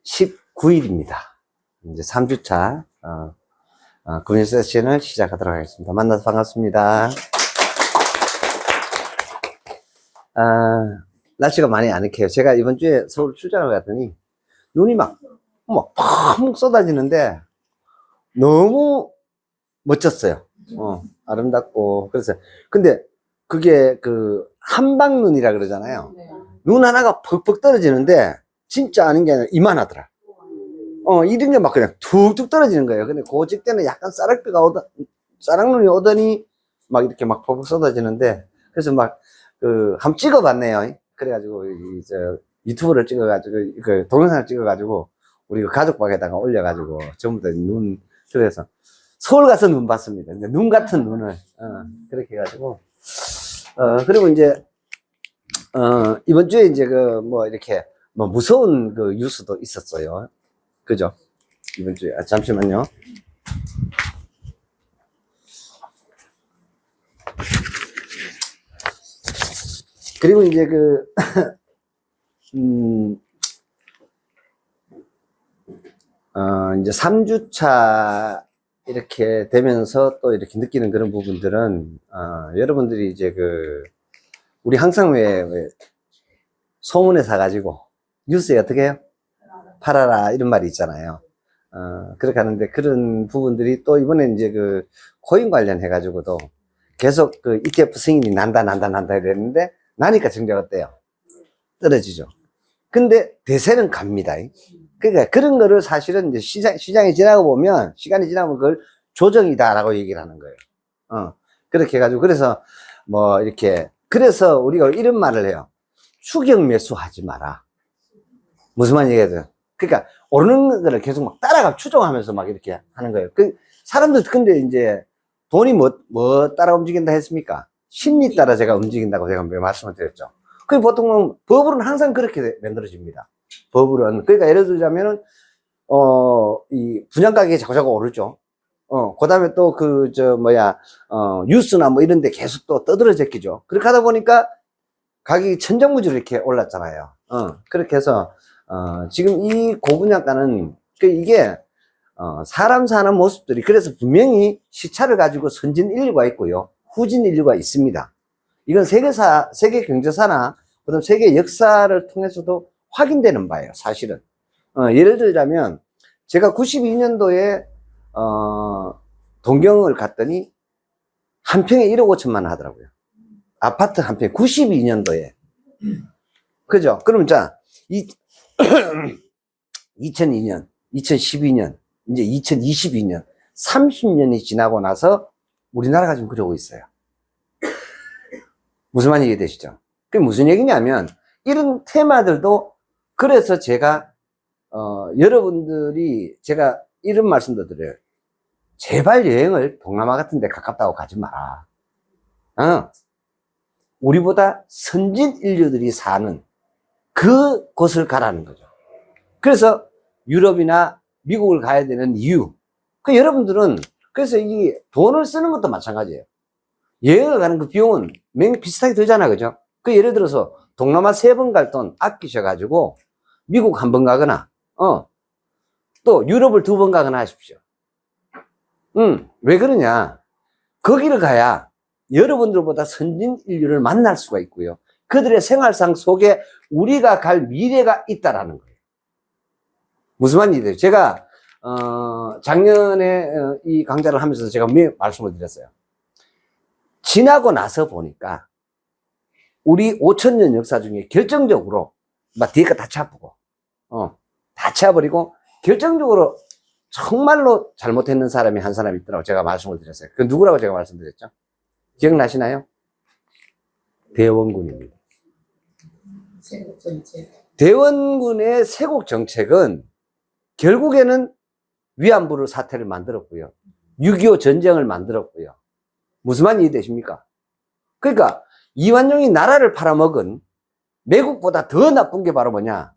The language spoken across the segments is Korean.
19일입니다. 이제 3주차 금요 세션을 시작하도록 하겠습니다. 만나서 반갑습니다. 날씨가 많이 아늑해요. 제가 이번 주에 서울 출장을 갔더니 눈이 막 펑 쏟아지는데 너무 멋졌어요. 아름답고. 그래서 근데 그게 그 한방눈이라 그러잖아요. 눈 하나가 퍽퍽 떨어지는데 진짜 아닌 게 아니라 이만하더라. 이런 게 막 그냥 툭툭 떨어지는 거예요. 근데 그 직전에 약간 쌀락눈이 오더니 막 이렇게 막 퍽퍽 쏟아지는데, 그래서 막 한번 찍어봤네요. 그래가지고 유튜브를 찍어가지고 그 동영상을 찍어가지고 우리 가족방에다가 올려가지고 전부 다 눈, 그래서 서울 가서 눈 봤습니다. 눈 같은 눈을 그렇게 해가지고 그리고 이제 이번 주에 이제 이렇게 무서운 그 뉴스도 있었어요. 그죠? 이번 주에. 잠시만요. 그리고 이제 이제 3주차 이렇게 되면서 또 이렇게 느끼는 그런 부분들은, 여러분들이 이제 우리 항상 왜 소문에 사가지고 뉴스에 어떻게 해요? 팔아라 이런 말이 있잖아요. 그렇게 하는데 그런 부분들이 또 이번에 이제 코인 관련해 가지고도 계속 ETF 승인이 난다 이랬는데 나니까 정작 어때요? 떨어지죠. 근데 대세는 갑니다. 그러니까 그런 거를 사실은 이제 시장이 지나고 보면, 시간이 지나면 그걸 조정이다라고 얘기를 하는 거예요. 그렇게 해가지고, 그래서 이렇게, 그래서 우리가 이런 말을 해요. 추격 매수하지 마라. 무슨 말 얘기해요? 그러니까 오르는 거를 계속 막 따라가 추종하면서 막 이렇게 하는 거예요. 사람들 근데 이제 돈이 뭐 따라 움직인다 했습니까? 심리 따라 제가 움직인다고 제가 말씀을 드렸죠. 보통은 버블은 항상 그렇게 만들어집니다. 버블은. 그러니까 예를 들자면은, 이 분양가격이 자꾸자꾸 오르죠. 그 다음에 또 뉴스나 이런 데 계속 또 떠들어제끼죠. 그렇게 하다 보니까 가격이 천정부지로 이렇게 올랐잖아요. 그렇게 해서, 지금 이 고분양가는, 이게, 사람 사는 모습들이, 그래서 분명히 시차를 가지고 선진 인류가 있고요. 후진 인류가 있습니다. 이건 세계 경제사나, 그다음 세계 역사를 통해서도 확인되는 바예요, 사실은. 예를 들자면, 제가 92년도에, 동경을 갔더니, 한 평에 1억 5천만 원 하더라고요. 아파트 한 평에, 92년도에. 그죠? 그럼 자, 2002년, 2012년, 이제 2022년, 30년이 지나고 나서 우리나라가 지금 그러고 있어요. 무슨 말 이해되시죠? 그게 무슨 얘기냐면, 이런 테마들도, 그래서 제가, 여러분들이, 제가 이런 말씀도 드려요. 제발 여행을 동남아 같은 데 가깝다고 가지 마라. 우리보다 선진 인류들이 사는 그곳을 가라는 거죠. 그래서 유럽이나 미국을 가야 되는 이유. 여러분들은, 그래서 이 돈을 쓰는 것도 마찬가지예요. 여행을 가는 그 비용은 비슷하게 들잖아, 그죠? 예를 들어서 동남아 3번 갈 돈 아끼셔가지고 미국 1번 가거나, 또 유럽을 2번 가거나 하십시오. 왜 그러냐? 거기를 가야 여러분들보다 선진 인류를 만날 수가 있고요. 그들의 생활상 속에 우리가 갈 미래가 있다라는 거예요. 무슨 말인지 제가, 작년에 이 강좌를 하면서 제가 말씀을 드렸어요. 지나고 나서 보니까 우리 5,000년 역사 중에 결정적으로 막 뒤에가 다 차보고 다 차버리고 결정적으로 정말로 잘못했는 사람이 한 사람이 있더라고 제가 말씀을 드렸어요. 그 누구라고 제가 말씀드렸죠? 기억나시나요? 대원군입니다. 대원군의 세국 정책은 결국에는 위안부 사태를 만들었고요. 6.25 전쟁을 만들었고요. 무슨 말인지 이해되십니까? 그러니까 이완용이 나라를 팔아먹은 매국보다 더 나쁜 게 바로 뭐냐?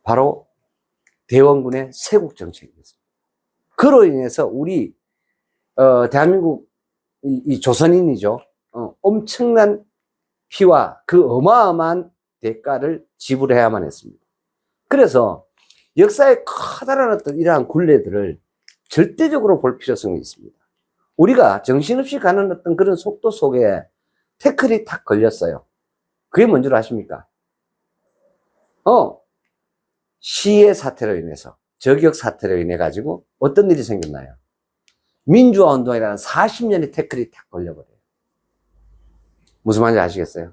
바로 대원군의 세국 정책이었습니다. 그로 인해서 우리 대한민국 이 조선인이죠. 엄청난 피와 그 어마어마한 대가를 지불해야만 했습니다. 그래서 역사의 커다란 어떤 이러한 굴레들을 절대적으로 볼 필요성이 있습니다. 우리가 정신없이 가는 어떤 그런 속도 속에 태클이 탁 걸렸어요. 그게 뭔 줄 아십니까? 시해 사태로 인해서, 저격 사태로 인해 가지고 어떤 일이 생겼나요? 민주화 운동이라는 40년의 태클이 탁 걸려버려요. 무슨 말인지 아시겠어요?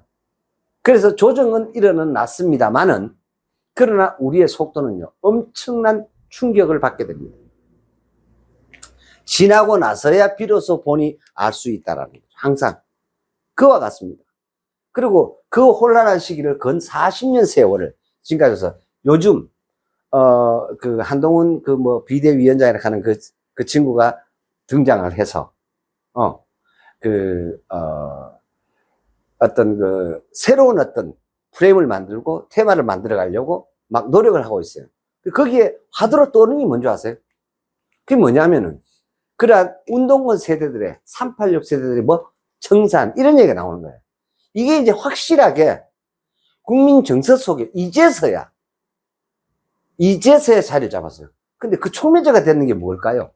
그래서 조정은 일어났습니다만은, 그러나 우리의 속도는요, 엄청난 충격을 받게 됩니다. 지나고 나서야 비로소 본이 알 수 있다라는 거죠. 항상 그와 같습니다. 그리고 그 혼란한 시기를 근 40년 세월을 지금까지 해서 요즘 그 한동훈 그 뭐 비대위원장이라 하는 그 친구가 등장을 해서 어떤 그 새로운 어떤 프레임을 만들고 테마를 만들어 가려고 막 노력을 하고 있어요. 거기에 화두로 떠오르는 게 뭔지 아세요? 그게 뭐냐면은 그러한 운동권 세대들의 386 세대들의 뭐 청산 이런 얘기가 나오는 거예요. 이게 이제 확실하게 국민 정서 속에 이제서야 자리를 잡았어요. 근데 그 촉매제가 되는 게 뭘까요?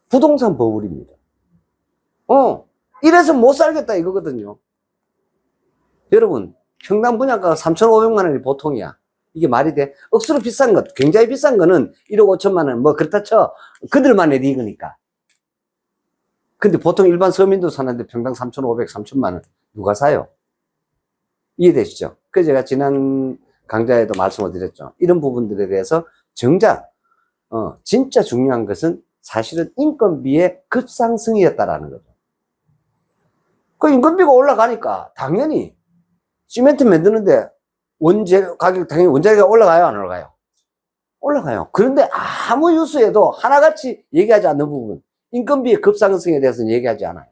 부동산 버블입니다. 이래서 못 살겠다 이거거든요. 여러분, 평당 분양가가 3,500만 원이 보통이야. 이게 말이 돼? 억수로 비싼 것, 굉장히 비싼 거는 1억 5천만 원, 뭐 그렇다 쳐. 그들만의 리그니까. 근데 보통 일반 서민도 사는데 평당 3,500, 3천만 원 누가 사요? 이해되시죠? 그래서 제가 지난 강좌에도 말씀을 드렸죠. 이런 부분들에 대해서 정작 진짜 중요한 것은 사실은 인건비의 급상승이었다라는 거죠. 그 인건비가 올라가니까 당연히 시멘트 만드는데 가격 당연히 원자재가 올라가요, 안 올라가요? 올라가요. 그런데 아무 뉴스에도 하나같이 얘기하지 않는 부분, 인건비의 급상승에 대해서는 얘기하지 않아요.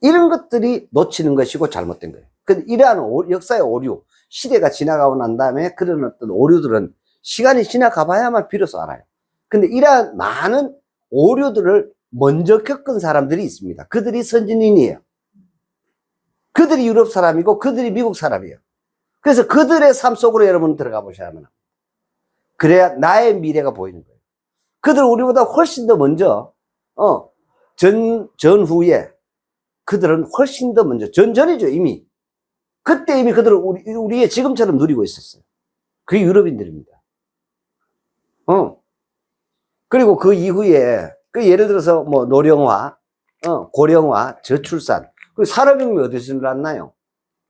이런 것들이 놓치는 것이고 잘못된 거예요. 근데 이러한 역사의 오류, 시대가 지나가고 난 다음에 그런 어떤 오류들은 시간이 지나가 봐야만 비로소 알아요. 근데 이러한 많은 오류들을 먼저 겪은 사람들이 있습니다. 그들이 선진인이에요. 그들이 유럽 사람이고 그들이 미국 사람이에요. 그래서 그들의 삶 속으로 여러분 들어가 보셔야만 합니다. 그래야 나의 미래가 보이는 거예요. 그들 우리보다 훨씬 더 먼저 전후에 그들은 훨씬 더 먼저 전이죠 이미. 그때 이미 그들은 우리의 지금처럼 누리고 있었어요. 그게 유럽인들입니다. 그리고 그 이후에 예를 들어서 뭐 노령화, 고령화, 저출산, 그 산업혁명이 어디서 일어났나요?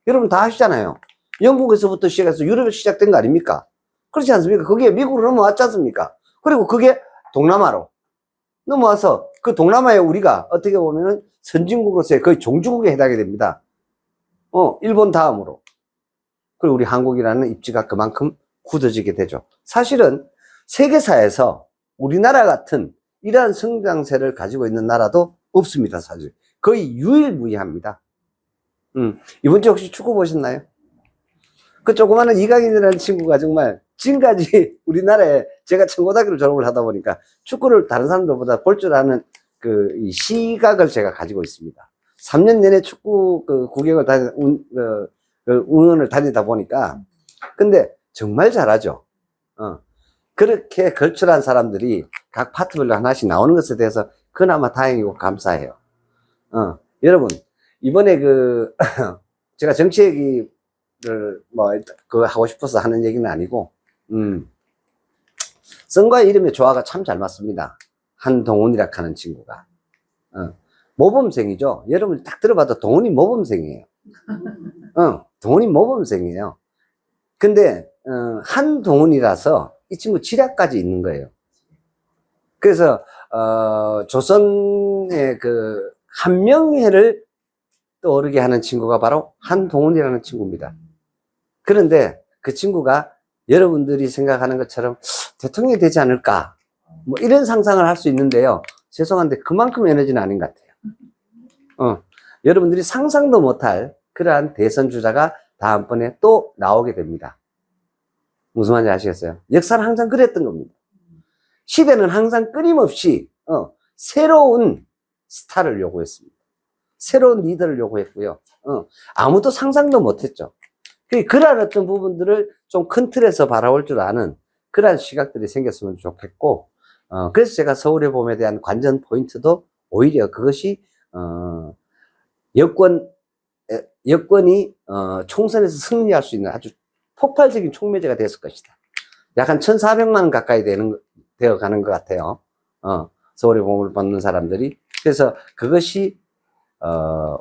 여러분 다 아시잖아요. 영국에서부터 시작해서 유럽에서 시작된 거 아닙니까? 그렇지 않습니까? 그게 미국으로 넘어왔지 않습니까? 그리고 그게 동남아로 넘어와서 그 동남아에 우리가 어떻게 보면은 선진국으로서의 거의 종주국에 해당이 됩니다. 일본 다음으로. 그리고 우리 한국이라는 입지가 그만큼 굳어지게 되죠. 사실은 세계사에서 우리나라 같은 이러한 성장세를 가지고 있는 나라도 없습니다, 사실. 거의 유일무이합니다. 이번 주 혹시 축구 보셨나요? 그 조그마한 이강인이라는 친구가 정말 지금까지 우리나라에 제가 청고등학교를 졸업을 하다 보니까 축구를 다른 사람들보다 볼 줄 아는 이 시각을 제가 가지고 있습니다. 3년 내내 축구 구경을 응원을 다니다 보니까 근데 정말 잘하죠. 그렇게 걸출한 사람들이 각 파트별로 하나씩 나오는 것에 대해서 그나마 다행이고 감사해요. 여러분, 이번에 제가 정치 얘기를 하고 싶어서 하는 얘기는 아니고, 성과의 이름의 조화가 참 잘 맞습니다. 한동훈이라 하는 친구가. 모범생이죠. 여러분 딱 들어봐도 동훈이 모범생이에요. 동훈이 모범생이에요. 근데, 한동훈이라서 이 친구 지략까지 있는 거예요. 그래서, 조선의 한명회를 떠오르게 하는 친구가 바로 한동훈이라는 친구입니다. 그런데 그 친구가 여러분들이 생각하는 것처럼 대통령이 되지 않을까, 뭐 이런 상상을 할 수 있는데요. 죄송한데 그만큼 에너지는 아닌 것 같아요. 여러분들이 상상도 못할 그러한 대선 주자가 다음번에 또 나오게 됩니다. 무슨 말인지 아시겠어요? 역사는 항상 그랬던 겁니다. 시대는 항상 끊임없이 새로운 스타를 요구했습니다. 새로운 리더를 요구했고요. 아무도 상상도 못했죠. 그러한 어떤 부분들을 좀 큰 틀에서 바라볼 줄 아는 그러한 시각들이 생겼으면 좋겠고, 그래서 제가 서울의 봄에 대한 관전 포인트도 오히려 그것이, 여권이, 총선에서 승리할 수 있는 아주 폭발적인 촉매제가 됐을 것이다. 약 한 1,400만 원 가까이 되어 가는 것 같아요. 서울의 봄을 받는 사람들이. 그래서 그것이,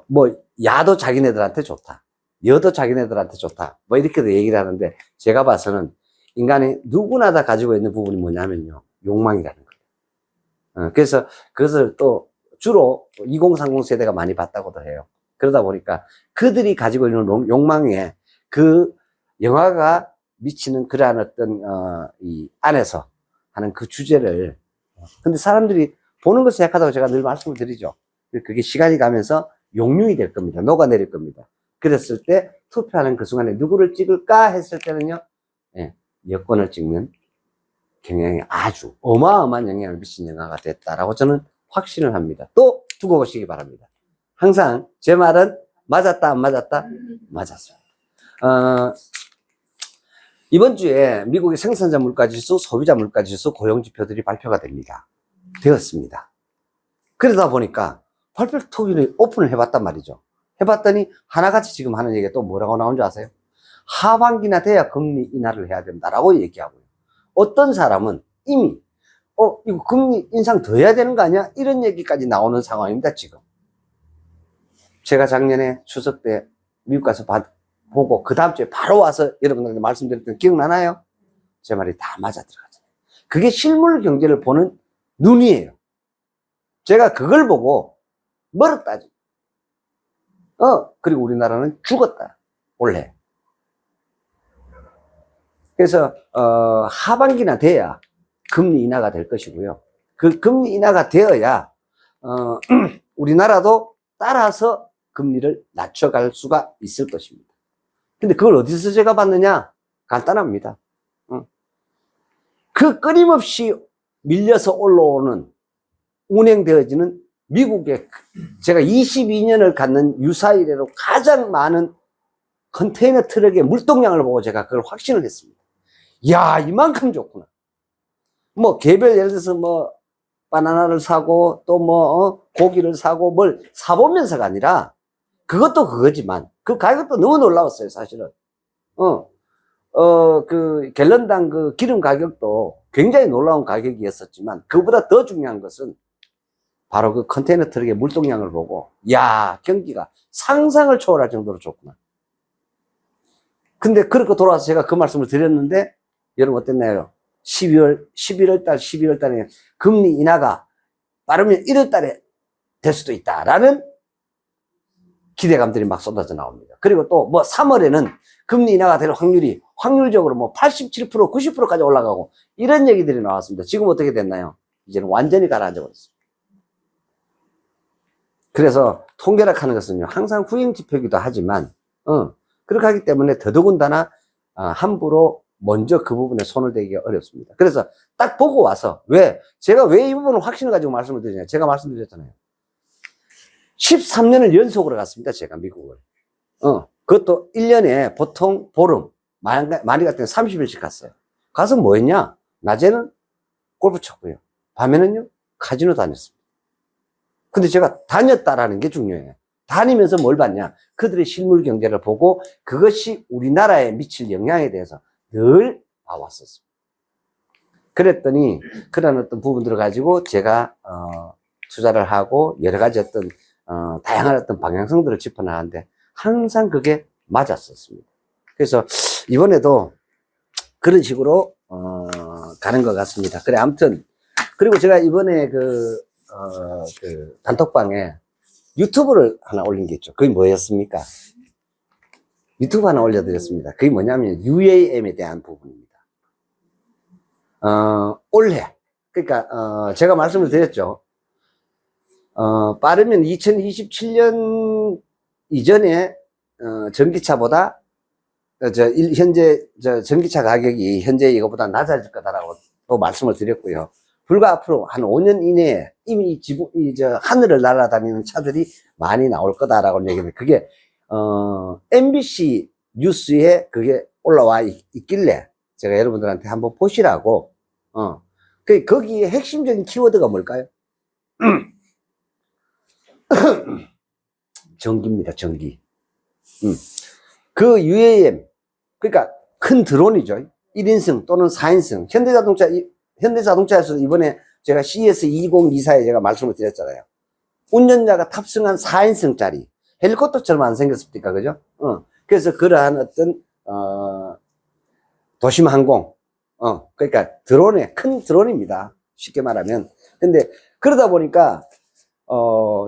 뭐, 야도 자기네들한테 좋다. 여도 자기네들한테 좋다. 뭐, 이렇게도 얘기를 하는데, 제가 봐서는 인간이 누구나 다 가지고 있는 부분이 뭐냐면요. 욕망이라는 거예요. 그래서 그것을 또 주로 2030 세대가 많이 봤다고도 해요. 그러다 보니까 그들이 가지고 있는 욕망에 그 영화가 미치는 그러한 어떤, 이 안에서 하는 그 주제를. 근데 사람들이 보는 것이 약하다고 제가 늘 말씀을 드리죠. 그게 시간이 가면서 용융이 될 겁니다. 녹아내릴 겁니다. 그랬을 때 투표하는 그 순간에 누구를 찍을까 했을 때는요, 예, 여권을 찍는 경향이 아주 어마어마한 영향을 미친 영화가 됐다라고 저는 확신을 합니다. 또 두고 보시기 바랍니다. 항상 제 말은 맞았다, 안 맞았다? 맞았습니다. 이번 주에 미국의 생산자 물가지수, 소비자 물가지수, 고용지표들이 발표가 되었습니다. 그러다 보니까 발표 토기를 오픈을 해봤단 말이죠. 해봤더니 하나같이 지금 하는 얘기가 또 뭐라고 나온 줄 아세요? 하반기나 돼야 금리 인하를 해야 된다라고 얘기하고요. 어떤 사람은 이미 이거 금리 인상 더 해야 되는 거 아니야? 이런 얘기까지 나오는 상황입니다, 지금. 제가 작년에 추석 때 미국 가서 보고 그 다음 주에 바로 와서 여러분들한테 말씀드렸던 기억나나요? 제 말이 다 맞아 들어가잖아요. 그게 실물 경제를 보는 눈이에요. 제가 그걸 보고 멀었다지. 그리고 우리나라는 죽었다. 올해. 그래서 하반기나 돼야 금리 인하가 될 것이고요. 그 금리 인하가 되어야 우리나라도 따라서 금리를 낮춰갈 수가 있을 것입니다. 근데 그걸 어디서 제가 봤느냐? 간단합니다. 그 끊임없이 밀려서 올라오는 운행되어지는 미국의 제가 22년을 갖는 유사 이래로 가장 많은 컨테이너 트럭의 물동량을 보고 제가 그걸 확신을 했습니다. 야, 이만큼 좋구나. 뭐 개별 예를 들어서 뭐 바나나를 사고 또 뭐 고기를 사고 뭘 사보면서가 아니라 그것도 그거지만 그 가격도 너무 놀라웠어요, 사실은. 그 갤런당 그 기름 가격도 굉장히 놀라운 가격이었었지만 그보다 더 중요한 것은 바로 그 컨테이너 트럭의 물동량을 보고 야, 경기가 상상을 초월할 정도로 좋구나. 근데 그렇게 돌아와서 제가 그 말씀을 드렸는데 여러분 어땠나요? 11월 달에 금리 인하가 빠르면 1월 달에 될 수도 있다라는 기대감들이 막 쏟아져 나옵니다. 그리고 또 뭐 3월에는 금리 인하가 될 확률적으로 뭐 87%, 90%까지 올라가고 이런 얘기들이 나왔습니다. 지금 어떻게 됐나요? 이제는 완전히 가라앉아 버렸습니다. 그래서 통계학 하는 것은요, 항상 후행 지표이기도 하지만, 그렇게 하기 때문에 더더군다나, 함부로 먼저 그 부분에 손을 대기가 어렵습니다. 그래서 딱 보고 와서, 제가 왜 이 부분을 확신을 가지고 말씀을 드리냐. 제가 말씀드렸잖아요. 13년을 연속으로 갔습니다. 제가 미국을. 그것도 1년에 보통 보름, 많이 갈 때는 30일씩 갔어요. 가서 뭐 했냐? 낮에는 골프 쳤고요. 밤에는요, 카지노 다녔습니다. 근데 제가 다녔다라는 게 중요해요. 다니면서 뭘 봤냐? 그들의 실물 경제를 보고 그것이 우리나라에 미칠 영향에 대해서 늘 봐왔었습니다. 그랬더니 그런 어떤 부분들을 가지고 제가 투자를 하고 여러 가지 어떤 다양한 어떤 방향성들을 짚어나가는데 항상 그게 맞았었습니다. 그래서 이번에도 그런 식으로 가는 것 같습니다. 그래, 아무튼 그리고 제가 이번에 그 단톡방에 유튜브를 하나 올린 게 있죠. 그게 뭐였습니까? 유튜브 하나 올려드렸습니다. 그게 뭐냐면 UAM에 대한 부분입니다. 올해 그러니까 제가 말씀을 드렸죠. 빠르면 2027년 이전에 전기차보다 현재 전기차 가격이 현재 이거보다 낮아질 거다라고 또 말씀을 드렸고요. 불과 앞으로 한 5년 이내에 이미 하늘을 날아다니는 차들이 많이 나올 거다라고 얘기했는데, 그게, MBC 뉴스에 그게 올라와 있길래 제가 여러분들한테 한번 보시라고, 거기에 핵심적인 키워드가 뭘까요? 전기입니다, 전기. 그 UAM, 그러니까 큰 드론이죠. 1인승 또는 4인승. 현대자동차에서 이번에 제가 CES 2024에 제가 말씀을 드렸잖아요. 운전자가 탑승한 4인승짜리 헬리콥터처럼 안 생겼습니까? 그죠? 그래서 그러한 어떤, 도심 항공, 그러니까 큰 드론입니다. 쉽게 말하면. 근데 그러다 보니까,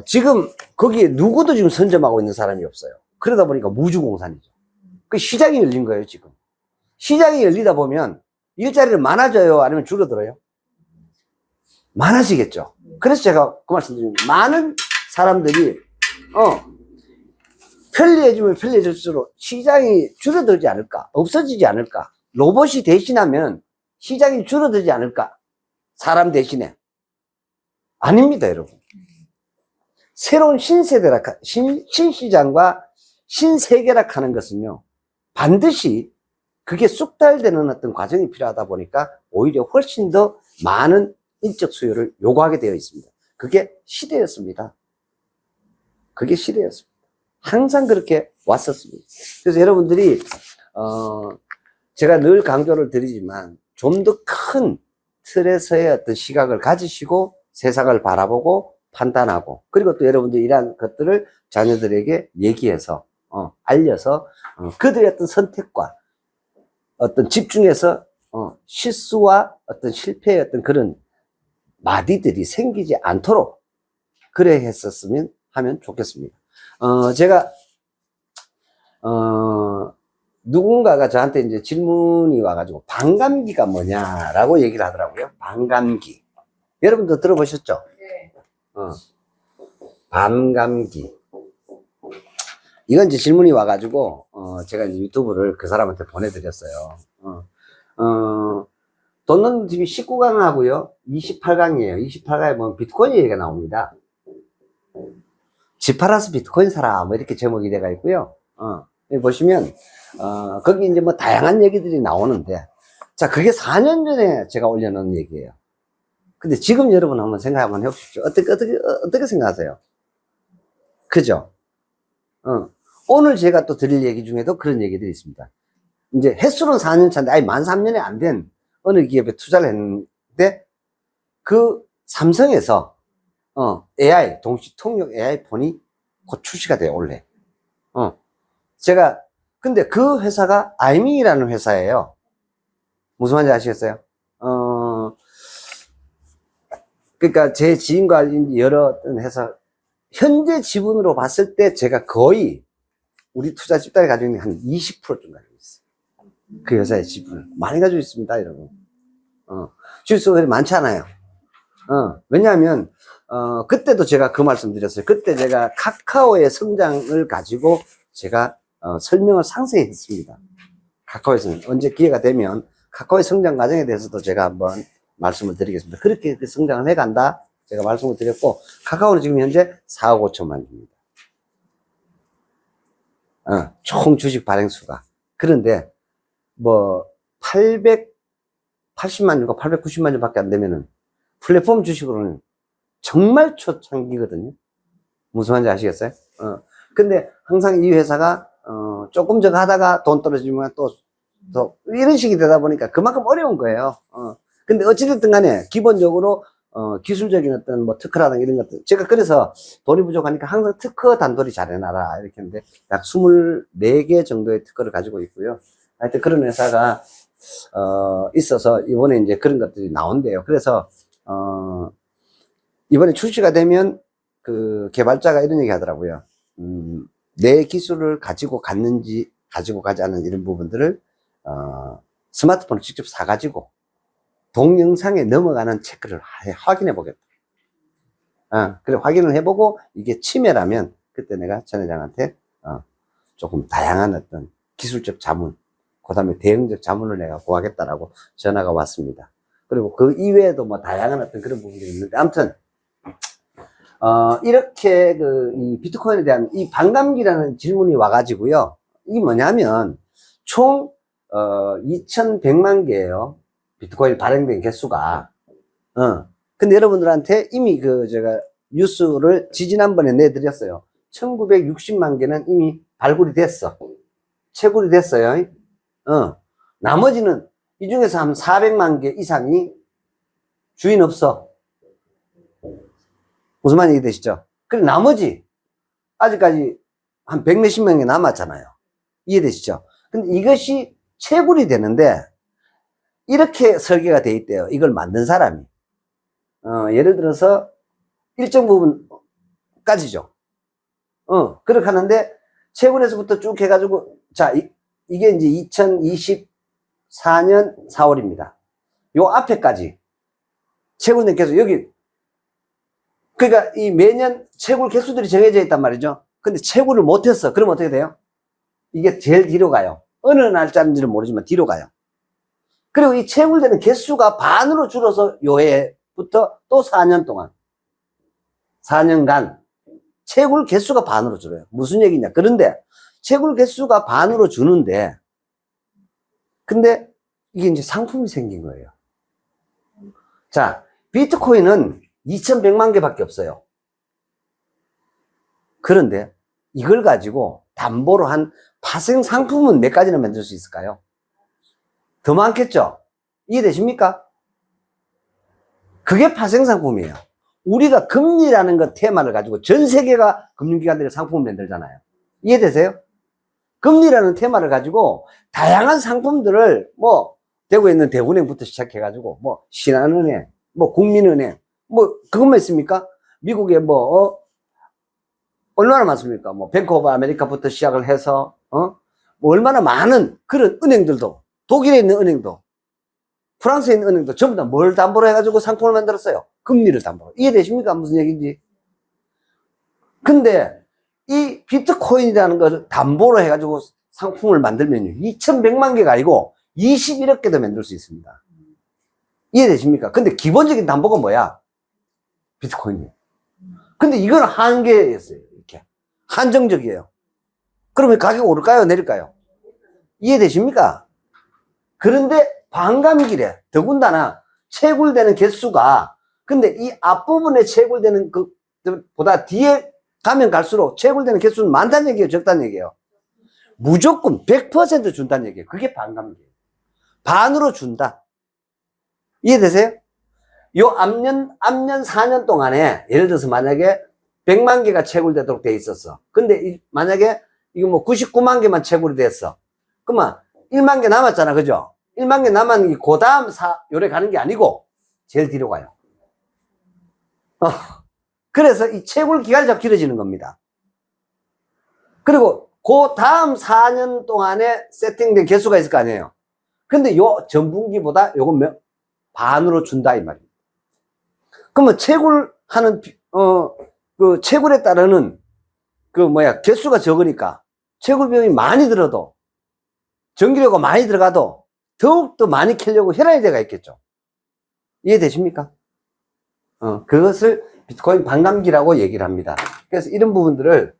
지금 거기에 누구도 지금 선점하고 있는 사람이 없어요. 그러다 보니까 무주공산이죠. 그 시장이 열린 거예요, 지금. 시장이 열리다 보면 일자리는 많아져요? 아니면 줄어들어요? 많아지겠죠. 그래서 제가 그 말씀 드립니다. 많은 사람들이, 편리해지면 편리해질수록 시장이 줄어들지 않을까? 없어지지 않을까? 로봇이 대신하면 시장이 줄어들지 않을까? 사람 대신에. 아닙니다, 여러분. 새로운 신시장과 신세계락 하는 것은요, 반드시 그게 쑥달되는 어떤 과정이 필요하다 보니까 오히려 훨씬 더 많은 인적 수요를 요구하게 되어 있습니다. 그게 시대였습니다. 그게 시대였습니다. 항상 그렇게 왔었습니다. 그래서 여러분들이, 제가 늘 강조를 드리지만 좀 더 큰 틀에서의 어떤 시각을 가지시고 세상을 바라보고 판단하고, 그리고 또 여러분들 이러한 것들을 자녀들에게 얘기해서, 알려서, 그들의 어떤 선택과 어떤 집중해서, 실수와 어떤 실패의 어떤 그런 마디들이 생기지 않도록 그래 했었으면 하면 좋겠습니다. 제가, 누군가가 저한테 이제 질문이 와가지고, 반감기가 뭐냐라고 얘기를 하더라고요. 반감기. 여러분도 들어보셨죠? 네. 반감기. 이건 이제 질문이 와가지고, 제가 이제 유튜브를 그 사람한테 보내드렸어요. 돈 넣는 집이 19강 하고요. 28강이에요. 28강에 보면 비트코인 얘기가 나옵니다. 집 팔아서 비트코인 사라. 뭐 이렇게 제목이 돼가 있고요. 여기 보시면, 거기 이제 뭐 다양한 얘기들이 나오는데, 자, 그게 4년 전에 제가 올려놓은 얘기예요. 근데 지금 여러분 한번 생각 한번 해보십시오. 어떻게 생각하세요? 그죠? 오늘 제가 또 드릴 얘기 중에도 그런 얘기들이 있습니다. 이제 횟수는 4년 차인데, 아니, 만 3년이 안 된 어느 기업에 투자를 했는데, 그 삼성에서, AI, 동시 통역 AI 폰이 곧 출시가 돼요, 원래. 근데 그 회사가 아이밍이라는 회사예요. 무슨 말인지 아시겠어요? 그러니까 제 지인과 여러 회사, 현재 지분으로 봤을 때 제가 거의 우리 투자 집단이 가지고 있는 한 20%좀 가지고 있어요. 그 회사의 지분을. 많이 가지고 있습니다, 여러분. 주식수가 많잖아요. 왜냐하면, 그때도 제가 그 말씀 드렸어요. 그때 제가 카카오의 성장을 가지고 제가 설명을 상세히 했습니다. 카카오에서는 언제 기회가 되면 카카오의 성장 과정에 대해서도 제가 한번 말씀을 드리겠습니다. 그렇게 그 성장을 해간다 제가 말씀을 드렸고, 카카오는 지금 현재 4억 5천만 주입니다. 총 주식 발행수가. 그런데 뭐 880만 주가 890만 주밖에 안 되면은 플랫폼 주식으로는 정말 초창기거든요. 무슨 말인지 아시겠어요? 근데 항상 이 회사가 조금 저거 하다가 돈 떨어지면 또 이런 식이 되다 보니까 그만큼 어려운 거예요. 근데 어찌됐든 간에 기본적으로 기술적인 어떤 뭐 특허라든가 이런 것들, 제가 그래서 돈이 부족하니까 항상 특허 단돌이 잘 해놔라 이렇게 했는데 약 24개 정도의 특허를 가지고 있고요. 하여튼 그런 회사가 있어서 이번에 이제 그런 것들이 나온대요. 그래서 이번에 출시가 되면 그 개발자가 이런 얘기 하더라고요. 내 기술을 가지고 갔는지 가지고 가지 않은 이런 부분들을 스마트폰을 직접 사가지고 동영상에 넘어가는 체크를 확인해 보겠다. 그래 확인을 해보고 이게 침해라면 그때 내가 전 회장한테 조금 다양한 어떤 기술적 자문, 그 다음에 대응적 자문을 내가 구하겠다라고 전화가 왔습니다. 그리고 그 이외에도 뭐 다양한 어떤 그런 부분들이 있는데, 아무튼 이렇게 이 비트코인에 대한 이 반감기라는 질문이 와가지고요. 이게 뭐냐면, 총, 2100만 개예요. 비트코인 발행된 개수가. 근데 여러분들한테 이미 제가 뉴스를 지지난번에 내드렸어요. 1960만 개는 이미 발굴이 됐어. 채굴이 됐어요. 나머지는 이 중에서 한 400만 개 이상이 주인 없어. 무슨 말인지 이해되시죠? 그리고 나머지 아직까지 한 100몇십만 개 남았잖아요. 이해되시죠? 근데 이것이 채굴이 되는데 이렇게 설계가 돼 있대요. 이걸 만든 사람이. 예를 들어서 일정 부분까지죠. 그렇게 하는데 채굴에서부터 쭉 해가지고 자 이게 이제 2024년 4월입니다. 요 앞에까지 채굴된 개수 여기 그러니까 이 매년 채굴 개수들이 정해져 있단 말이죠. 근데 채굴을 못했어. 그럼 어떻게 돼요? 이게 제일 뒤로 가요. 어느 날짜인지는 모르지만 뒤로 가요. 그리고 이 채굴되는 개수가 반으로 줄어서 요해부터 또 4년 동안 4년간 채굴 개수가 반으로 줄어요. 무슨 얘기냐? 그런데 채굴 개수가 반으로 주는데 근데 이게 이제 상품이 생긴 거예요. 자, 비트코인은 2100만 개밖에 없어요. 그런데 이걸 가지고 담보로 한 파생 상품은 몇 가지나 만들 수 있을까요? 더 많겠죠? 이해되십니까? 그게 파생 상품이에요. 우리가 금리라는 것 테마를 가지고 전 세계가 금융기관들이 상품을 만들잖아요. 이해되세요? 금리라는 테마를 가지고 다양한 상품들을 대구에 있는 대구은행부터 시작해가지고 신한은행, 국민은행 그것만 있습니까? 미국에 얼마나 많습니까? 뱅크 오브 아메리카부터 시작을 해서 얼마나 많은 그런 은행들도 독일에 있는 은행도 프랑스에 있는 은행도 전부 다 뭘 담보로 해가지고 상품을 만들었어요? 금리를 담보로. 이해되십니까? 무슨 얘기인지. 근데 이 비트코인이라는 것을 담보로 해가지고 상품을 만들면요 2100만 개가 아니고 21억 개도 만들 수 있습니다. 이해되십니까? 근데 기본적인 담보가 뭐야? 비트코인이에요. 근데 이건 한계였어요. 이렇게 한정적이에요. 그러면 가격이 오를까요? 내릴까요? 이해되십니까? 그런데 반감기래. 더군다나 채굴되는 개수가 근데 이 앞부분에 채굴되는 보다 뒤에 가면 갈수록 채굴되는 개수는 많다는 얘기예요? 적다는 얘기예요? 무조건 100% 준다는 얘기예요. 그게 반감기예요. 반으로 준다. 이해되세요? 요 앞년 4년 동안에 예를 들어서 만약에 100만 개가 채굴되도록 돼 있었어. 근데 만약에 이거 99만 개만 채굴이 됐어. 그러면 1만 개 남았잖아. 그죠? 1만 개 남았는 게 그 다음 요래 가는 게 아니고 제일 뒤로 가요. 그래서 이 채굴 기간이 좀 길어지는 겁니다. 그리고 그 다음 4년 동안에 세팅된 개수가 있을 거 아니에요. 근데 요 전분기보다 요건 반으로 준다 이 말이에요. 그러면 채굴하는 그 채굴에 따르는 개수가 적으니까 채굴 비용이 많이 들어도 전기료가 많이 들어가도 더욱더 많이 캐려고 혈안이대가 있겠죠. 이해되십니까? 그것을 비트코인 반감기라고 얘기를 합니다. 그래서 이런 부분들을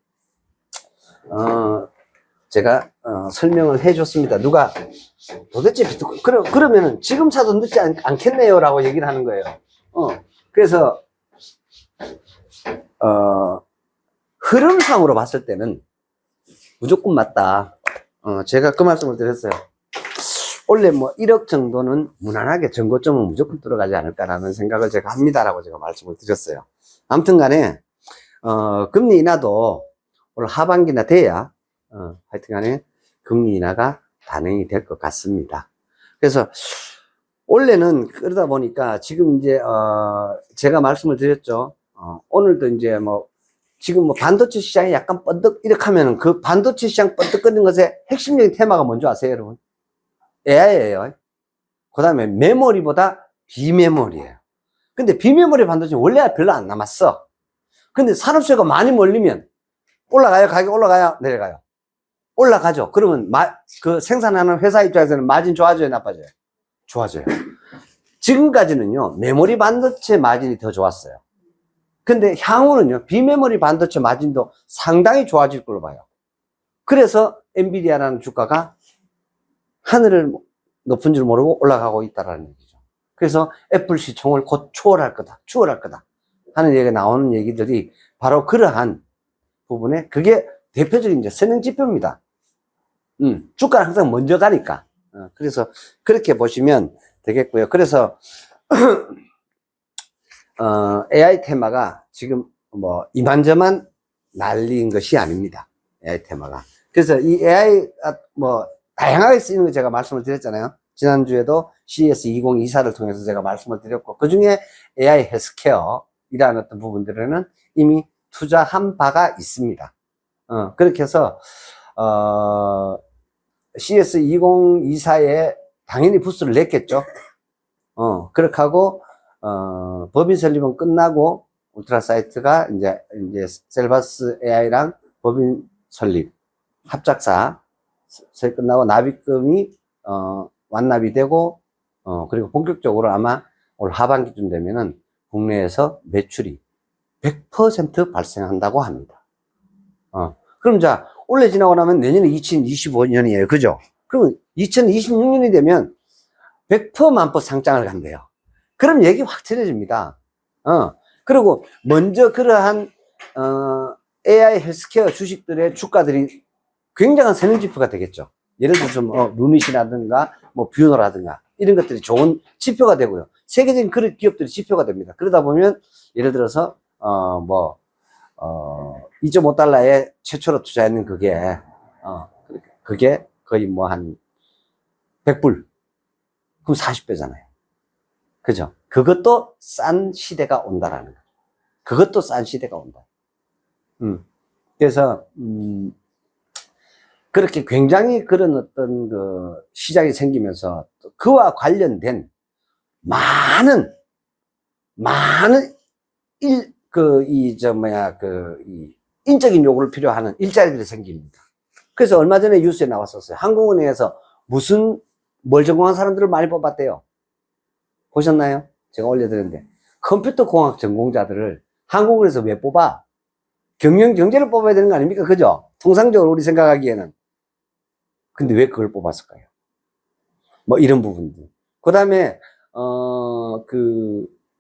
제가 설명을 해줬습니다. 누가 도대체 비트코인 그러면은 지금 사도 늦지 않겠네요 라고 얘기를 하는 거예요. 그래서 흐름상으로 봤을 때는 무조건 맞다. 제가 그 말씀을 드렸어요. 원래 1억 정도는 무난하게 전고점은 무조건 들어가지 않을까라는 생각을 제가 합니다라고 제가 말씀을 드렸어요. 아무튼 간에 금리 인하도 올 하반기나 돼야 하여튼 간에 금리 인하가 단행이 될 것 같습니다. 그래서 원래는 그러다 보니까 지금 이제 제가 말씀을 드렸죠. 오늘도 이제 지금 반도체 시장이 약간 번뜩 이렇게 하면은 그 반도체 시장 번뜩거리는 것의 핵심적인 테마가 뭔지 아세요, 여러분? AI예요. 그 다음에 메모리보다 비메모리예요. 근데 비메모리 반도체는 원래 별로 안 남았어. 근데 산업재가 많이 몰리면 올라가요? 가격 올라가요? 내려가요? 올라가죠. 그러면 그 생산하는 회사 입장에서는 마진 좋아져요? 나빠져요? 좋아져요. 지금까지는요 메모리 반도체 마진이 더 좋았어요. 근데 향후는요 비메모리 반도체 마진도 상당히 좋아질 걸로 봐요. 그래서 엔비디아라는 주가가 하늘을 높은 줄 모르고 올라가고 있다라는 얘기죠. 그래서 애플 시총을 곧 추월할 거다 하는 얘기가 나오는 얘기들이 바로 그러한 부분에, 그게 대표적인 이제 선행 지표입니다. 주가는 항상 먼저 가니까. 그래서 그렇게 보시면 되겠고요. 그래서 AI 테마가 지금 뭐 이만저만 날린 것이 아닙니다. AI 테마가. 그래서 이 AI 뭐 다양하게 쓰이는 거 제가 말씀을 드렸잖아요. 지난주에도 CES 2024를 통해서 제가 말씀을 드렸고, 그 중에 AI 헬스케어이라는 어떤 부분들에는 이미 투자한 바가 있습니다. 그렇게 해서 CES 2024에 당연히 부스를 냈겠죠. 그렇게 하고 법인 설립은 끝나고 울트라 사이트가 이제 셀바스 AI랑 법인 설립 합작사 끝나고 납입금이 완납이 되고 그리고 본격적으로 아마 올 하반기쯤 되면은 국내에서 매출이 100% 발생한다고 합니다. 그럼 자, 올해 지나고 나면 내년에 2025년이에요. 그죠? 그럼 2026년이 되면 100% 만퍼 상장을 간대요. 그럼 얘기 확 틀려집니다. 그리고 먼저 그러한 AI 헬스케어 주식들의 주가들이 굉장한 선행지표가 되겠죠. 예를 들어서 뭐 루닛이라든가 뭐 뷰노라든가 이런 것들이 좋은 지표가 되고요. 세계적인 그런 기업들이 지표가 됩니다. 그러다 보면 예를 들어서 2.5달러에 최초로 투자했는 그게 거의 뭐 한 100불. 그럼 40배잖아요. 그죠? 그것도 싼 시대가 온다라는 거죠. 그것도 싼 시대가 온다. 그래서, 그렇게 굉장히 그런 어떤 그 시장이 생기면서 그와 관련된 많은 인적인 요구를 필요하는 일자리들이 생깁니다. 그래서 얼마 전에 뉴스에 나왔었어요. 한국은행에서 뭘 전공한 사람들을 많이 뽑았대요. 보셨나요? 제가 올려드렸는데. 컴퓨터 공학 전공자들을 한국은행에서 왜 뽑아? 경영경제를 뽑아야 되는 거 아닙니까? 그죠? 통상적으로 우리 생각하기에는. 근데 왜 그걸 뽑았을까요? 뭐 이런 부분들. 그 다음에,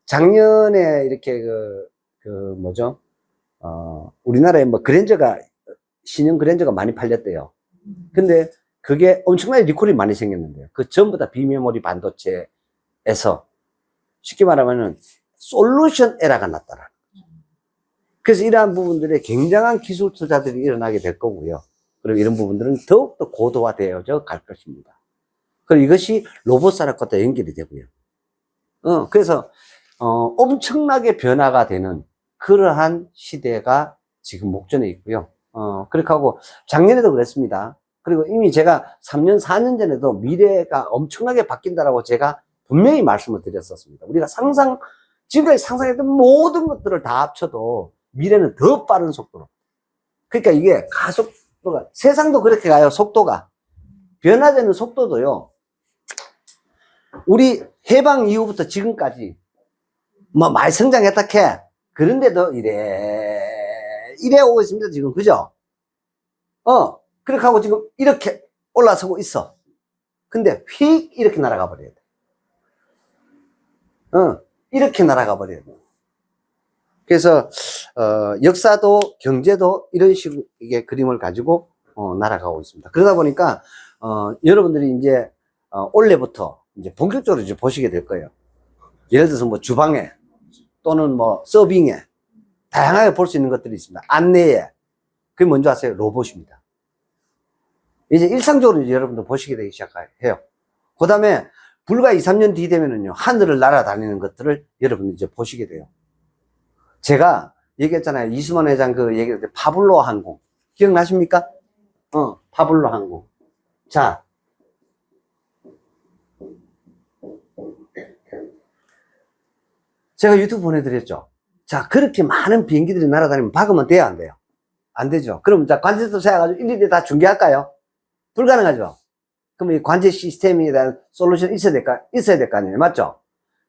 작년에 이렇게 우리나라에 뭐 신형 그랜저가 많이 팔렸대요. 근데 그게 엄청나게 리콜이 많이 생겼는데요. 그 전부 다 비메모리 반도체에서 쉽게 말하면은 솔루션 에러가 났다라는 거죠. 그래서 이러한 부분들에 굉장한 기술 투자들이 일어나게 될 거고요. 그리고 이런 부분들은 더욱더 고도화되어져 갈 것입니다. 그리고 이것이 로봇 산업과도 연결이 되고요. 그래서 엄청나게 변화가 되는 그러한 시대가 지금 목전에 있고요. 그렇게 하고 작년에도 그랬습니다. 그리고 이미 제가 3년, 4년 전에도 미래가 엄청나게 바뀐다라고 제가 분명히 말씀을 드렸었습니다. 우리가 지금까지 상상했던 모든 것들을 다 합쳐도 미래는 더 빠른 속도로. 그러니까 이게 가속도가, 세상도 그렇게 가요, 속도가. 변화되는 속도도요, 우리 해방 이후부터 지금까지 뭐 많이 성장했다 캐. 그런데도 이래 오고 있습니다, 지금. 그죠? 그렇게 하고 지금 이렇게 올라서고 있어. 근데 휙 이렇게 날아가 버려야 돼. 이렇게 날아가 버려야 돼. 그래서 역사도 경제도 이런 식의 그림을 가지고 날아가고 있습니다. 그러다 보니까 여러분들이 이제 올해부터 이제 본격적으로 이제 보시게 될 거예요. 예를 들어서 뭐 주방에 또는 뭐 서빙에 다양하게 볼 수 있는 것들이 있습니다. 안내에. 그게 뭔지 아세요? 로봇입니다. 이제 일상적으로 이제 여러분들 보시게 되기 시작해요. 그 다음에 불과 2, 3년 뒤 되면은요, 하늘을 날아다니는 것들을 여러분들 이제 보시게 돼요. 제가 얘기했잖아요. 이수만 회장 그 얘기할 때 파블로 항공. 기억나십니까? 파블로 항공. 자. 제가 유튜브 보내드렸죠. 자, 그렇게 많은 비행기들이 날아다니면 박으면 돼요, 안 돼요? 안 되죠. 그럼 자, 관제도 세워가지고 일일이 다 중계할까요? 불가능하죠. 그럼 이 관제 시스템에 대한 솔루션이 있어야 될 거 아니에요. 맞죠?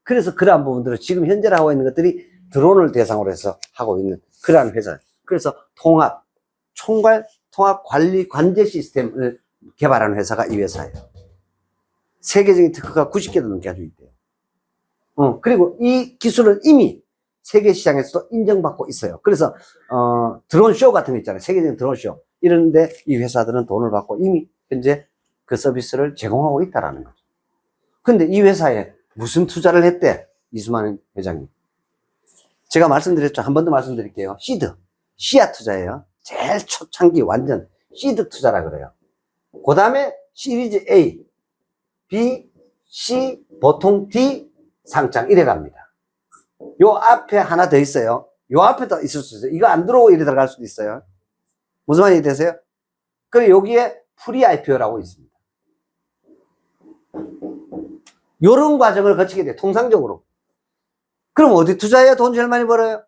그래서 그러한 부분들을 지금 현재로 하고 있는 것들이 드론을 대상으로 해서 하고 있는 그러한 회사. 그래서 총괄 통합 관리 관제 시스템을 개발하는 회사가 이 회사예요. 세계적인 특허가 90개도 넘게 가지고 있대요. 그리고 이 기술은 이미 세계 시장에서도 인정받고 있어요. 그래서 드론 쇼 같은 거 있잖아요. 세계적인 드론 쇼. 이런데 이 회사들은 돈을 받고 이미 현재 그 서비스를 제공하고 있다라는 거죠. 근데 이 회사에 무슨 투자를 했대? 이수만 회장님. 제가 말씀드렸죠. 한 번 더 말씀드릴게요. 시드. 씨앗 투자예요. 제일 초창기 완전 시드 투자라 그래요. 그 다음에 시리즈 A, B, C, 보통 D, 상장 이래 갑니다. 요 앞에 하나 더 있어요. 요 앞에도 있을 수 있어요. 이거 안 들어오고 이래 들어갈 수도 있어요. 무슨 말이 되세요? 그리고 여기에 프리 IPO라고 있습니다. 요런 과정을 거치게 돼요. 통상적으로. 그럼 어디 투자해야 돈 제일 많이 벌어요?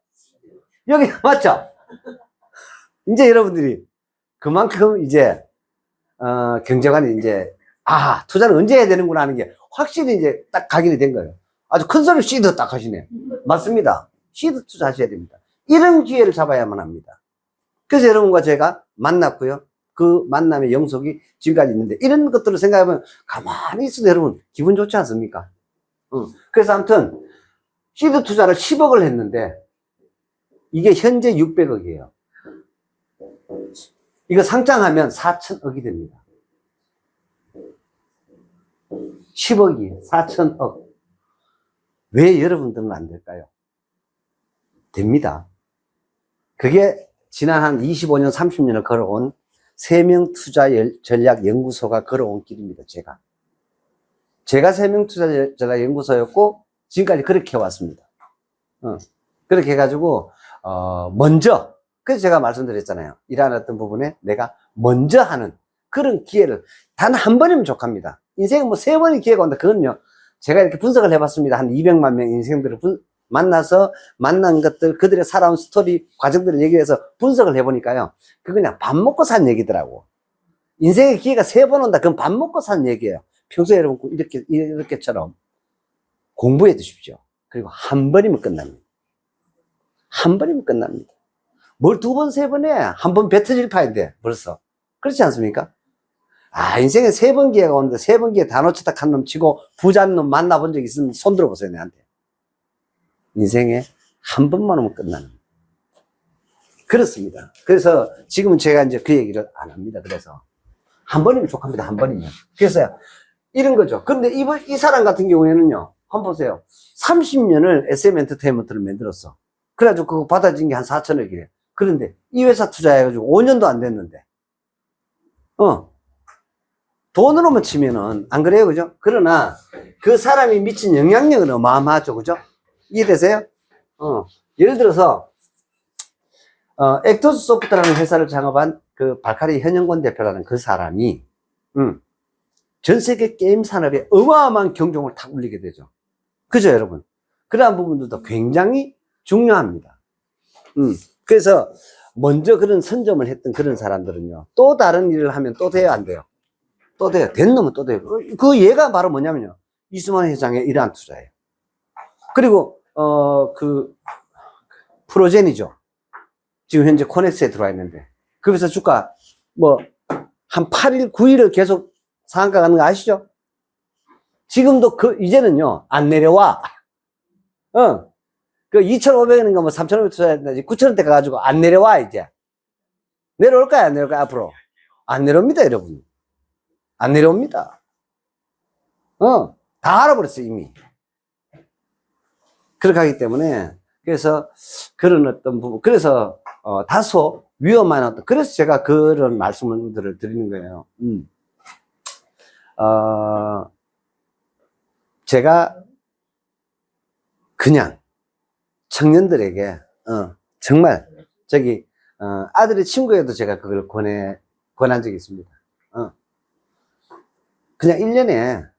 여기, 맞죠? 이제 여러분들이 그만큼 이제, 경제관이 이제, 투자는 언제 해야 되는구나 하는 게 확실히 이제 딱 각인이 된 거예요. 아주 큰 소리 시드 딱 하시네. 맞습니다. 시드 투자하셔야 됩니다. 이런 기회를 잡아야만 합니다. 그래서 여러분과 제가 만났고요. 그 만남의 영속이 지금까지 있는데 이런 것들을 생각하면 가만히 있어도 여러분 기분 좋지 않습니까? 그래서 아무튼 시드 투자를 10억을 했는데 이게 현재 600억이에요. 이거 상장하면 4천억이 됩니다. 10억이 4천억. 왜 여러분들은 안 될까요? 됩니다. 그게 지난 한 25년, 30년을 걸어온 세명투자전략연구소가 걸어온 길입니다. 제가 세명투자전략연구소였고 지금까지 그렇게 해왔습니다. 그렇게 해가지고 먼저, 그래서 제가 말씀드렸잖아요. 일하는 어떤 부분에 내가 먼저 하는 그런 기회를 단 한 번이면 족합니다. 인생은 뭐 3번의 기회가 온다. 그건요, 제가 이렇게 분석을 해봤습니다. 한 200만 명 인생들을 만나서 만난 것들, 그들의 살아온 스토리, 과정들을 얘기해서 분석을 해보니까요. 그거 그냥 밥 먹고 산 얘기더라고. 인생의 기회가 3번 온다. 그건 밥 먹고 산 얘기예요. 평소에 여러분 이렇게처럼 공부해 두십시오. 그리고 한 번이면 끝납니다. 한 번이면 끝납니다. 뭘 2번, 3번 해? 한 번 배 터질 파인데 벌써. 그렇지 않습니까? 인생에 3번 기회가 오는데 3번 기회 다 놓쳤다 한 놈 치고 부자는 놈 만나본 적 있으면 손 들어보세요, 내한테. 인생에 한 번만 오면 끝나는. 그렇습니다. 그래서 지금은 제가 이제 그 얘기를 안 합니다. 그래서 한 번이면 족합니다. 한 번이면. 그래서 이런 거죠. 그런데 이 사람 같은 경우에는요, 한번 보세요. 30년을 SM 엔터테인먼트를 만들었어. 그래가지고 그거 받아진 게 한 4천억이래요. 그런데 이 회사 투자해가지고 5년도 안 됐는데, 돈으로만 치면은 안 그래요, 그죠? 그러나 그 사람이 미친 영향력은 어마어마하죠, 그죠? 이해되세요? 예를 들어서 액터스 소프트라는 회사를 창업한 그 발카리 현영권 대표라는 그 사람이 전 세계 게임 산업에 어마어마한 경종을 탁 울리게 되죠. 그죠, 여러분? 그러한 부분들도 굉장히 중요합니다. 그래서 먼저 그런 선점을 했던 그런 사람들은요, 또 다른 일을 하면 또 돼요, 안 돼요? 또 돼요. 된 놈은 또 돼요. 그 얘가 바로 뭐냐면요, 이수만 회장의 이러한 투자예요. 그리고 그 프로젠이죠. 지금 현재 코넥스에 들어와 있는데 그 회사 주가 뭐 한 8일, 9일을 계속 상한가 가는 거 아시죠? 지금도 이제는요 안 내려와. 그 2,500원인가 뭐 3,500원 투자했는데 9,000원대 가가지고 안 내려와. 이제 내려올까요, 안 내려올까요? 앞으로 안 내려옵니다, 여러분. 안 내려옵니다. 다 알아버렸어요, 이미. 그렇게 하기 때문에, 그래서 그런 어떤 부분, 그래서 다소 위험한 어떤, 그래서 제가 그런 말씀들을 드리는 거예요. 제가 그냥 청년들에게 정말 아들의 친구에도 제가 그걸 권한 적이 있습니다. 그냥 1년에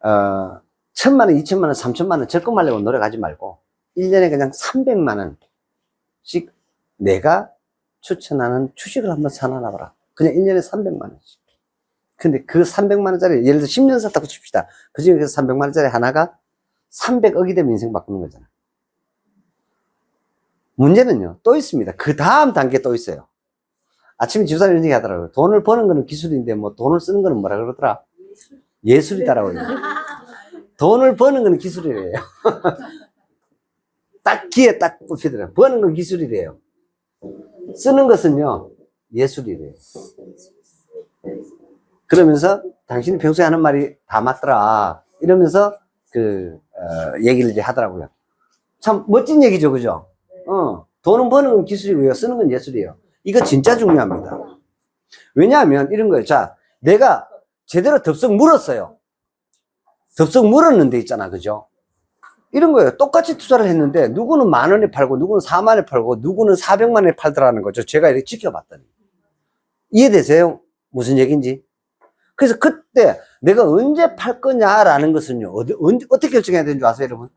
1,000만 원, 2천만 원, 3천만 원 적금 하려고 노력하지 말고 1년에 그냥 300만 원씩 내가 추천하는 주식을 한번 사놔봐라. 그냥 1년에 300만 원씩. 근데 그 300만 원짜리, 예를 들어 10년 샀다고 칩시다. 그 중에 300만 원짜리 하나가 300억이 되면 인생 바꾸는 거잖아. 문제는요, 또 있습니다. 그 다음 단계 또 있어요. 아침에 집사님 이런 얘기 하더라고요. 돈을 버는 거는 기술인데 뭐 돈을 쓰는 거는 뭐라 그러더라? 예술이다라고. 돈을 버는 거는 기술이래요. 딱 귀에 딱 꼽히더라고요. 버는 건 기술이래요. 쓰는 것은요, 예술이래요. 그러면서 당신이 평소에 하는 말이 다 맞더라. 이러면서 얘기를 이제 하더라고요. 참 멋진 얘기죠, 그죠? 돈은 버는 건 기술이고요. 쓰는 건 예술이에요. 이거 진짜 중요합니다. 왜냐하면 이런 거예요. 자, 내가 제대로 덥석 물었어요. 덥석 물었는데 있잖아, 그죠? 이런 거예요. 똑같이 투자를 했는데 누구는 10,000원에 팔고 누구는 40,000원에 팔고 누구는 400만원에 팔더라는 거죠. 제가 이렇게 지켜봤더니. 이해되세요? 무슨 얘기인지? 그래서 그때 내가 언제 팔 거냐라는 것은요, 어떻게 결정해야 되는 줄 아세요, 여러분?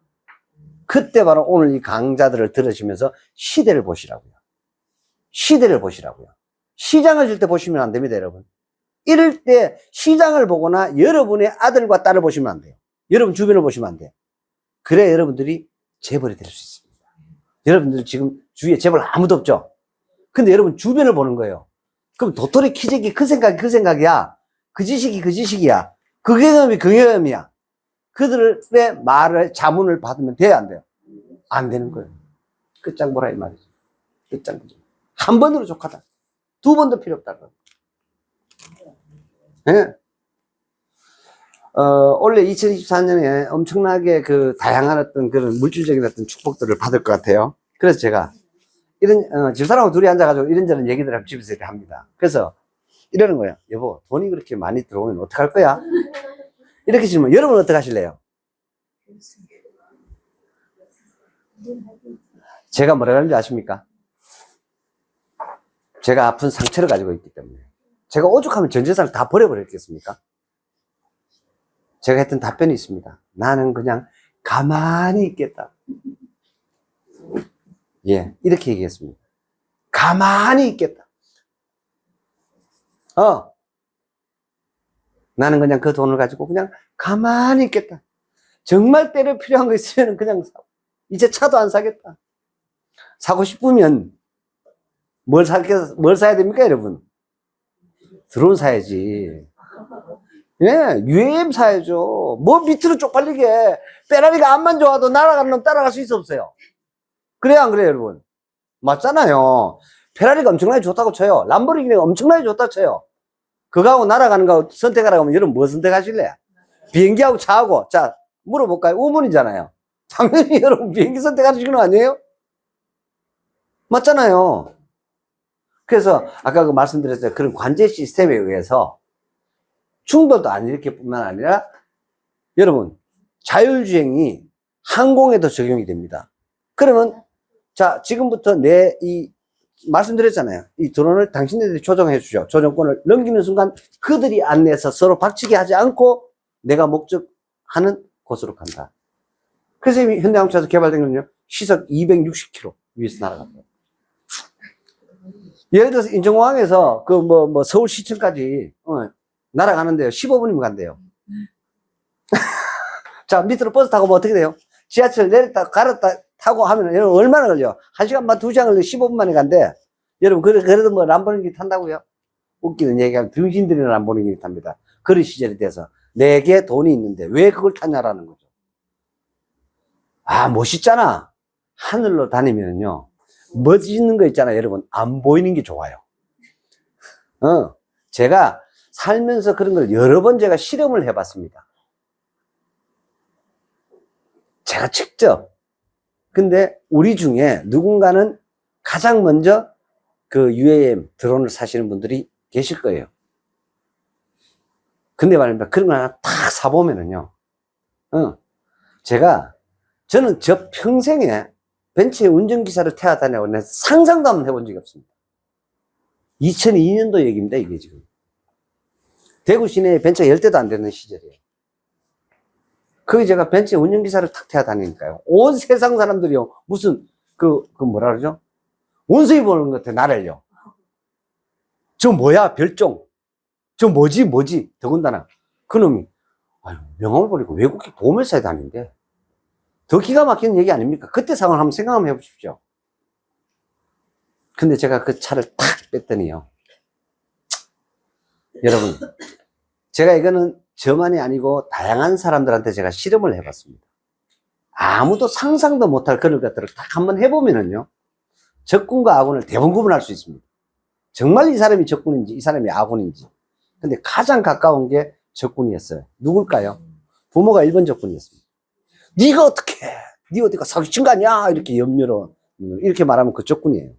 그때 바로 오늘 이 강좌들을 들으시면서 시대를 보시라고요. 시대를 보시라고요. 시장을 줄 때 보시면 안 됩니다, 여러분. 이럴 때 시장을 보거나 여러분의 아들과 딸을 보시면 안 돼요. 여러분 주변을 보시면 안 돼요. 그래야 여러분들이 재벌이 될 수 있습니다. 여러분들 지금 주위에 재벌 아무도 없죠? 근데 여러분 주변을 보는 거예요. 그럼 도토리 키재기 그 생각이 그 생각이야. 그 지식이 그 지식이야. 그 경험이 그 경험이야. 그들의 말을, 자문을 받으면 돼야 안 돼요? 안 되는 거예요. 끝장 보라 이 말이죠. 끝장 보죠. 한 번으로 족하다. 두 번도 필요 없다. 네? 올해 2024년에 엄청나게 다양한 어떤 그런 물질적인 어떤 축복들을 받을 것 같아요. 그래서 제가 집사람하고 둘이 앉아가지고 이런저런 얘기들을 집에서 이렇게 합니다. 그래서 이러는 거예요. 여보, 돈이 그렇게 많이 들어오면 어떡할 거야? 이렇게 질문. 여러분 어떻게 하실래요? 제가 뭐라 그러는지 아십니까? 제가 아픈 상처를 가지고 있기 때문에. 제가 오죽하면 전 재산을 다 버려버렸겠습니까? 제가 했던 답변이 있습니다. 나는 그냥 가만히 있겠다. 예, 이렇게 얘기했습니다. 가만히 있겠다. 나는 그냥 그 돈을 가지고 그냥 가만히 있겠다. 정말 때려 필요한 거 있으면 그냥 이제 차도 안 사겠다. 사고 싶으면 뭘 사야 됩니까, 여러분? 드론 사야지. 예, UAM 사야죠. 뭐 밑으로 쪽팔리게. 페라리가 앞만 좋아도 날아가는 놈 따라갈 수 있어 없어요? 그래요, 안 그래요, 여러분? 맞잖아요. 페라리가 엄청나게 좋다고 쳐요. 람보르기니가 엄청나게 좋다고 쳐요. 그거하고 날아가는 거 선택하라고 하면 여러분 뭐 선택하실래요? 비행기하고 차하고. 자, 물어볼까요? 우문이잖아요. 당연히 여러분 비행기 선택하시는 거 아니에요? 맞잖아요. 그래서 아까 말씀드렸죠. 그런 관제 시스템에 의해서 충돌도 안 일으킬 뿐만 아니라 여러분 자율주행이 항공에도 적용이 됩니다. 그러면 자 지금부터 말씀드렸잖아요. 이 드론을 당신들이 조정해 주죠. 조정권을 넘기는 순간 그들이 안내해서 서로 박치기 하지 않고 내가 목적하는 곳으로 간다. 그래서 현대항공차에서 개발된 건요. 시속 260km 위에서 날아갑니다. 예를 들어서 인천공항에서 서울시청까지 날아가는데요. 15분이면 간대요. 자, 밑으로 버스 타고 뭐 어떻게 돼요? 지하철 내렸다 갈았다 타고 하면 여러분 얼마나 걸려? 1시간 반, 2시간 걸려 15분 만에 간대. 여러분 그래도 뭐 람보르기니 탄다고요? 웃기는 얘기하면 등신들이나 람보르기니 탑니다. 그런 시절이 돼서 내게 돈이 있는데 왜 그걸 타냐라는 거죠. 아, 멋있잖아. 하늘로 다니면요. 멋있는 거 있잖아요, 여러분. 안 보이는 게 좋아요. 제가 살면서 그런 걸 여러 번 제가 실험을 해봤습니다. 제가 직접. 근데 우리 중에 누군가는 가장 먼저 그 UAM 드론을 사시는 분들이 계실 거예요. 근데 말입니다. 그런 거 하나 탁 사보면은요. 저는 저 평생에 벤츠의 운전기사를 태워다니고 상상도 한번 해본 적이 없습니다. 2002년도 얘기입니다, 이게 지금. 대구 시내에 벤츠가 10대도 안 되는 시절이에요. 거기 제가 벤츠의 운전기사를 탁 태워다니니까요. 온 세상 사람들이요. 무슨, 뭐라 그러죠? 원숭이 보는 것 같아, 나를요. 저 뭐야, 별종. 저 뭐지? 더군다나. 그놈이, 명함을 버리고 외국계 보험회사에 다니는데. 더 기가 막히는 얘기 아닙니까? 그때 상황을 한번 생각 한번 해보십시오. 근데 제가 그 차를 탁 뺐더니요. 여러분, 제가 이거는 저만이 아니고 다양한 사람들한테 제가 실험을 해봤습니다. 아무도 상상도 못할 그런 것들을 딱 한번 해보면은요, 적군과 아군을 대부분 구분할 수 있습니다. 정말 이 사람이 적군인지 이 사람이 아군인지. 근데 가장 가까운 게 적군이었어요. 누굴까요? 부모가 1번 적군이었습니다. 네가 어떻게 해? 네 어디가 사기친 거 아니야? 이렇게 염려로 이렇게 말하면 그 적군이에요.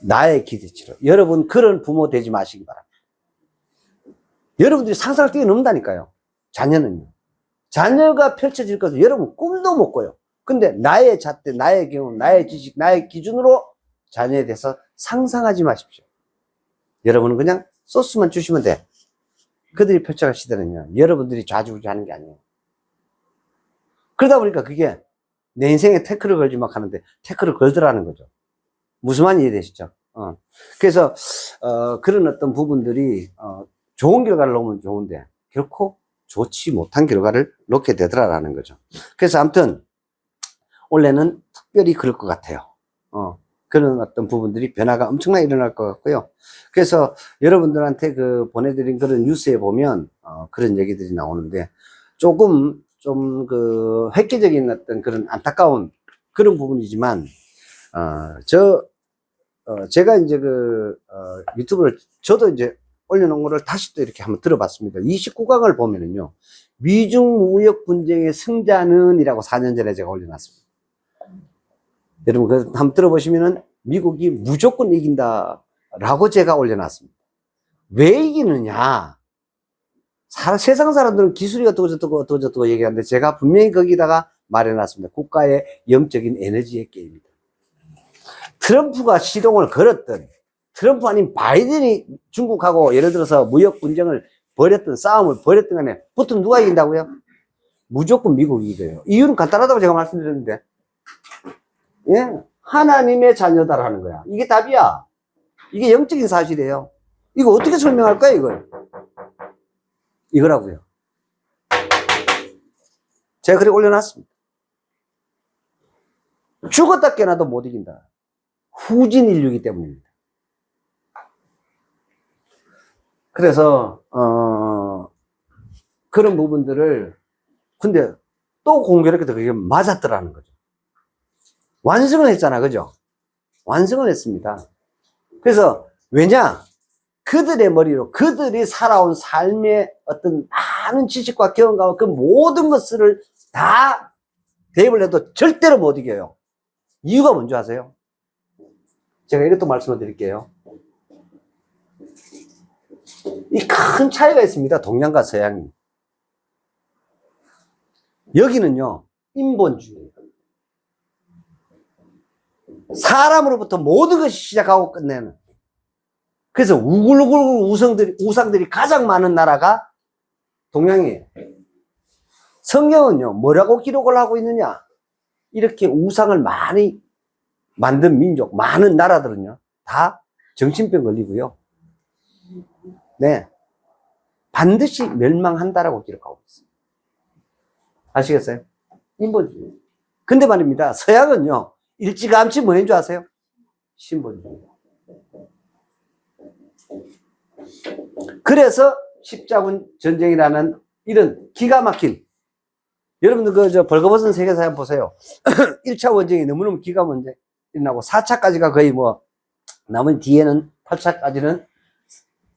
나의 기대치로. 여러분 그런 부모 되지 마시기 바랍니다. 여러분들이 상상을 뛰어넘는다니까요. 자녀는요. 자녀가 펼쳐질 것을 여러분 꿈도 못 꿔요. 근데 나의 잣대, 나의 경험, 나의 지식, 나의 기준으로 자녀에 대해서 상상하지 마십시오. 여러분은 그냥 소스만 주시면 돼. 그들이 펼쳐갈 시대는요, 여러분들이 좌지우지하는 게 아니에요. 그러다 보니까 그게 내 인생에 태클을 걸지 막 하는데 태클을 걸더라는 거죠. 무슨 말인지 이해되시죠? 그래서 그런 어떤 부분들이 좋은 결과를 놓으면 좋은데 결코 좋지 못한 결과를 놓게 되더라라는 거죠. 그래서 아무튼 올해는 특별히 그럴 것 같아요. 그런 어떤 부분들이 변화가 엄청나게 일어날 것 같고요. 그래서 여러분들한테 그 보내드린 그런 뉴스에 보면 그런 얘기들이 나오는데 조금 좀 그 획기적인 어떤 그런 안타까운 그런 부분이지만 제가 이제 유튜브를 저도 이제 올려놓은 거를 다시 또 이렇게 한번 들어봤습니다. 29강을 보면은요, 미중 무역 분쟁의 승자는 이라고 4년 전에 제가 올려놨습니다. 여러분 그 한번 들어보시면은 미국이 무조건 이긴다 라고 제가 올려놨습니다. 왜 이기느냐? 세상 사람들은 기술이 어떠고 얘기하는데 제가 분명히 거기다가 말해놨습니다. 국가의 영적인 에너지의 게임이다. 트럼프가 시동을 걸었던, 트럼프 아닌 바이든이 중국하고 예를 들어서 무역 분쟁을 벌였던, 싸움을 벌였던 간에 보통 누가 이긴다고요? 무조건 미국이 이겨요. 이유는 간단하다고 제가 말씀드렸는데, 예, 하나님의 자녀다라는 거야. 이게 답이야. 이게 영적인 사실이에요. 이거 어떻게 설명할까요, 이걸? 이거라고요. 제가 그렇게 올려놨습니다. 죽었다 깨나도 못 이긴다. 후진 인류이기 때문입니다. 그래서 그런 부분들을 근데 또 공교롭게도 그게 맞았더라는 거죠. 완성을 했잖아, 그죠? 완성을 했습니다. 그래서 왜냐? 그들의 머리로 그들이 살아온 삶의 어떤 많은 지식과 경험과 그 모든 것을 다 대입을 해도 절대로 못 이겨요. 이유가 뭔지 아세요? 제가 이것도 말씀을 드릴게요. 이 큰 차이가 있습니다. 동양과 서양이. 여기는요, 인본주의예요. 사람으로부터 모든 것이 시작하고 끝내는. 그래서 우글우글 우상들이 가장 많은 나라가 동양이에요. 성경은요, 뭐라고 기록을 하고 있느냐? 이렇게 우상을 많이 만든 민족, 많은 나라들은요, 다 정신병 걸리고요. 네. 반드시 멸망한다라고 기록하고 있어요. 아시겠어요? 인본주의. 근데 말입니다. 서양은요, 일찌감치 뭐인 줄 아세요? 신본주의. 그래서 십자군 전쟁이라는 이런 기가 막힌, 여러분들 벌거벗은 세계사 한번 보세요. 1차 원쟁이 너무너무 기가 먼저 일어나고 4차까지가 거의 남은 뒤에는 8차까지는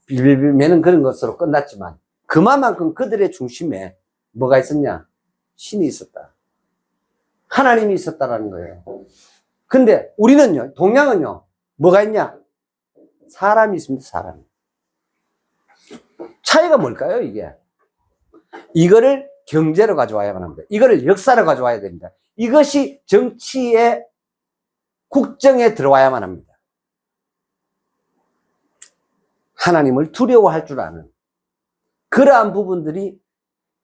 빌빌빌 매는 그런 것으로 끝났지만 그만큼 그들의 중심에 뭐가 있었냐? 신이 있었다. 하나님이 있었다라는 거예요. 근데 우리는요, 동양은요, 뭐가 있냐? 사람이 있습니다, 사람이. 차이가 뭘까요, 이게? 이거를 경제로 가져와야만 합니다. 이거를 역사로 가져와야 됩니다. 이것이 정치의 국정에 들어와야만 합니다. 하나님을 두려워할 줄 아는 그러한 부분들이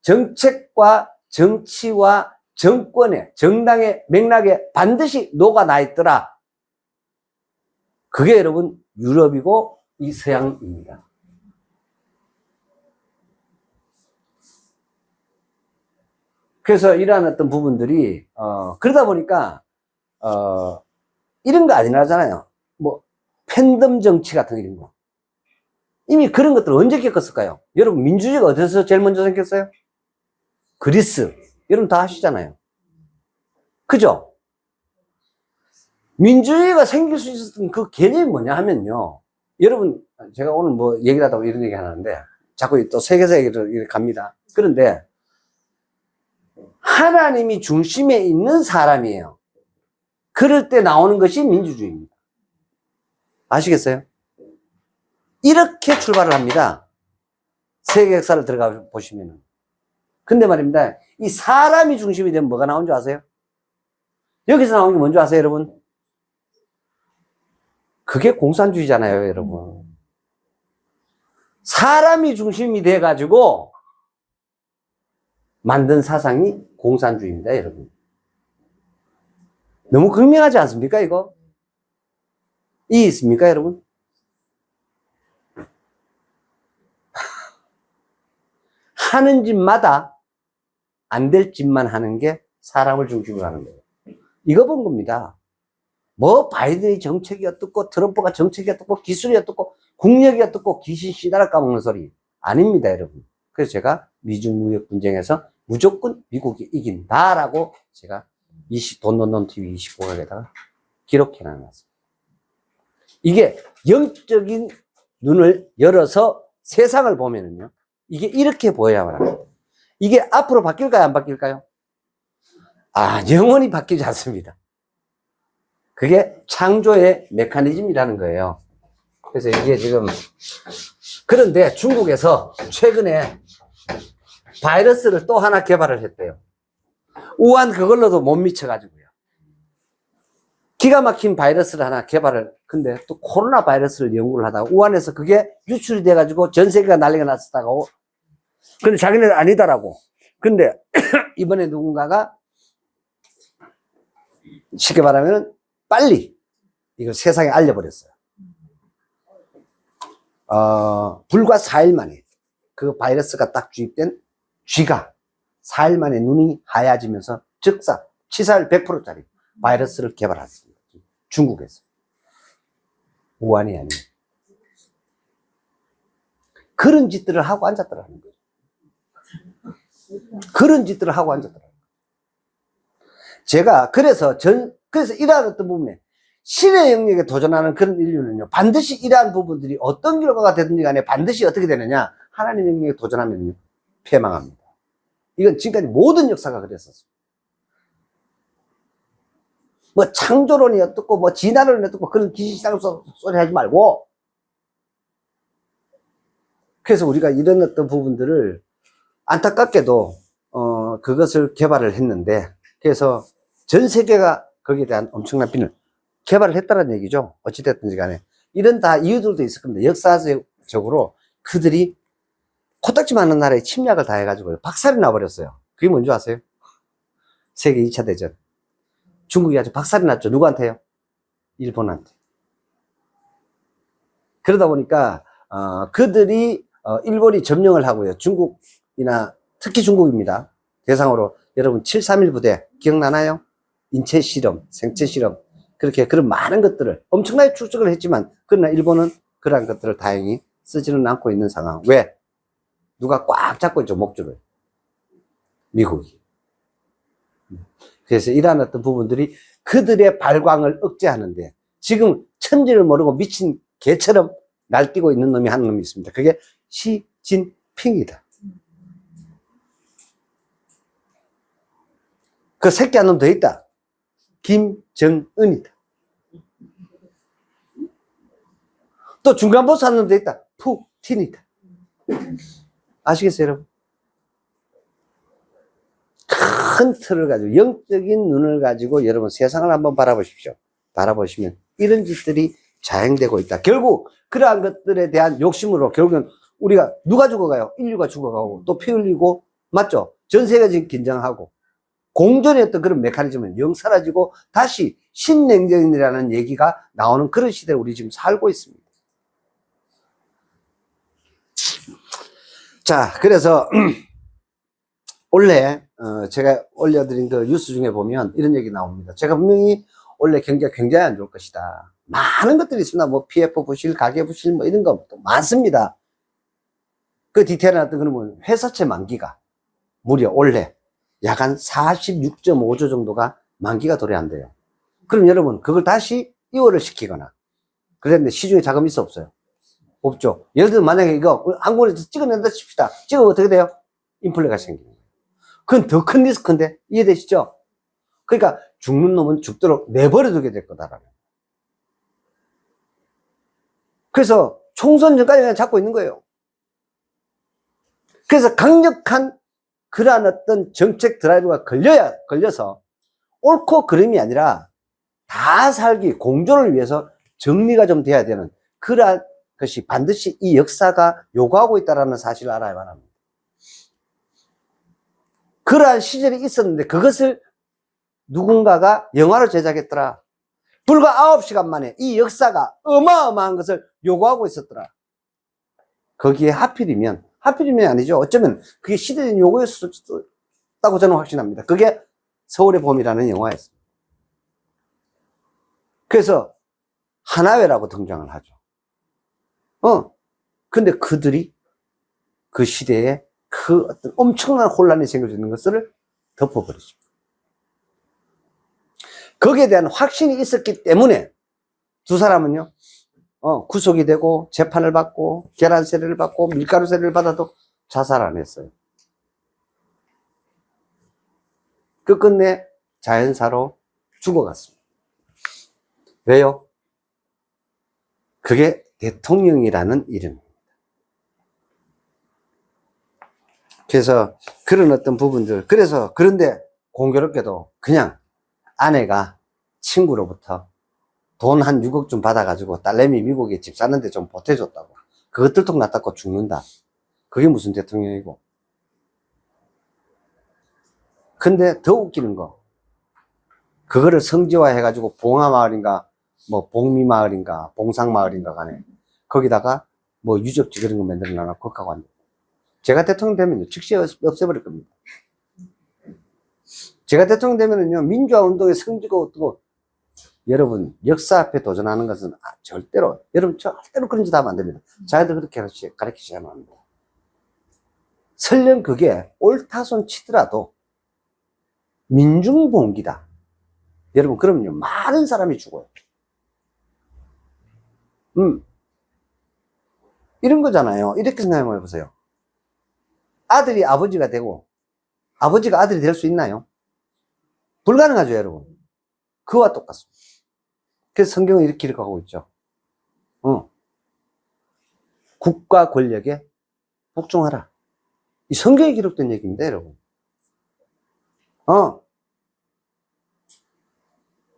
정책과 정치와 정권의, 정당의 맥락에 반드시 녹아나 있더라. 그게 여러분 유럽이고 이 서양입니다. 그래서 이러한 어떤 부분들이 그러다 보니까 이런 거 아니라잖아요. 뭐 팬덤 정치 같은 이런 거. 이미 그런 것들을 언제 겪었을까요? 여러분, 민주주의가 어디서 제일 먼저 생겼어요? 그리스. 여러분 다 아시잖아요. 그죠? 민주주의가 생길 수 있었던 그 개념이 뭐냐 하면요. 여러분, 제가 오늘 뭐 얘기를 하다 이런 얘기 하는데, 자꾸 또 세계사 얘기를 갑니다. 그런데, 하나님이 중심에 있는 사람이에요. 그럴 때 나오는 것이 민주주의입니다. 아시겠어요? 이렇게 출발을 합니다. 세계 역사를 들어가 보시면은. 근데 말입니다. 이 사람이 중심이 되면 뭐가 나온 줄 아세요? 여기서 나온 게 뭔지 아세요, 여러분? 그게 공산주의잖아요, 여러분. 사람이 중심이 돼가지고 만든 사상이 공산주의입니다, 여러분. 너무 극명하지 않습니까, 이거? 이해 있습니까, 여러분? 하는 짓마다 안 될 짓만 하는 게 사람을 중심으로 하는 거예요. 이거 본 겁니다. 뭐 바이든이 정책이 어떻고 트럼프가 정책이 어떻고 기술이 어떻고 국력이 어떻고 귀신 씨나라 까먹는 소리 아닙니다, 여러분. 그래서 제가 미중 무역 분쟁에서 무조건 미국이 이긴다라고 제가 돈돈돈 TV 29각에다가 기록해 놨습니다. 이게 영적인 눈을 열어서 세상을 보면은요, 이게 이렇게 보여야만 합니다. 이게 앞으로 바뀔까요, 안 바뀔까요? 영원히 바뀌지 않습니다. 그게 창조의 메커니즘이라는 거예요. 그래서 이게 지금, 그런데 중국에서 최근에 바이러스를 또 하나 개발을 했대요. 우한 그걸로도 못 미쳐가지고요. 기가 막힌 바이러스를 하나 개발을, 근데 또 코로나 바이러스를 연구를 하다가 우한에서 그게 유출이 돼가지고 전 세계가 난리가 났었다고. 근데 자기네는 아니다라고. 근데 이번에 누군가가 쉽게 말하면 빨리 이걸 세상에 알려버렸어요. 불과 4일 만에 그 바이러스가 딱 주입된 쥐가 4일 만에 눈이 하얘지면서 즉사 치사율 100%짜리 바이러스를 개발했습니다. 중국에서. 우한이 아니에요. 그런 짓들을 하고 앉았더라는 거예요. 그런 짓들을 하고 앉았더라고요. 제가 그래서 이러한 어떤 부분에 신의 영역에 도전하는 그런 인류는요, 반드시 이러한 부분들이 어떤 결과가 되든지 간에 반드시 어떻게 되느냐, 하나님 영역에 도전하면요 패망합니다. 이건 지금까지 모든 역사가 그랬었어요. 뭐 창조론이 어떻고 뭐 진화론이 어떻고 그런 기시시장 소리 하지 말고, 그래서 우리가 이런 어떤 부분들을 안타깝게도 그것을 개발을 했는데, 그래서 전 세계가 거기에 대한 엄청난 빈을 개발을 했다는 얘기죠. 어찌됐든지 간에 이런 다 이유들도 있을 겁니다. 역사적으로 그들이 코딱지 많은 나라에 침략을 다 해가지고 박살이 나버렸어요. 그게 뭔지 아세요? 세계 2차 대전. 중국이 아주 박살이 났죠. 누구한테요? 일본한테. 그러다 보니까 그들이 일본이 점령을 하고요. 중국이나 특히 중국입니다. 대상으로 여러분 731 부대 기억나나요? 인체 실험, 생체 실험, 그렇게 그런 많은 것들을 엄청나게 축적을 했지만, 그러나 일본은 그러한 것들을 다행히 쓰지는 않고 있는 상황. 왜? 누가 꽉 잡고 있죠, 목줄을. 미국이. 그래서 이러한 어떤 부분들이 그들의 발광을 억제하는데, 지금 천지를 모르고 미친 개처럼 날뛰고 있는 놈이 한 놈이 있습니다. 그게 시진핑이다. 그 새끼 한 놈 더 있다. 김정은이다. 또 중간 보스 한 놈 더 있다. 푸틴이다. 아시겠어요, 여러분? 큰 틀을 가지고, 영적인 눈을 가지고 여러분 세상을 한번 바라보십시오. 바라보시면 이런 짓들이 자행되고 있다. 결국 그러한 것들에 대한 욕심으로 결국은 우리가 누가 죽어가요? 인류가 죽어가고 또 피 흘리고, 맞죠? 전 세계가 지금 긴장하고, 공존의 어떤 그런 메커니즘은 영 사라지고 다시 신냉전이라는 얘기가 나오는 그런 시대를 우리 지금 살고 있습니다. 자, 그래서 원래 제가 올려드린 그 뉴스 중에 보면 이런 얘기 나옵니다. 제가 분명히 원래 경기가 굉장히 안 좋을 것이다. 많은 것들이 있습니다. 뭐 PF 부실, 가계 부실 뭐 이런 거 많습니다. 그 디테일한 어떤 그러면 회사채 만기가 무려 올해 약 한 46.5조 정도가 만기가 도래한대요. 그럼 여러분, 그걸 다시 이월을 시키거나, 그랬는데 시중에 자금이 있어, 없어요? 없죠. 예를 들어, 만약에 이거 한국에서 찍어낸다 칩시다. 찍으면 어떻게 돼요? 인플레가 생기는 거예요. 그건 더 큰 리스크인데, 이해되시죠? 그러니까 죽는 놈은 죽도록 내버려두게 될 거다라는. 그래서 총선 전까지 그냥 잡고 있는 거예요. 그래서 강력한 그러한 어떤 정책 드라이브가 걸려서 옳고 그름이 아니라 다 살기, 공존을 위해서 정리가 좀 돼야 되는 그러한 것이 반드시 이 역사가 요구하고 있다는 사실을 알아야만 합니다. 그러한 시절이 있었는데 그것을 누군가가 영화로 제작했더라. 불과 9시간 만에 이 역사가 어마어마한 것을 요구하고 있었더라. 거기에 하필이면 아니죠. 어쩌면 그게 시대적인 요구였다고 저는 확신합니다. 그게 서울의 봄이라는 영화였습니다. 그래서 하나회라고 등장을 하죠. 근데 그들이 그 시대에 그 어떤 엄청난 혼란이 생겨지는 것을 덮어버리죠. 거기에 대한 확신이 있었기 때문에 두 사람은요, 구속이 되고 재판을 받고 계란세례를 받고 밀가루 세례를 받아도 자살 안 했어요. 끝끝내 자연사로 죽어갔습니다. 왜요? 그게 대통령이라는 이름입니다. 그래서 그런 어떤 부분들, 그런데 공교롭게도 그냥 아내가 친구로부터 돈 한 6억 좀 받아가지고 딸내미 미국에 집 사는데 좀 보태줬다고. 그것 들통났다고 죽는다. 그게 무슨 대통령이고. 근데 더 웃기는 거, 그거를 성지화 해가지고 봉화마을인가 뭐 봉미마을인가 봉상마을인가 간에 거기다가 뭐 유적지 그런 거 만들어 놔놓고 그거 하고 제가 대통령 되면요 즉시 없애버릴 겁니다. 제가 대통령 되면은요 민주화 운동의 성지가 어떻고, 여러분 역사 앞에 도전하는 것은 절대로 그런 짓 하면 안 됩니다. 자기들 그렇게 가르치시면 안 됩니다. 설령 그게 옳다손 치더라도 민중봉기다. 여러분 그러면요 많은 사람이 죽어요. 이런 거잖아요. 이렇게 생각해 보세요. 아들이 아버지가 되고 아버지가 아들이 될 수 있나요? 불가능하죠, 여러분. 그와 똑같습니다. 그래서 성경은 이렇게 기록하고 있죠. 국가 권력에 복종하라. 이 성경에 기록된 얘기입니다, 여러분.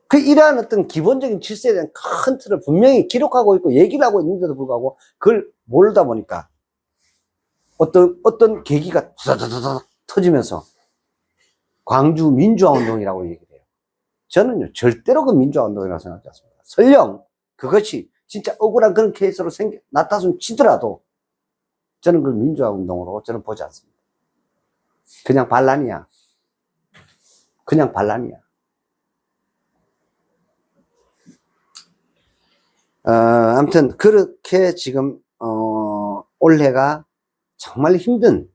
그 이러한 어떤 기본적인 질서에 대한 큰 틀을 분명히 기록하고 있고 얘기를 하고 있는데도 불구하고 그걸 모르다 보니까 어떤 계기가 두다다다다 터지면서 광주 민주화 운동이라고 얘기를 해요. 저는요 절대로 그 민주화 운동이라고 생각하지 않습니다. 설령 그것이 진짜 억울한 그런 케이스로 나타선 치더라도 저는 그걸 민주화 운동으로 저는 보지 않습니다. 그냥 반란이야. 그냥 반란이야. 아무튼 그렇게 지금 올해가 정말 힘든,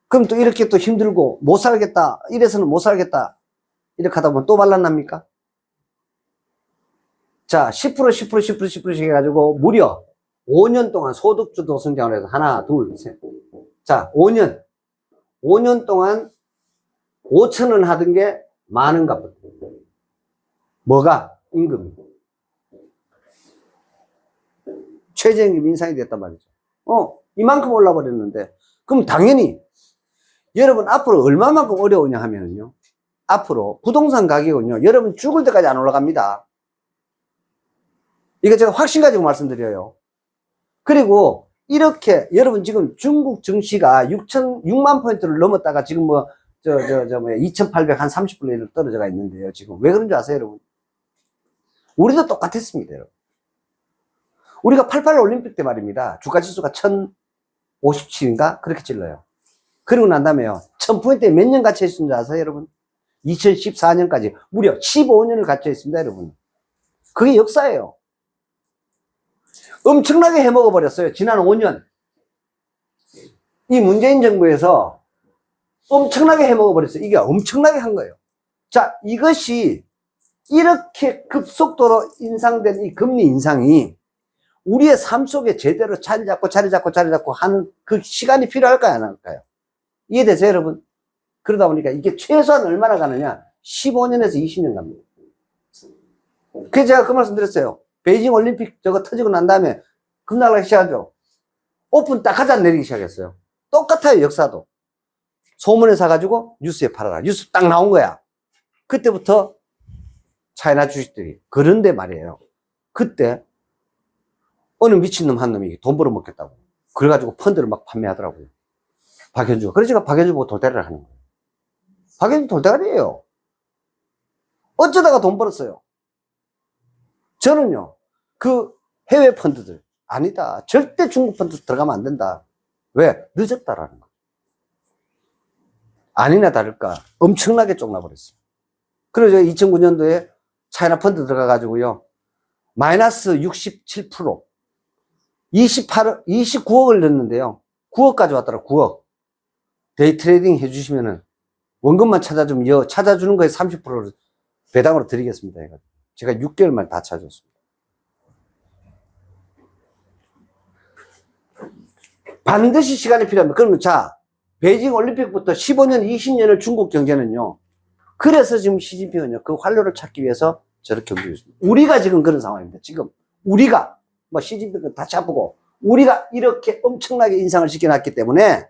그럼 또 이렇게 또 힘들고 못 살겠다, 이래서는 못 살겠다 이렇게 하다 보면 또 반란납니까? 자, 10% 해가지고 무려 5년 동안 소득주도 성장을 해서 하나 둘 셋, 자 5년 동안 5,000원 하던 게 10,000원 갚았다. 뭐가? 임금이. 최저임금 인상이 됐단 말이죠. 이만큼 올라버렸는데, 그럼 당연히, 여러분 앞으로 얼마만큼 어려우냐 하면은요, 앞으로 부동산 가격은요, 여러분 죽을 때까지 안 올라갑니다. 이거 제가 확신 가지고 말씀드려요. 그리고 이렇게, 여러분 지금 중국 증시가 6만 포인트를 넘었다가 지금 뭐, 2,800 한 30분의 1로 떨어져가 있는데요, 지금. 왜 그런지 아세요, 여러분? 우리도 똑같았습니다, 여러분. 우리가 88 올림픽 때 말입니다. 주가 지수가 1057인가? 그렇게 찔러요. 그리고 난 다음에요. 1000포인트에 몇 년 갇혀 있는 줄 아세요, 여러분? 2014년까지 무려 15년을 갇혀 있습니다, 여러분. 그게 역사예요. 엄청나게 해먹어 버렸어요. 지난 5년. 이 문재인 정부에서 엄청나게 해먹어버렸어요. 이게 엄청나게 한 거예요. 자, 이것이 이렇게 급속도로 인상된 이 금리 인상이 우리의 삶 속에 제대로 자리 잡고 하는 그 시간이 필요할까요? 안 할까요? 이해되세요, 여러분? 그러다 보니까 이게 최소한 얼마나 가느냐? 15년에서 20년 갑니다. 그래서 제가 그 말씀 드렸어요. 베이징 올림픽 저거 터지고 난 다음에 급락하기 시작하죠. 오픈 딱 하자 내리기 시작했어요. 똑같아요, 역사도. 소문에 사가지고 뉴스에 팔아라. 뉴스 딱 나온 거야. 그때부터 차이나 주식들이. 그런데 말이에요. 그때 어느 미친놈 한 놈이 돈 벌어먹겠다고. 그래가지고 펀드를 막 판매하더라고요. 박현주가. 그래서 제가 박현주 보고 돌대리를 하는 거예요. 박현주 돌대리예요. 어쩌다가 돈 벌었어요. 저는요, 그 해외 펀드들, 아니다. 절대 중국 펀드 들어가면 안 된다. 왜? 늦었다라는 거. 아니나 다를까 엄청나게 쫑나버렸어요. 그래서 2009년도에 차이나 펀드 들어가가지고요, 마이너스 67%, 29억을 넣었는데요, 9억까지 왔더라고요. 9억. 데이 트레이딩 해주시면은 원금만 찾아주면 찾아주는 거에 30%를 배당으로 드리겠습니다. 제가 6개월 만에 다 찾았습니다. 반드시 시간이 필요합니다. 그러면 자, 베이징 올림픽부터 15년, 20년을 중국 경제는요, 그래서 지금 시진핑은요, 그 활로를 찾기 위해서 저렇게 움직이고 있습니다. 우리가 지금 그런 상황입니다. 지금 우리가 뭐 시진핑은 다 잡고 우리가 이렇게 엄청나게 인상을 시켜놨기 때문에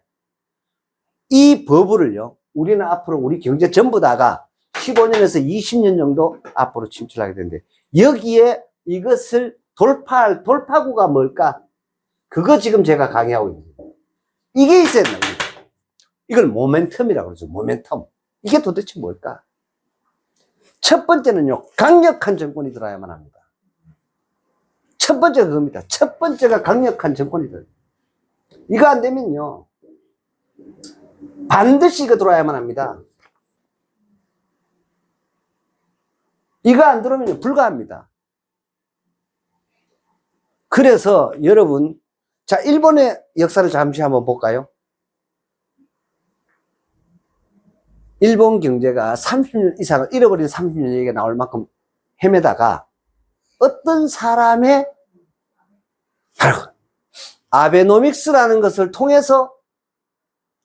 이 버블을요, 우리는 앞으로 우리 경제 전부 다가 15년에서 20년 정도 앞으로 침출하게 되는데, 여기에 이것을 돌파할 돌파구가 뭘까? 그거 지금 제가 강의하고 있습니다. 이게 있어야 된다. 이걸 모멘텀이라고 그러죠. 모멘텀. 이게 도대체 뭘까? 첫 번째는요, 강력한 정권이 들어야만 합니다. 첫 번째가 그겁니다. 첫 번째가 강력한 정권이 들어요. 이거 안 되면요, 반드시 이거 들어야만 합니다. 이거 안 들어오면 불가합니다. 그래서 여러분, 자, 일본의 역사를 잠시 한번 볼까요? 일본 경제가 30년 이상을 잃어버린 30년 얘기가 나올 만큼 헤매다가 어떤 사람의 바로 아베노믹스라는 것을 통해서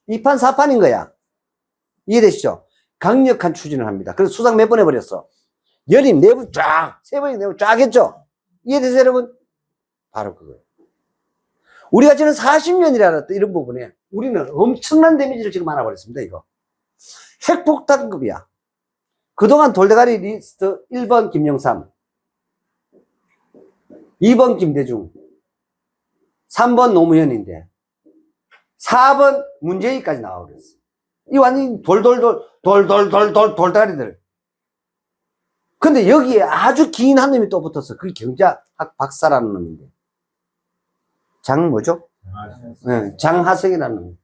2판 4판인 거야. 이해되시죠? 강력한 추진을 합니다. 그래서 수상 몇 번 해버렸어? 연임 4번 쫙, 3번이 4번 쫙 했죠? 이해되세요, 여러분? 바로 그거예요. 우리가 지금 40년이라는 이런 부분에 우리는 엄청난 데미지를 지금 안아버렸습니다, 이거. 핵폭탄급이야. 그동안 돌대가리 리스트 1번 김영삼, 2번 김대중, 3번 노무현인데 4번 문재인까지 나와버렸어. 이 완전히 돌다리들. 근데 여기에 아주 긴 한 놈이 또 붙었어. 그게 경제학 박사라는 놈인데. 뭐죠? 네, 장하성이라는 놈.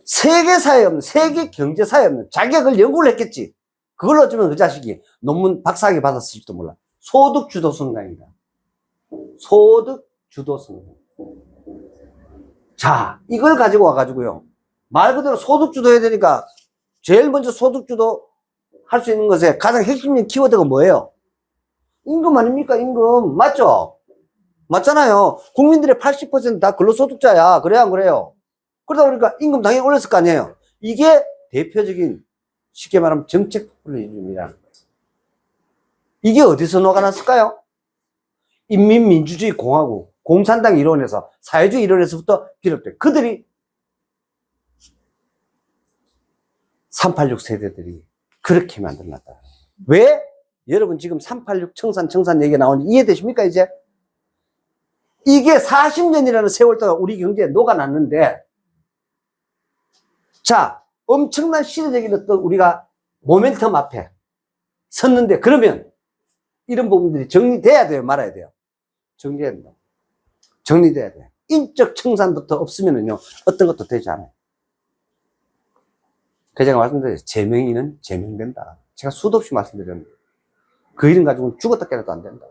세계사에 없는, 세계 경제사에 없는, 자기가 연구를 했겠지. 그걸 어쩌면 그 자식이 논문 박사학위 받았을지도 몰라. 소득주도 성장이다. 소득주도 성장. 자, 이걸 가지고 와가지고요, 말 그대로 소득주도 해야 되니까 제일 먼저 소득주도 할 수 있는 것에 가장 핵심적인 키워드가 뭐예요? 임금 아닙니까? 임금. 맞죠? 맞잖아요. 국민들의 80% 다 근로소득자야. 그래야 안 그래요? 그러다 보니까 임금 당연히 올렸을 거 아니에요. 이게 대표적인, 쉽게 말하면 정책 포퓰리즘이라는 거예요. 이게 어디서 녹아났을까요? 인민민주주의 공화국, 공산당 이론에서, 사회주의 이론에서부터 비롯돼. 그들이 386 세대들이 그렇게 만들어놨다. 왜? 여러분 지금 386 청산 얘기가 나오는지 이해되십니까, 이제? 이게 40년이라는 세월 동안 우리 경제에 녹아났는데, 자, 엄청난 시대적인 어떤 우리가 모멘텀 앞에 섰는데, 그러면 이런 부분들이 정리돼야 돼요, 말아야 돼요? 정리해야 된다. 정리돼야 돼요. 인적 청산부터 없으면은요, 어떤 것도 되지 않아요. 그래서 제가 말씀드렸어요. 제명인은 제명된다. 제가 수도 없이 말씀드렸는데, 그 이름 가지고는 죽었다 깨어나도 안 된다.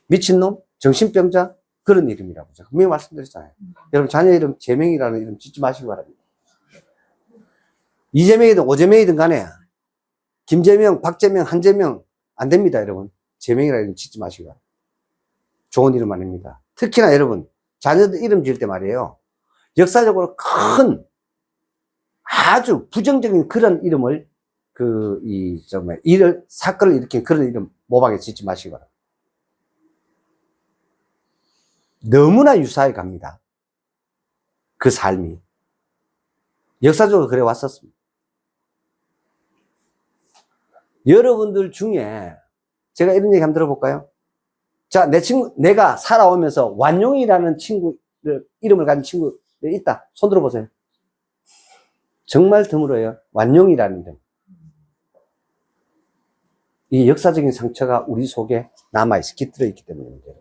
미친놈, 정신병자, 그런 이름이라고 제가 분명히 말씀드렸잖아요. 여러분 자녀 이름 재명이라는 이름 짓지 마시기 바랍니다. 이재명이든 오재명이든 간에 김재명, 박재명, 한재명 안 됩니다. 여러분 재명이라는 이름 짓지 마시기 바랍니다. 좋은 이름 아닙니다. 특히나 여러분 자녀들 이름 지을 때 말이에요. 역사적으로 큰 아주 부정적인 그런 이름을 이런 사건을 일으킨 그런 이름 모방에 짓지 마시기 바랍니다. 너무나 유사해 갑니다. 그 삶이. 역사적으로 그래 왔었습니다. 여러분들 중에 제가 이런 얘기 한번 들어볼까요? 자, 내가 살아오면서 완용이라는 친구를, 이름을 가진 친구 있다. 손 들어보세요. 정말 드물어요. 완용이라는 이름. 이 역사적인 상처가 우리 속에 남아있어, 깃들어 있기 때문입니다.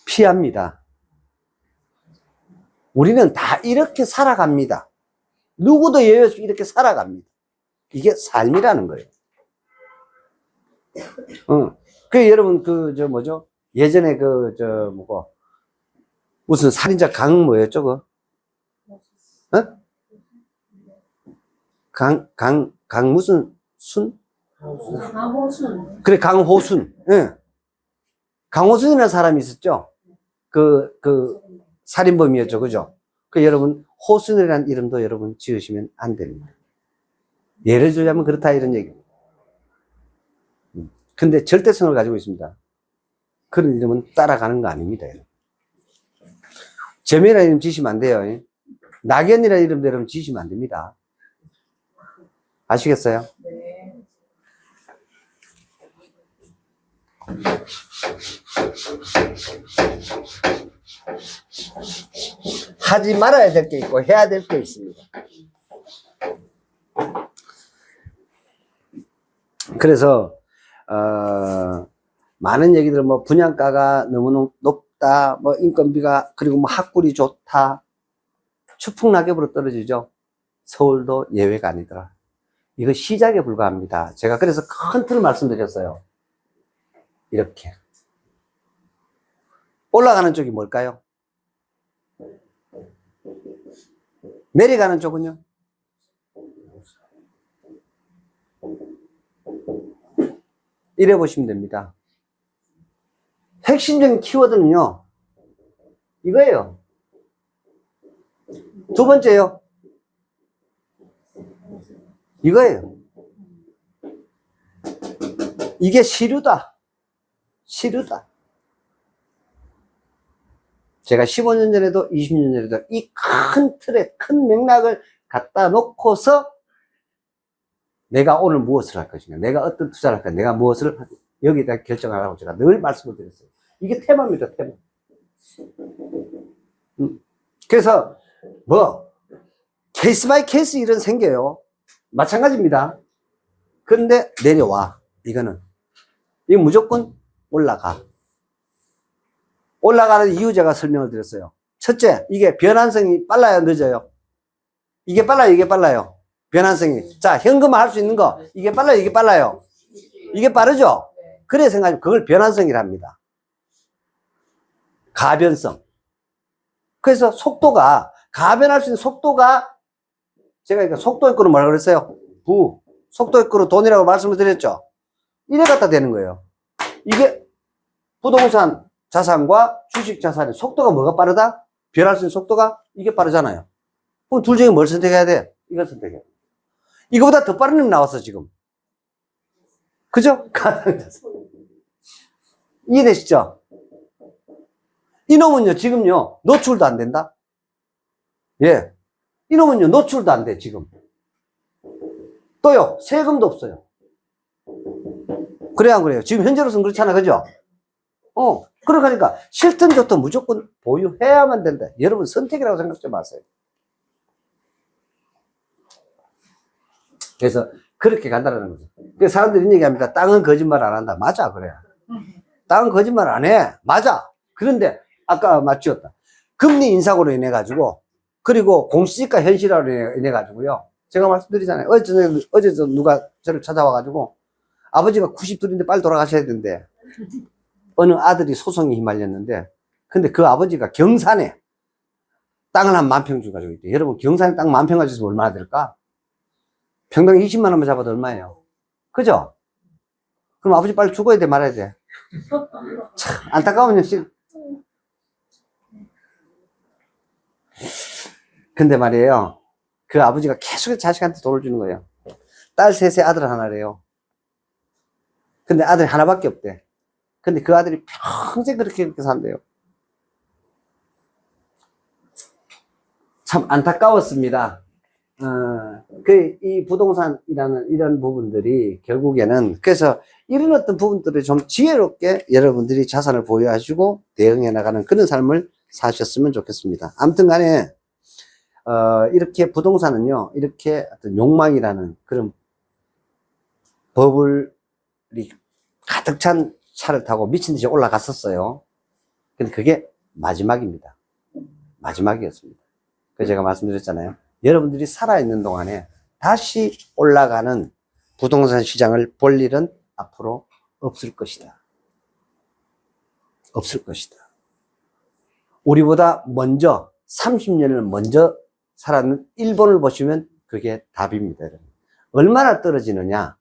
피합니다. 우리는 다 이렇게 살아갑니다. 누구도 예외 없이 이렇게 살아갑니다. 이게 삶이라는 거예요. 여러분, 예전에 무슨 살인자 뭐였죠, 무슨 순? 강호순. 그래, 강호순. 예. 강호순이라는 사람이 있었죠? 살인범이었죠, 그죠? 여러분, 호순이라는 이름도 여러분 지으시면 안 됩니다. 예를 들자면 그렇다, 이런 얘기입니다. 근데 절대성을 가지고 있습니다. 그런 이름은 따라가는 거 아닙니다. 재명이라는 이름 지시면 안 돼요. 낙연이라는 이름도 여러분 지시면 안 됩니다. 아시겠어요? 네. 하지 말아야 될 게 있고 해야 될 게 있습니다. 그래서 많은 얘기들 분양가가 너무 높다, 인건비가, 그리고 학군이 좋다, 추풍낙엽으로 떨어지죠. 서울도 예외가 아니더라. 이거 시작에 불과합니다. 제가 그래서 큰 틀을 말씀드렸어요. 이렇게 올라가는 쪽이 뭘까요? 내려가는 쪽은요? 이래 보시면 됩니다. 핵심적인 키워드는요, 이거예요. 두 번째요, 이거예요. 이게 시류다. 시류다. 제가 15년 전에도 20년 전에도 이 큰 틀에 큰 맥락을 갖다 놓고서 내가 오늘 무엇을 할 것인가, 내가 어떤 투자를 할 것인가, 내가 무엇을 여기다 결정하라고 제가 늘 말씀을 드렸어요. 이게 테마입니다, 테마. 그래서 케이스 바이 케이스 일은 생겨요. 마찬가지입니다. 그런데 내려와. 이거 무조건 올라가. 올라가는 이유 제가 설명을 드렸어요. 첫째, 이게 변환성이 빨라요, 늦어요? 이게 빨라요, 이게 빨라요? 변환성이. 자, 현금화 할 수 있는 거, 이게 빨라요, 이게 빨라요? 이게 빠르죠? 그래 생각하면 그걸 변환성이랍니다. 가변성. 그래서 가변할 수 있는 속도가, 제가 속도 있고는 뭐라 그랬어요? 속도 있고는 돈이라고 말씀을 드렸죠? 이래 갖다 되는 거예요. 이게 부동산 자산과 주식 자산의 속도가 뭐가 빠르다? 변할 수 있는 속도가 이게 빠르잖아요. 그럼 둘 중에 뭘 선택해야 돼? 이걸 선택해야 돼. 이거보다 더 빠른 놈 나왔어, 지금. 그죠? 이해되시죠? 이놈은요, 지금요, 노출도 안 된다? 예. 이놈은요, 노출도 안 돼, 지금. 또요, 세금도 없어요. 그래야 안 그래요? 지금 현재로서는 그렇잖아, 그죠? 그러니까, 싫든 좋든 무조건 보유해야만 된다. 여러분, 선택이라고 생각하지 마세요. 그래서, 그렇게 간다는 거죠. 그래서 사람들이 이런 얘기 합니다. 땅은 거짓말 안 한다. 맞아, 그래. 땅은 거짓말 안 해. 맞아. 그런데, 아까 맞추었다. 금리 인상으로 인해가지고, 그리고 공시지가 현실화로 인해가지고요. 제가 말씀드리잖아요. 어제 누가 저를 찾아와가지고, 아버지가 92인데 빨리 돌아가셔야 되는데, 어느 아들이 소송에 휘말렸는데, 근데 그 아버지가 경산에 땅을 한 10,000평 주 가지고 있대. 여러분, 경산에 땅 10,000평 가지고 있으면 얼마나 될까? 평당 20만 원만 잡아도 얼마예요? 그죠? 그럼 아버지 빨리 죽어야 돼, 말아야 돼? 참, 안타까운 현실. 근데 말이에요. 그 아버지가 계속 자식한테 돈을 주는 거예요. 딸 셋에 아들 하나래요. 근데 아들이 하나밖에 없대. 근데 그 아들이 평생 그렇게 산대요. 참 안타까웠습니다. 이 부동산이라는 이런 부분들이 결국에는, 그래서 이런 어떤 부분들을 좀 지혜롭게 여러분들이 자산을 보유하시고 대응해 나가는 그런 삶을 사셨으면 좋겠습니다. 아무튼 간에, 이렇게 부동산은요, 이렇게 어떤 욕망이라는 그런 버블이 가득 찬 차를 타고 미친 듯이 올라갔었어요. 근데 그게 마지막입니다. 마지막이었습니다. 그래서 제가 말씀드렸잖아요. 여러분들이 살아있는 동안에 다시 올라가는 부동산 시장을 볼 일은 앞으로 없을 것이다. 없을 것이다. 우리보다 먼저 30년을 먼저 살았는 일본을 보시면 그게 답입니다. 여러분. 얼마나 떨어지느냐.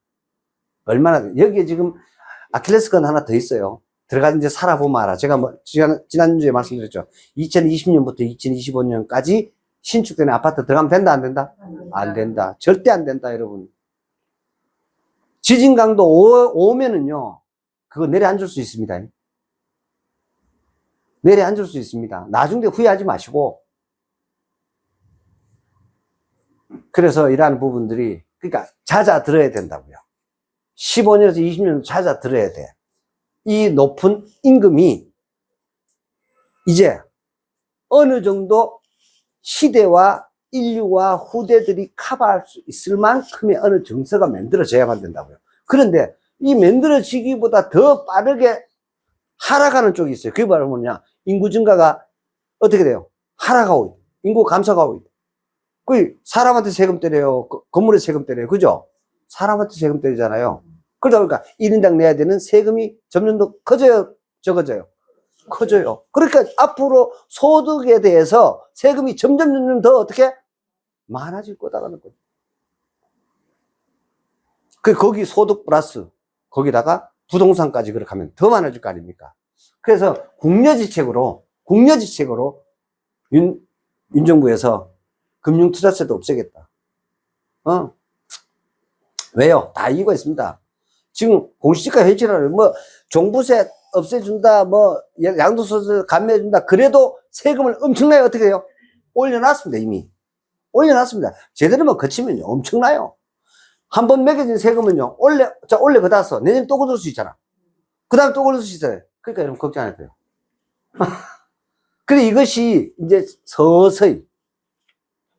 여기에 지금 아킬레스건 하나 더 있어요. 들어가서 이제 살아보면 알아. 제가 지난주에 말씀드렸죠. 2020년부터 2025년까지 신축되는 아파트 들어가면 된다, 안 된다? 안 된다. 절대 안 된다, 여러분. 지진 강도 오면은요, 그거 내려앉을 수 있습니다. 내려앉을 수 있습니다. 나중에 후회하지 마시고. 그래서 이러한 부분들이, 그러니까 잦아들어야 된다고요. 15년에서 20년 잦아들어야 돼. 이 높은 임금이 이제 어느 정도 시대와 인류와 후대들이 커버할 수 있을 만큼의 어느 정서가 만들어져야만 된다고요. 그런데 이 만들어지기보다 더 빠르게 하락하는 쪽이 있어요. 그게 바로 뭐냐? 인구 증가가 어떻게 돼요? 하락하고 있다. 인구 감소하고 있다. 그 사람한테 세금 때려요. 건물에 세금 때려요. 그죠? 사람한테 세금 때리잖아요. 그러다 보니까 1인당 내야 되는 세금이 점점 더 커져요? 적어져요? 커져요. 그러니까 앞으로 소득에 대해서 세금이 점점 더 어떻게? 많아질 거다라는 거죠. 거기 소득 플러스, 거기다가 부동산까지 그렇게 하면 더 많아질 거 아닙니까? 그래서 국려지책으로 윤정부에서 금융투자세도 없애겠다. 왜요? 다 이유가 있습니다. 지금 공시지가 현실화를 종부세 없애준다, 양도소득 감면해준다. 그래도 세금을 엄청나게 어떻게 해요? 올려놨습니다, 이미. 올려놨습니다. 제대로만 거치면요, 엄청나요. 한 번 매겨진 세금은요, 올해 걷어서 내년에 또 걷을 수 있잖아. 그 다음에 또 걷을 수 있어요. 그러니까 여러분 걱정 안 해도 돼요. 그래, 이것이 이제 서서히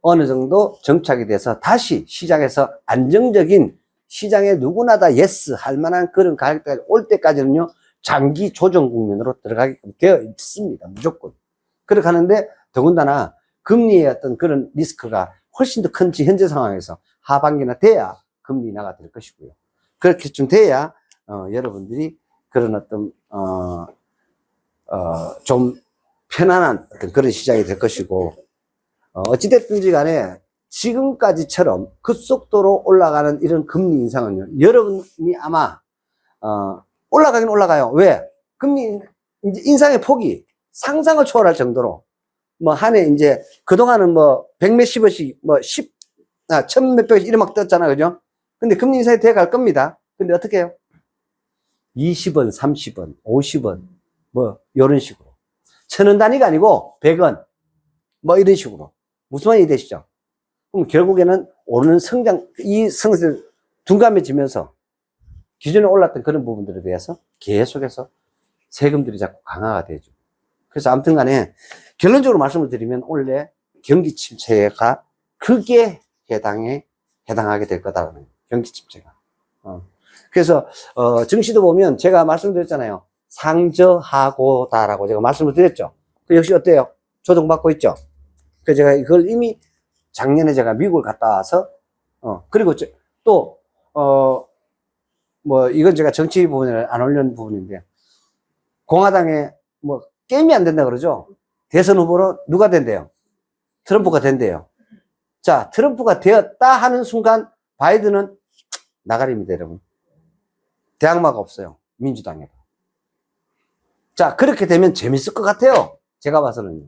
어느 정도 정착이 돼서 다시 시장에서 안정적인 시장에 누구나 다 예스 할 만한 그런 가격대가 올 때까지는요, 장기 조정 국면으로 들어가게끔 되어 있습니다. 무조건. 그렇게 하는데, 더군다나 금리의 어떤 그런 리스크가 훨씬 더 큰지 현재 상황에서 하반기나 돼야 금리 인하가 될 것이고요. 그렇게 좀 돼야, 여러분들이 그런 어떤, 좀 편안한 어떤 그런 시장이 될 것이고, 어찌됐든지 간에 지금까지처럼 급속도로 올라가는 이런 금리 인상은요, 여러분이 아마, 올라가긴 올라가요. 왜? 금리 인상의 폭이 상상을 초월할 정도로, 한 해 이제, 그동안은 백몇십 원씩, 천몇 백씩 이래 막 떴잖아. 그죠? 근데 금리 인상이 돼 갈 겁니다. 근데 어떻게 해요? 20원, 30원, 50원, 요런 식으로. 1,000원 단위가 아니고, 100원, 이런 식으로. 무슨 말이 되시죠? 그럼 결국에는 오르는 이 성장을 둔감해지면서 기존에 올랐던 그런 부분들에 대해서 계속해서 세금들이 자꾸 강화가 되죠. 그래서 아무튼 간에 결론적으로 말씀을 드리면 원래 경기 침체가 크게 해당하게 될 거다라는 거예요. 경기 침체가. 그래서, 증시도 보면 제가 말씀드렸잖아요. 상저하고다라고 제가 말씀을 드렸죠. 그 역시 어때요? 조정받고 있죠? 그래서 제가 이걸 이미 작년에 제가 미국을 갔다 와서, 그리고 또, 이건 제가 정치 부분에 안 올린 부분인데, 공화당의 게임이 안 된다 그러죠? 대선 후보로 누가 된대요? 트럼프가 된대요. 자, 트럼프가 되었다 하는 순간 바이든은 나가립니다, 여러분. 대항마가 없어요. 민주당에. 자, 그렇게 되면 재밌을 것 같아요. 제가 봐서는요.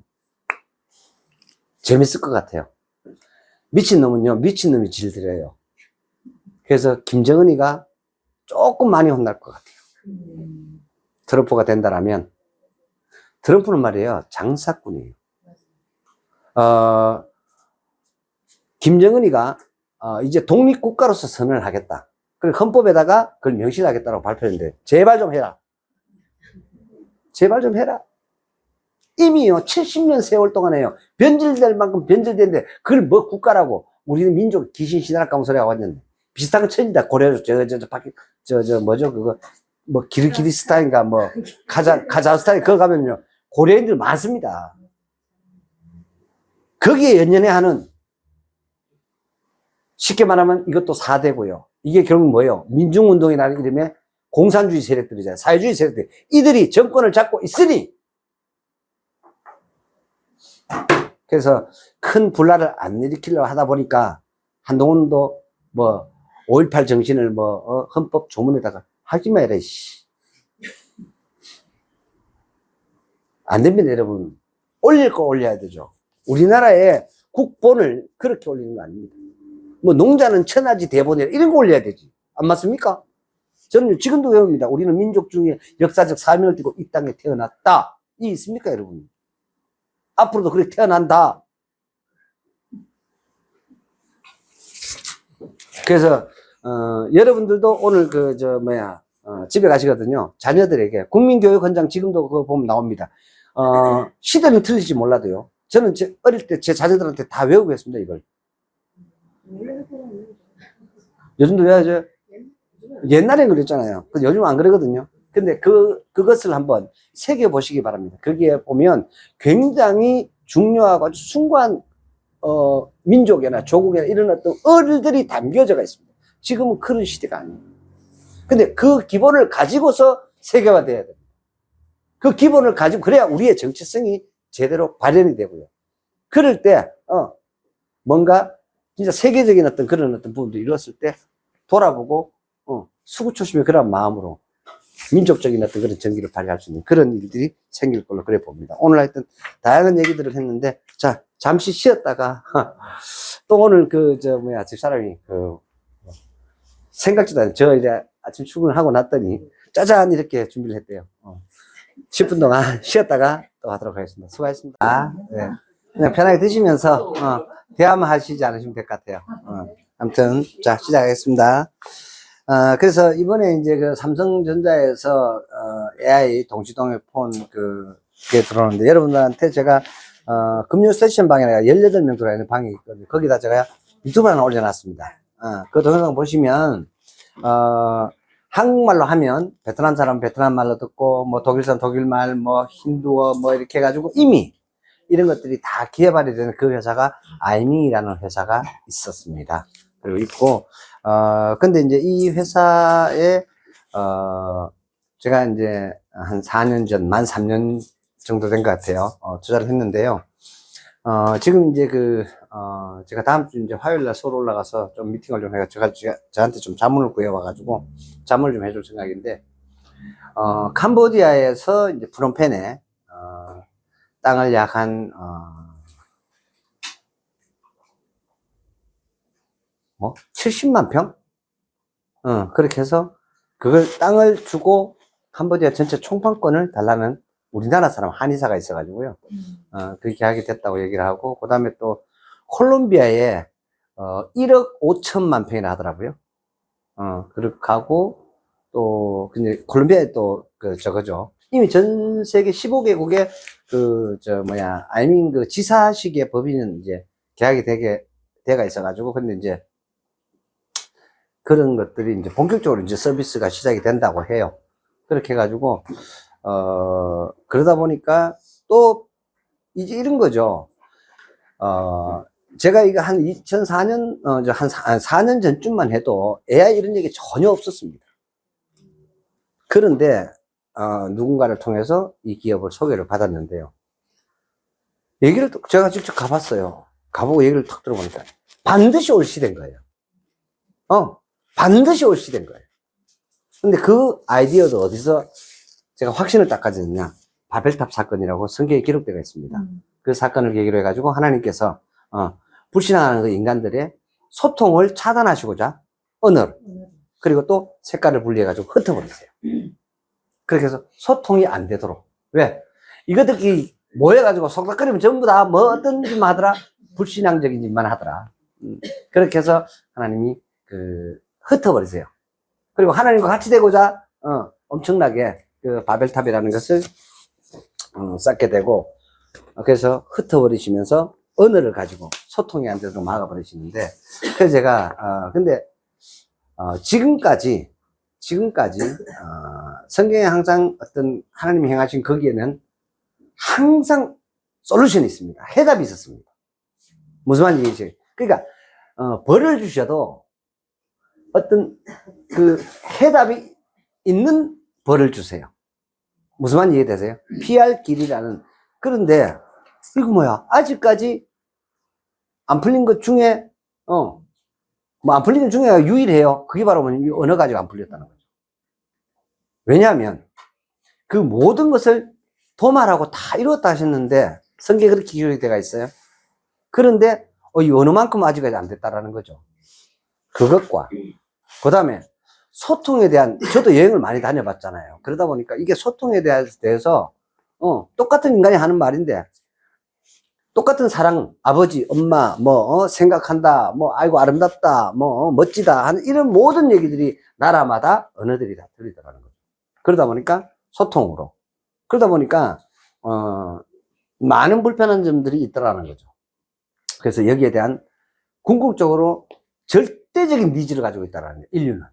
재밌을 것 같아요. 미친놈은요, 미친놈이 질들여요. 그래서 김정은이가 조금 많이 혼날 것 같아요. 트럼프가 된다라면. 트럼프는 말이에요, 장사꾼이에요. 김정은이가 이제 독립국가로서 선언을 하겠다. 그리고 헌법에다가 그걸 명시하겠다고 발표했는데, 제발 좀 해라. 제발 좀 해라. 이미요, 70년 세월 동안에요, 변질될 만큼 변질됐는데, 그걸 뭐 국가라고, 우리는 민족 귀신 신하라 까면 소리가 왔는데, 비슷한 거 쳐진다. 고려, 뭐죠, 그거, 뭐, 기르기리스탄인가, 뭐, 카자흐스탄, 그거 가면요, 고려인들 많습니다. 거기에 연연해 하는, 쉽게 말하면 이것도 4대고요. 이게 결국 뭐예요? 민중운동이라는 이름의 공산주의 세력들이잖아요. 사회주의 세력들. 이들이 정권을 잡고 있으니, 그래서 큰 분란을 안 일으키려고 하다 보니까 한동훈도 뭐 5.18 정신을 뭐 헌법 조문에다가 하지 마라 씨. 안 됩니다, 여러분. 올릴 거 올려야 되죠. 우리나라의 국본을 그렇게 올리는 거 아닙니다. 뭐 농자는 천하지 대본이라 이런 거 올려야 되지. 안 맞습니까? 저는 지금도 외웁니다. 우리는 민족 중에 역사적 사명을 띠고 이 땅에 태어났다. 이 있습니까, 여러분? 앞으로도 그렇게 태어난다. 그래서 여러분들도 오늘 집에 가시거든요. 자녀들에게 국민교육헌장 지금도 그거 보면 나옵니다. 시대는 틀릴지 몰라도요. 저는 어릴 때 제 자녀들한테 다 외우고 했습니다, 이걸. 요즘도 외워져요? 옛날엔 그랬잖아요. 요즘 안 그러거든요. 근데 그것을 한번 새겨보시기 바랍니다. 거기에 보면 굉장히 중요하고 아주 숭고한, 민족이나 조국이나 이런 어떤 얼들이 담겨져 있습니다. 지금은 그런 시대가 아니에요. 근데 그 기본을 가지고서 세계화돼야 됩니다. 그 기본을 가지고, 그래야 우리의 정체성이 제대로 발현이 되고요. 그럴 때, 뭔가 진짜 세계적인 어떤 그런 어떤 부분도 이루었을 때 돌아보고, 수구초심의 그런 마음으로 민족적인 어떤 그런 정기를 발휘할 수 있는 그런 일들이 생길 걸로 그래 봅니다. 오늘 하여튼 다양한 얘기들을 했는데, 자, 잠시 쉬었다가, 또 오늘 집사람이 생각지도 않은, 저 이제 아침 출근을 하고 났더니, 짜잔! 이렇게 준비를 했대요. 10분 동안 쉬었다가 또 하도록 하겠습니다. 수고하셨습니다. 네. 그냥 편하게 드시면서, 대화만 하시지 않으시면 될 것 같아요. 아무튼, 자, 시작하겠습니다. 그래서 이번에 이제 삼성전자에서, AI 동시동역 폰 그게 들어오는데, 여러분들한테 제가, 금융 세션 방에다가 18명 들어있는 방이 있거든요. 거기다 제가 유튜브 하나 올려놨습니다. 그 동영상 보시면, 한국말로 하면 베트남 사람 베트남 말로 듣고, 뭐 독일 사람 독일 말, 뭐 힌두어 뭐 이렇게 해가지고 이미 이런 것들이 다 개발이 되는 그 회사가 아이밍이라는 회사가 있었습니다. 그리고 있고, 근데 이제 이 회사에, 제가 이제 한 4년 전, 만 3년 정도 된 것 같아요. 투자를 했는데요. 지금 이제 제가 다음 주 이제 화요일 날 서울 올라가서 좀 미팅을 좀 해가지고, 저한테 좀 자문을 구해와가지고, 자문을 좀 해줄 생각인데, 캄보디아에서 이제 프놈펜에, 땅을 약 한, 70만 평? 그렇게 해서, 그걸 땅을 주고, 캄보디아 전체 총판권을 달라는 우리나라 사람 한의사가 있어가지고요. 그 계약이 됐다고 얘기를 하고, 그 다음에 또, 콜롬비아에, 1억 5천만 평이나 하더라고요. 그렇게 하고, 또, 근데 콜롬비아에 또, 저거죠. 이미 전 세계 15개국에, 아이밍 지사식의 법인은 이제 계약이 돼가 있어가지고, 근데 이제, 그런 것들이 이제 본격적으로 이제 서비스가 시작이 된다고 해요. 그렇게 해가지고, 그러다 보니까 또, 이제 이런 거죠. 제가 이거 한 2004년, 한 4년 전쯤만 해도 AI 이런 얘기 전혀 없었습니다. 그런데, 누군가를 통해서 이 기업을 소개를 받았는데요. 얘기를 제가 직접 가봤어요. 가보고 얘기를 탁 들어보니까 반드시 올 시대인 거예요. 반드시 올 시대인 거예요. 근데 그 아이디어도 어디서 제가 확신을 딱 가졌느냐. 바벨탑 사건이라고 성경에 기록되어 있습니다. 그 사건을 계기로 해가지고 하나님께서 불신앙하는 그 인간들의 소통을 차단하시고자 언어를 그리고 또 색깔을 분리해가지고 흩어버리세요. 그렇게 해서 소통이 안 되도록. 왜? 이것들이 모여가지고 속닥거리면 전부 다 뭐 어떤 짓만 하더라? 불신앙적인 짓만 하더라. 그렇게 해서 하나님이 흩어버리세요. 그리고 하나님과 같이 되고자 엄청나게 그 바벨탑이라는 것을 쌓게 되고, 그래서 흩어버리시면서 언어를 가지고 소통이 안 되도록 막아버리시는데, 그래서 제가 근데 지금까지 성경에 항상 어떤 하나님이 행하신 거기에는 항상 솔루션이 있습니다. 해답이 있었습니다. 무슨 말인지. 그러니까 벌을 주셔도 어떤 그 해답이 있는 벌을 주세요. 무슨 말인지 이해되세요? 피할 길이라는. 그런데 이거 뭐야? 아직까지 안 풀린 것 중에 뭐 안 풀린 것 중에 유일해요. 그게 바로 뭐냐면 이 언어 가지고 안 풀렸다는 거죠. 왜냐하면 그 모든 것을 도말하고 다 이루었다 하셨는데 성경에 그렇게 기록이 되어 있어요. 그런데 이 언어만큼 아직까지 안 됐다라는 거죠. 그것과 그 다음에 소통에 대한, 저도 여행을 많이 다녀봤잖아요. 그러다 보니까 이게 소통에 대해서 똑같은 인간이 하는 말인데 똑같은 사랑, 아버지, 엄마, 생각한다, 아이고, 아름답다, 멋지다 하는 이런 모든 얘기들이 나라마다 언어들이 다 틀리더라는 거죠. 그러다 보니까 소통으로. 그러다 보니까, 많은 불편한 점들이 있더라는 거죠. 그래서 여기에 대한 궁극적으로 절대적인 니즈를 가지고 있다는 거예요, 인류는.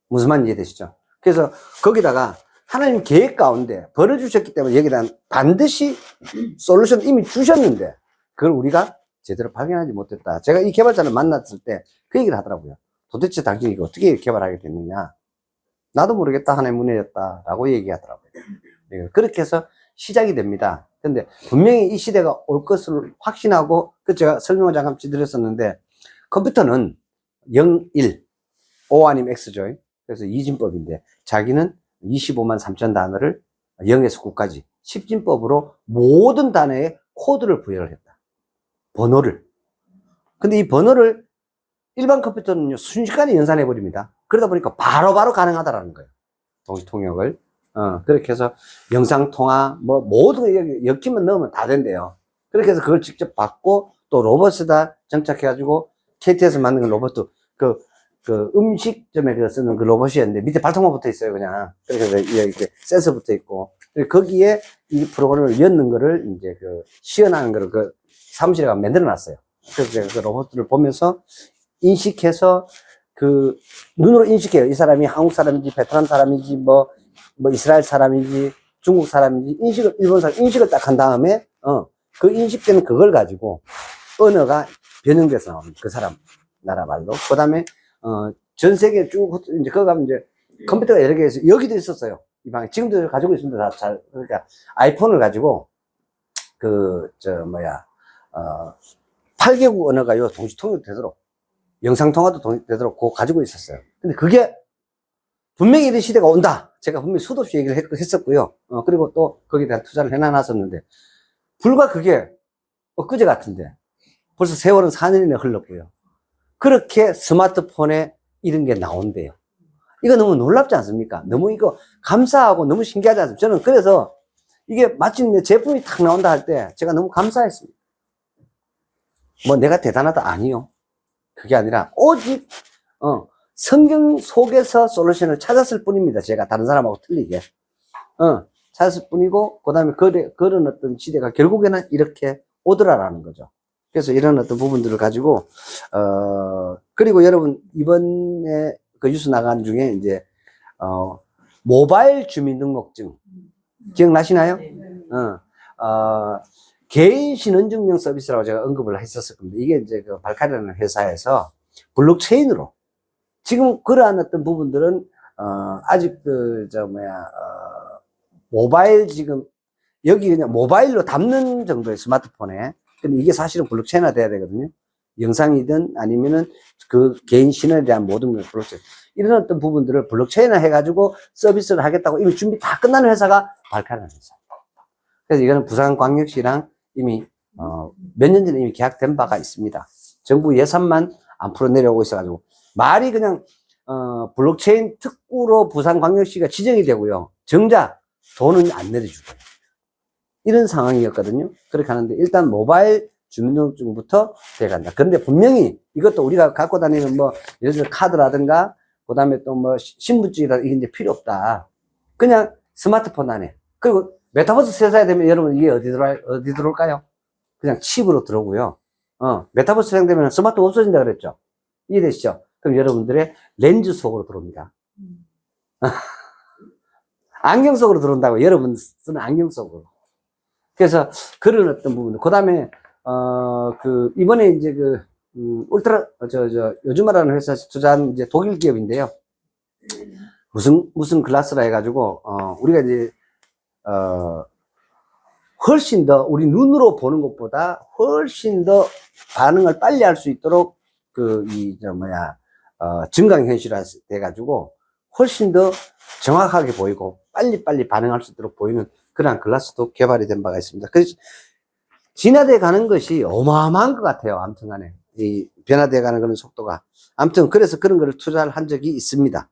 무슨 말인지 이해되시죠? 그래서 거기다가 하나님 계획 가운데 벌을 주셨기 때문에 여기에 대한 반드시 솔루션 이미 주셨는데 그걸 우리가 제대로 발견하지 못했다. 제가 이 개발자를 만났을 때 그 얘기를 하더라고요. 도대체 당신이 이거 어떻게 개발하게 됐느냐? 나도 모르겠다. 하나님 은혜였다. 라고 얘기하더라고요. 그렇게 해서 시작이 됩니다. 근데 분명히 이 시대가 올 것을 확신하고, 그 제가 설명을 잠깐 드렸었는데, 컴퓨터는 0, 1, O 아니면 X죠. 그래서 이진법인데, 자기는 25만 3천 단어를 0에서 9까지 10진법으로 모든 단어에 코드를 부여를 했다. 번호를. 근데 이 번호를 일반 컴퓨터는요, 순식간에 연산해 버립니다. 그러다 보니까 바로바로 가능하다라는 거예요. 동시 통역을. 그렇게 해서 영상통화, 모든 거 엮기만 넣으면 다 된대요. 그렇게 해서 그걸 직접 받고, 또 로봇에다 정착해가지고, KT에서 만든 로봇도, 음식점에 쓰는 그 로봇이었는데, 밑에 발통만 붙어 있어요, 그냥. 그래서 이렇게 센서 붙어 있고, 거기에 이 프로그램을 엮는 거를, 이제 시연하는 거를 사무실에 가서 만들어 놨어요. 그래서 제가 그 로봇들을 보면서 인식해서, 눈으로 인식해요. 이 사람이 한국 사람인지, 베트남 사람인지, 이스라엘 사람인지, 중국 사람인지, 일본 사람, 인식을 딱 한 다음에, 그 인식되는 그걸 가지고, 언어가 변형돼서 나옵니다. 그 사람, 나라 말로. 그 다음에, 전 세계 쭉, 이제, 그거 가면 이제, 컴퓨터가 여러 개 있어요. 여기도 있었어요. 이 방에. 지금도 가지고 있습니다. 그러니까, 아이폰을 가지고, 8개국 언어가 동시 통역이 되도록, 영상통화도 되도록 그거 가지고 있었어요. 근데 그게, 분명히 이런 시대가 온다. 제가 분명히 수도 없이 얘기를 했었고요. 그리고 또 거기에 대한 투자를 해놔놨었는데, 불과 그게 엊그제 같은데, 벌써 세월은 4년이나 흘렀고요. 그렇게 스마트폰에 이런 게 나온대요. 이거 너무 놀랍지 않습니까? 너무 이거 감사하고 너무 신기하지 않습니까? 저는 그래서 이게 마침 내 제품이 탁 나온다 할 때 제가 너무 감사했습니다. 내가 대단하다? 아니요. 그게 아니라 오직 성경 속에서 솔루션을 찾았을 뿐입니다. 제가 다른 사람하고 틀리게 찾았을 뿐이고, 그 다음에 그런 어떤 시대가 결국에는 이렇게 오더라라는 거죠. 그래서 이런 어떤 부분들을 가지고 그리고 여러분 이번에 그 뉴스 나간 중에 이제 모바일 주민등록증 기억나시나요? 개인 신원증명 서비스라고 제가 언급을 했었을 겁니다. 이게 이제 그 발카리라는 회사에서 블록체인으로 지금 그러한 어떤 부분들은 아직 모바일 지금 여기 그냥 모바일로 담는 정도의 스마트폰에. 근데 이게 사실은 블록체인화 돼야 되거든요. 영상이든 아니면은 그 개인 신원에 대한 모든 걸 블록체인. 이런 어떤 부분들을 블록체인화 해가지고 서비스를 하겠다고 이미 준비 다 끝나는 회사가 발카라는 회사. 그래서 이거는 부산광역시랑 이미 몇 년 전에 이미 계약된 바가 있습니다. 정부 예산만 안 풀어 내려오고 있어가지고 말이 그냥 블록체인 특구로 부산광역시가 지정이 되고요. 정작 돈은 안 내려주고요. 이런 상황이었거든요. 그렇게 하는데 일단 모바일 주민등록증부터 돼간다. 그런데 분명히 이것도 우리가 갖고 다니는 뭐 예를 들어 카드라든가 그 다음에 또 뭐 신분증이라 이게 이제 필요 없다. 그냥 스마트폰 안에. 그리고 메타버스 세사에 되면 여러분 이게 어디 들어올까요? 그냥 칩으로 들어오고요. 메타버스 생되면 스마트폰 없어진다 그랬죠. 이해되시죠? 그럼 여러분들의 렌즈 속으로 들어옵니다. 안경 속으로 들어온다고. 여러분 쓰는 안경 속으로. 그래서 그런 어떤 부분. 그 다음에 이번에 이제 울트라 요즘 말하는 회사에서 투자한 이제 독일 기업인데요. 무슨 글라스라 해가지고 우리가 이제 훨씬 더 우리 눈으로 보는 것보다 훨씬 더 반응을 빨리 할 수 있도록 증강현실화 돼가지고 훨씬 더 정확하게 보이고 빨리빨리 반응할 수 있도록 보이는 그러한 글라스도 개발이 된 바가 있습니다. 그래서 진화돼 가는 것이 어마어마한 것 같아요. 아무튼 간에 이 변화돼 가는 그런 속도가. 아무튼 그래서 그런 거를 투자를 한 적이 있습니다.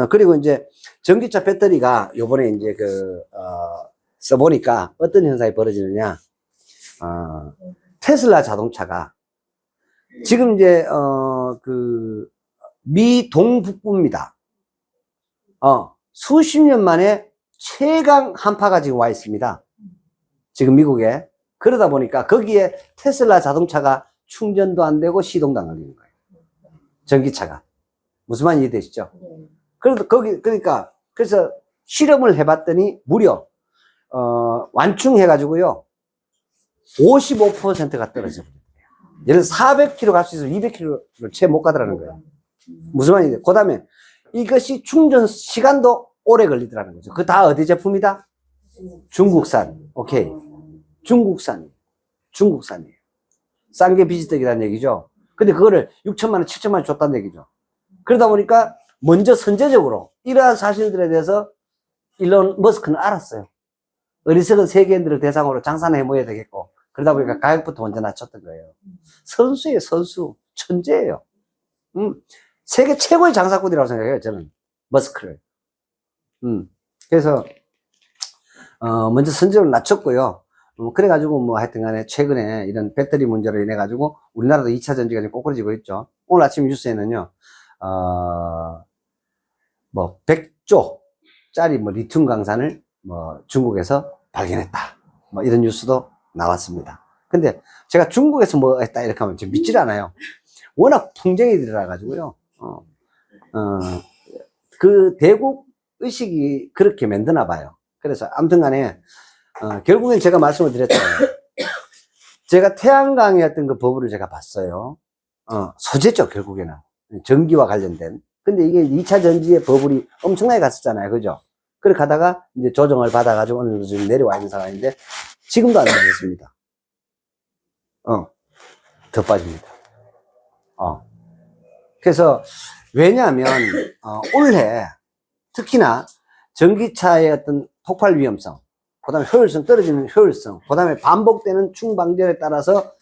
그리고 이제 전기차 배터리가 요번에 이제 써보니까 어떤 현상이 벌어지느냐. 테슬라 자동차가 지금 이제, 미 동북부입니다. 수십 년 만에 최강 한파가 지금 와 있습니다. 지금 미국에. 그러다 보니까 거기에 테슬라 자동차가 충전도 안 되고 시동도 안 걸리는 거예요. 전기차가. 무슨 말인지 이해되시죠? 그래서 실험을 해봤더니 무려, 완충해가지고요. 55%가 떨어져. 예를 들어 400km 갈 수 있어서 200km를 채 못 가더라는 거예요. 무슨 말인지. 그 다음에 이것이 충전 시간도 오래 걸리더라는 거죠. 그 다 어디 제품이다? 중국산. 오케이. 중국산이에요. 싼 게 비지떡이라는 얘기죠. 근데 그거를 6천만 원, 7천만 원 줬다는 얘기죠. 그러다 보니까 먼저 선제적으로 이러한 사실들에 대해서 일론 머스크는 알았어요. 어리석은 세계인들을 대상으로 장사는 해모해야 되겠고, 그러다 보니까 가격부터 먼저 낮췄던 거예요. 선수예요, 선수. 천재예요. 세계 최고의 장사꾼이라고 생각해요, 저는. 머스크를. 그래서, 먼저 선제적으로 낮췄고요. 그래가지고 뭐 하여튼 간에 최근에 이런 배터리 문제로 인해가지고 우리나라도 2차 전지가 지금 꼬꾸라지고 있죠. 오늘 아침 뉴스에는요, 뭐 100조짜리 뭐 리튬 강산을 뭐 중국에서 발견했다. 뭐 이런 뉴스도 나왔습니다. 근데 제가 중국에서 뭐 했다 이렇게 하면 좀 믿질 않아요. 워낙 풍쟁이들이라 가지고요. 그 대국 의식이 그렇게 만드나 봐요. 그래서 아무튼 간에 결국엔 제가 말씀을 드렸잖아요. 제가 태양광의 어떤 그 버블을 제가 봤어요. 소재죠, 결국에는. 전기와 관련된. 근데 이게 2차 전지의 버블이 엄청나게 갔었잖아요. 그죠? 그렇게 가다가 이제 조정을 받아가지고 어느 정도 지금 내려와 있는 상황인데, 지금도 안 내렸습니다. 더 빠집니다. 그래서, 왜냐하면, 올해, 특히나 전기차의 어떤 폭발 위험성, 그 다음에 효율성, 떨어지는 효율성, 그 다음에 반복되는 충방전에 따라서,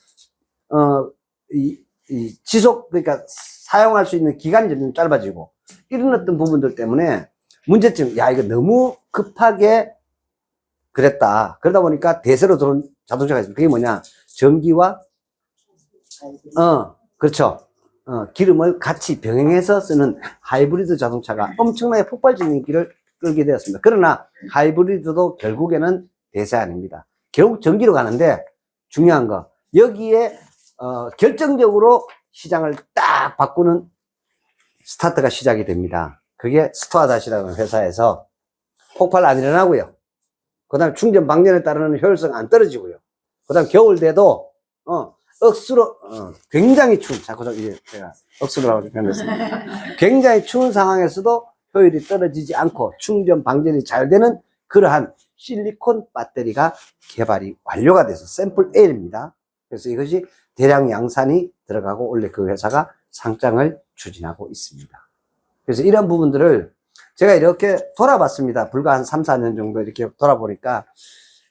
그러니까 사용할 수 있는 기간이 좀 짧아지고, 이런 어떤 부분들 때문에 문제점, 야, 이거 너무 급하게 그랬다. 그러다 보니까 대세로 들어온 자동차가 있습니다. 그게 뭐냐? 전기와, 그렇죠. 기름을 같이 병행해서 쓰는 하이브리드 자동차가 엄청나게 폭발적인 길을 끌게 되었습니다. 그러나 하이브리드도 결국에는 대세 아닙니다. 결국 전기로 가는데 중요한 거, 여기에 결정적으로 시장을 딱 바꾸는 스타트가 시작이 됩니다. 그게 스토아닷이라는 회사에서 폭발 안 일어나고요. 그 다음에 충전 방전에 따르는 효율성 안 떨어지고요. 그 다음에 겨울 돼도 억수로 굉장히 추운, 자꾸 이제 제가 억수로라고 표현했습니다. 굉장히 추운 상황에서도 효율이 떨어지지 않고 충전 방전이 잘 되는 그러한 실리콘 배터리가 개발이 완료가 돼서 샘플 A입니다. 그래서 이것이 대량 양산이 들어가고 원래 그 회사가 상장을 추진하고 있습니다. 그래서 이런 부분들을 제가 이렇게 돌아봤습니다. 불과 한 3, 4년 정도 이렇게 돌아보니까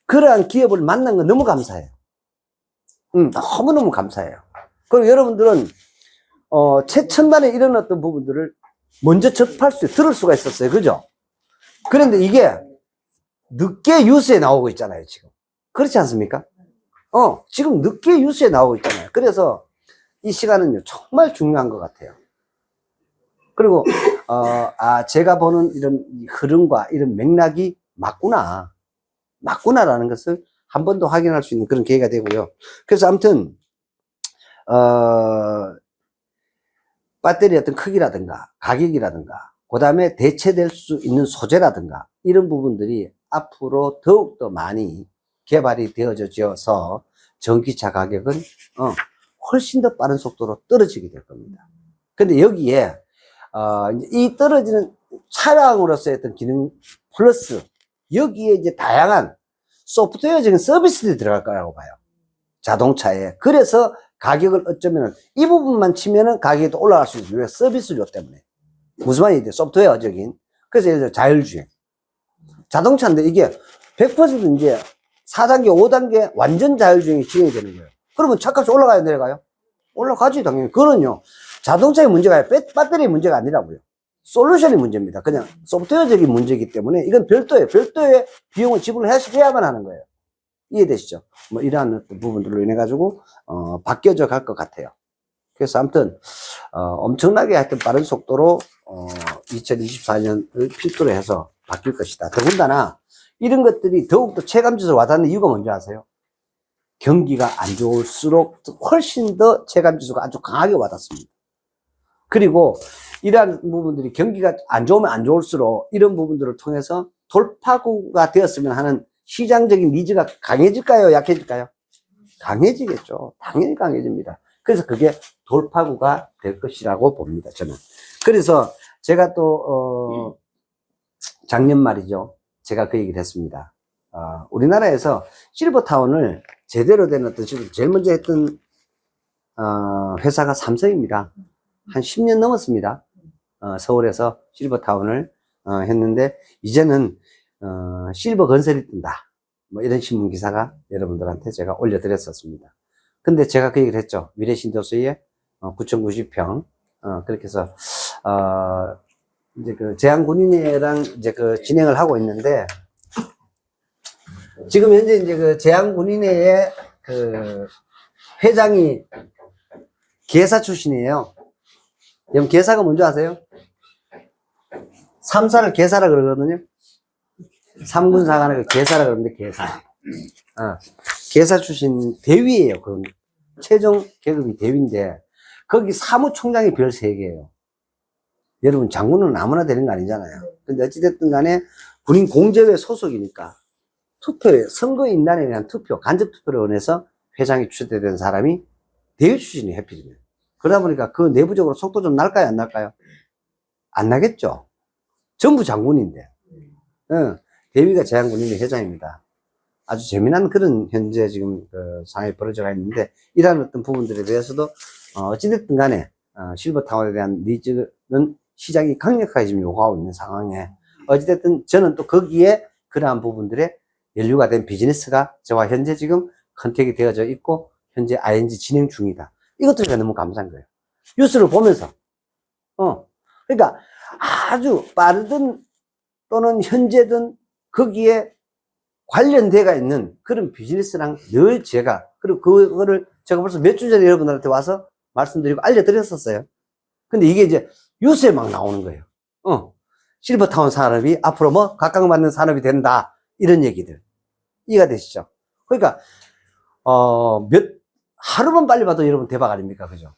그러한 기업을 만난 건 너무 감사해요. 너무너무 감사해요. 그리고 여러분들은 최첨단에 이런 어떤 부분들을 먼저 접할 수, 들을 수가 있었어요. 그죠? 그런데 이게 늦게 뉴스에 나오고 있잖아요, 지금. 그렇지 않습니까? 지금 늦게 뉴스에 나오고 있잖아요. 그래서 이 시간은요, 정말 중요한 것 같아요. 그리고, 제가 보는 이런 흐름과 이런 맥락이 맞구나라는 것을 한 번 더 확인할 수 있는 그런 계기가 되고요. 그래서 아무튼, 배터리 어떤 크기라든가 가격이라든가 그 다음에 대체될 수 있는 소재라든가 이런 부분들이 앞으로 더욱더 많이 개발이 되어져서 전기차 가격은 훨씬 더 빠른 속도로 떨어지게 될 겁니다. 근데 여기에 이 떨어지는 차량으로서의 어떤 기능 플러스 여기에 이제 다양한 소프트웨어적인 서비스들이 들어갈 거라고 봐요. 자동차에. 그래서 가격을 어쩌면은 이 부분만 치면은 가격이 또 올라갈 수 있어요. 왜? 서비스료 때문에. 무슨 말인지 소프트웨어적인. 그래서 예를 들어 자율주행. 자동차인데 이게 100% 이제 4단계, 5단계 완전 자율주행이 진행이 되는 거예요. 그러면 차값이 올라가야 내려가요? 올라가지, 당연히. 그거는요, 자동차의 문제가 아니라 배터리의 문제가 아니라고요. 솔루션이 문제입니다. 그냥 소프트웨어적인 문제이기 때문에 이건 별도의 비용을 지불해야만 하는 거예요. 이해되시죠? 뭐 이러한 어떤 부분들로 인해 가지고 바뀌어져 갈 것 같아요. 그래서 아무튼 엄청나게 하여튼 빠른 속도로 2024년을 필두로 해서 바뀔 것이다. 더군다나 이런 것들이 더욱더 체감지수로 와닿는 이유가 뭔지 아세요? 경기가 안 좋을수록 훨씬 더 체감지수가 아주 강하게 와닿습니다. 그리고 이러한 부분들이 경기가 안 좋으면 안 좋을수록 이런 부분들을 통해서 돌파구가 되었으면 하는 시장적인 니즈가 강해질까요? 약해질까요? 강해지겠죠. 당연히 강해집니다. 그래서 그게 돌파구가 될 것이라고 봅니다, 저는. 그래서 제가 또 작년 말이죠. 제가 그 얘기를 했습니다. 우리나라에서 실버타운을 제대로 된 어떤 제일 먼저 했던 회사가 삼성입니다. 한 10년 넘었습니다. 서울에서 실버타운을 했는데 이제는 실버 건설이 뜬다. 뭐 이런 신문 기사가 여러분들한테 제가 올려드렸었습니다. 근데 제가 그 얘기를 했죠. 미래신도시에 9,090평 그렇게 해서 이제 그 제한군인회랑 이제 그 진행을 하고 있는데 지금 현재 이제 그 제한군인회의 그 회장이 계사 출신이에요. 여러분 계사가 뭔지 아세요? 3사를 계사라 그러거든요. 3군 사관을 계사라 그러는데 계사. 계사 출신 대위예요. 그 최종 계급이 대위인데 거기 사무총장이 별 3개예요. 여러분 장군은 아무나 되는 거 아니잖아요. 근데 어찌됐든 간에 군인 공제회 소속이니까 투표에 선거인단에 대한 투표, 간접 투표를 원해서 회장이 추대된 사람이 대위 출신이 해피지면 그러다 보니까 그 내부적으로 속도 좀 날까요, 안 날까요? 안 나겠죠. 전부 장군인데. 대위가 제한군인의 회장입니다. 아주 재미난 그런 현재 지금 그 상황이 벌어져가 있는데 이러한 어떤 부분들에 대해서도 어찌됐든 간에 실버타운에 대한 니즈는 시장이 강력하게 지금 요구하고 있는 상황에 어찌됐든 저는 또 거기에 그러한 부분들에 연루가 된 비즈니스가 저와 현재 지금 컨택이 되어져 있고 현재 ING 진행 중이다. 이것도 제가 너무 감사한 거예요. 뉴스를 보면서 그러니까 아주 빠르든 또는 현재든 거기에 관련돼가 있는 그런 비즈니스랑 늘 제가 그리고 그거를 제가 벌써 몇 주 전에 여러분들한테 와서 말씀드리고 알려드렸었어요. 근데 이게 이제 뉴스에 막 나오는 거예요. 실버타운 산업이 앞으로 뭐 각광받는 산업이 된다 이런 얘기들 이해가 되시죠? 그러니까 하루만 빨리 봐도 여러분 대박 아닙니까? 그죠?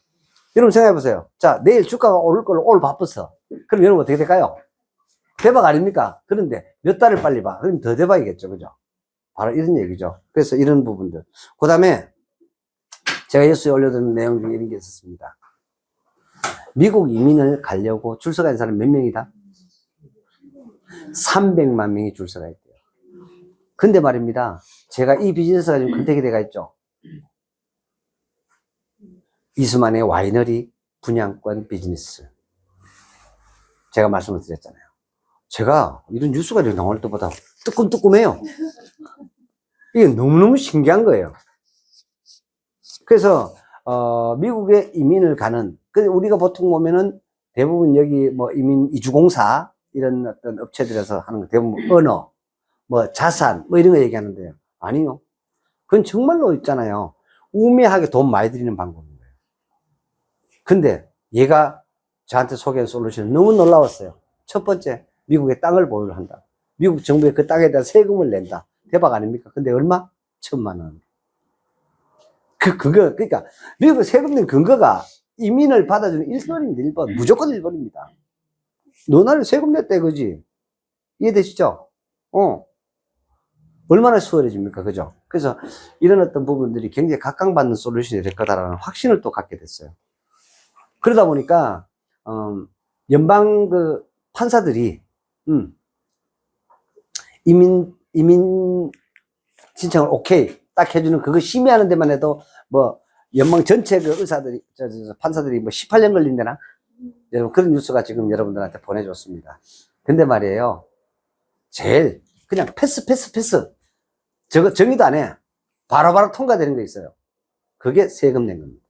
여러분 생각해 보세요. 자, 내일 주가가 오를 걸로 오늘 바빴어. 그럼 여러분 어떻게 될까요? 대박 아닙니까? 그런데 몇 달을 빨리 봐. 그럼 더 대박이겠죠. 그죠? 바로 이런 얘기죠. 그래서 이런 부분들. 그 다음에 제가 뉴스에 올려둔 내용 중에 이런 게 있었습니다. 미국 이민을 가려고 줄 서가 있는 사람 몇 명이다? 300만 명이 줄 서가 있대요. 근데 말입니다. 제가 이 비즈니스가 지금 컨택이 돼가 있죠. 이수만의 와이너리 분양권 비즈니스. 제가 말씀을 드렸잖아요. 제가 이런 뉴스가 나올 때보다 뜨끔뜨끔해요. 이게 너무너무 신기한 거예요. 그래서 미국에 이민을 가는, 우리가 보통 보면은 대부분 여기 뭐 이민 이주공사 이런 어떤 업체들에서 하는 거 대부분 언어, 뭐 자산 뭐 이런 거 얘기하는데요. 아니요. 그건 정말로 있잖아요. 우매하게 돈 많이 들이는 방법인 거예요. 근데 얘가 저한테 소개한 솔루션은 너무 놀라웠어요. 첫 번째, 미국에 땅을 보유를 한다. 미국 정부에 그 땅에 대한 세금을 낸다. 대박 아닙니까? 근데 얼마? 1,000만 원. 그러니까 미국 세금 낸 근거가 이민을 받아주는 1번입니다. 1번. 무조건 1번입니다. 너나는 세금 냈대, 그지? 이해되시죠? 얼마나 수월해집니까? 그죠? 그래서 이런 어떤 부분들이 굉장히 각광받는 솔루션이 될 거다라는 확신을 또 갖게 됐어요. 그러다 보니까, 연방 판사들이, 이민 신청을 오케이 딱 해주는 그거 심의하는 데만 해도 뭐 연방 전체 그 의사들이 판사들이 뭐 18년 걸린다나 여러분 그런 뉴스가 지금 여러분들한테 보내줬습니다. 근데 말이에요, 제일 그냥 패스 저거 정의도 안 해 바로바로 통과되는 거 있어요. 그게 세금 낸 겁니다.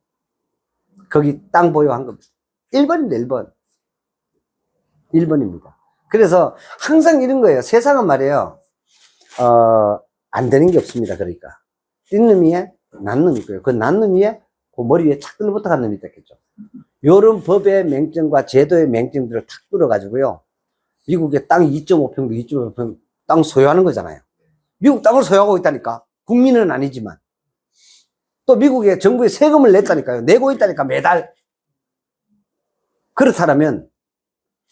거기 땅 보유한 겁니다. 1번입니다. 1번입니다. 그래서 항상 이런 거예요. 세상은 말이에요, 안 되는 게 없습니다. 그러니까 뛴 놈 위에 난 놈이 있고요. 그 난 놈 위에 그 머리 위에 착 들러붙어 간 놈이 있겠죠. 요런 법의 맹점과 제도의 맹점들을 탁 뚫어가지고요, 미국의 땅 2.5평도 2.5평 땅 소유하는 거잖아요. 미국 땅을 소유하고 있다니까. 국민은 아니지만 또 미국의 정부에 세금을 냈다니까요. 내고 있다니까 매달. 그렇다면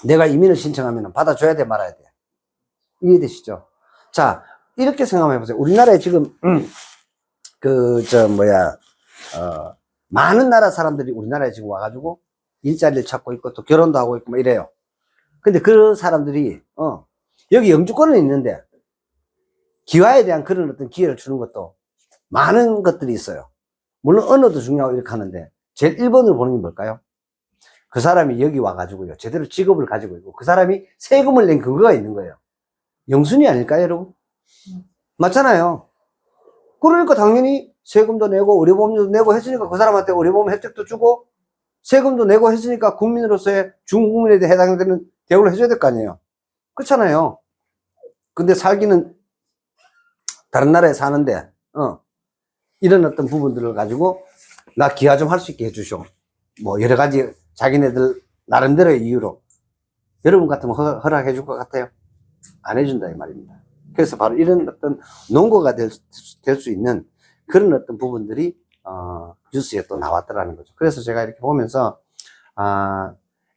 내가 이민을 신청하면 받아줘야 돼 말아야 돼. 이해되시죠? 자, 이렇게 생각해 보세요. 우리나라에 지금 많은 나라 사람들이 우리나라에 지금 와가지고 일자리를 찾고 있고 또 결혼도 하고 있고 뭐 이래요. 근데 그 사람들이 여기 영주권은 있는데 기화에 대한 그런 어떤 기회를 주는 것도 많은 것들이 있어요. 물론 언어도 중요하고 이렇게 하는데 제일 1번으로 보는 게 뭘까요? 그 사람이 여기 와가지고요, 제대로 직업을 가지고 있고 그 사람이 세금을 낸 근거가 있는 거예요. 영순이 아닐까요, 여러분? 맞잖아요. 그러니까 당연히 세금도 내고 의료보험료도 내고 했으니까 그 사람한테 의료보험 혜택도 주고 세금도 내고 했으니까 국민으로서의 중국민에 대해 해당되는 대우를 해줘야 될 거 아니에요. 그렇잖아요. 근데 살기는 다른 나라에 사는데 이런 어떤 부분들을 가지고 나 기하 좀 할 수 있게 해주쇼. 뭐 여러 가지 자기네들 나름대로의 이유로. 여러분 같으면 허락해 줄 것 같아요? 안 해준다 이 말입니다. 그래서 바로 이런 어떤 논거가 될 수 있는 그런 어떤 부분들이 뉴스에 또 나왔더라는 거죠. 그래서 제가 이렇게 보면서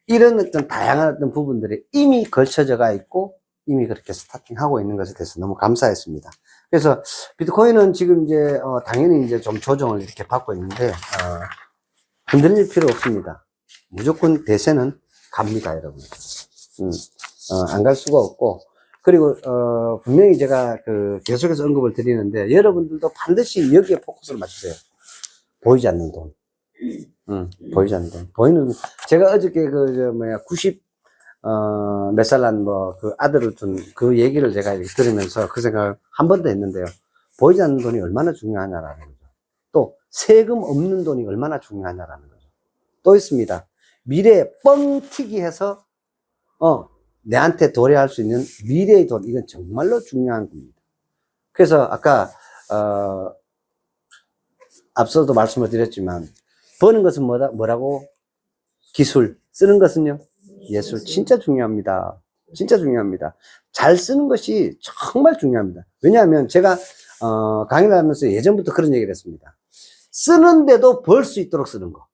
이런 어떤 다양한 어떤 부분들이 이미 걸쳐져가 있고 이미 그렇게 스타팅하고 있는 것에 대해서 너무 감사했습니다. 그래서 비트코인은 지금 이제 당연히 이제 좀 조정을 이렇게 받고 있는데 흔들릴 필요 없습니다. 무조건 대세는 갑니다, 여러분. 안 갈 수가 없고, 그리고 분명히 제가 계속해서 언급을 드리는데 여러분들도 반드시 여기에 포커스를 맞추세요. 보이지 않는 돈. 보이지 않는 돈. 제가 어저께 90 몇 살 난 그 아들을 둔 그 얘기를 제가 들으면서 그 생각을 한 번 더 했는데요. 보이지 않는 돈이 얼마나 중요하냐라는 거죠. 또 세금 없는 돈이 얼마나 중요하냐라는 거죠. 또 있습니다. 미래에 뻥튀기 해서 내한테 도래할 수 있는 미래의 돈, 이건 정말로 중요한 겁니다. 그래서 아까 앞서도 말씀을 드렸지만 버는 것은 뭐라고? 기술. 쓰는 것은요? 예술. 진짜 중요합니다. 진짜 중요합니다. 잘 쓰는 것이 정말 중요합니다. 왜냐하면 제가 강의를 하면서 예전부터 그런 얘기를 했습니다. 쓰는데도 벌 수 있도록 쓰는 거.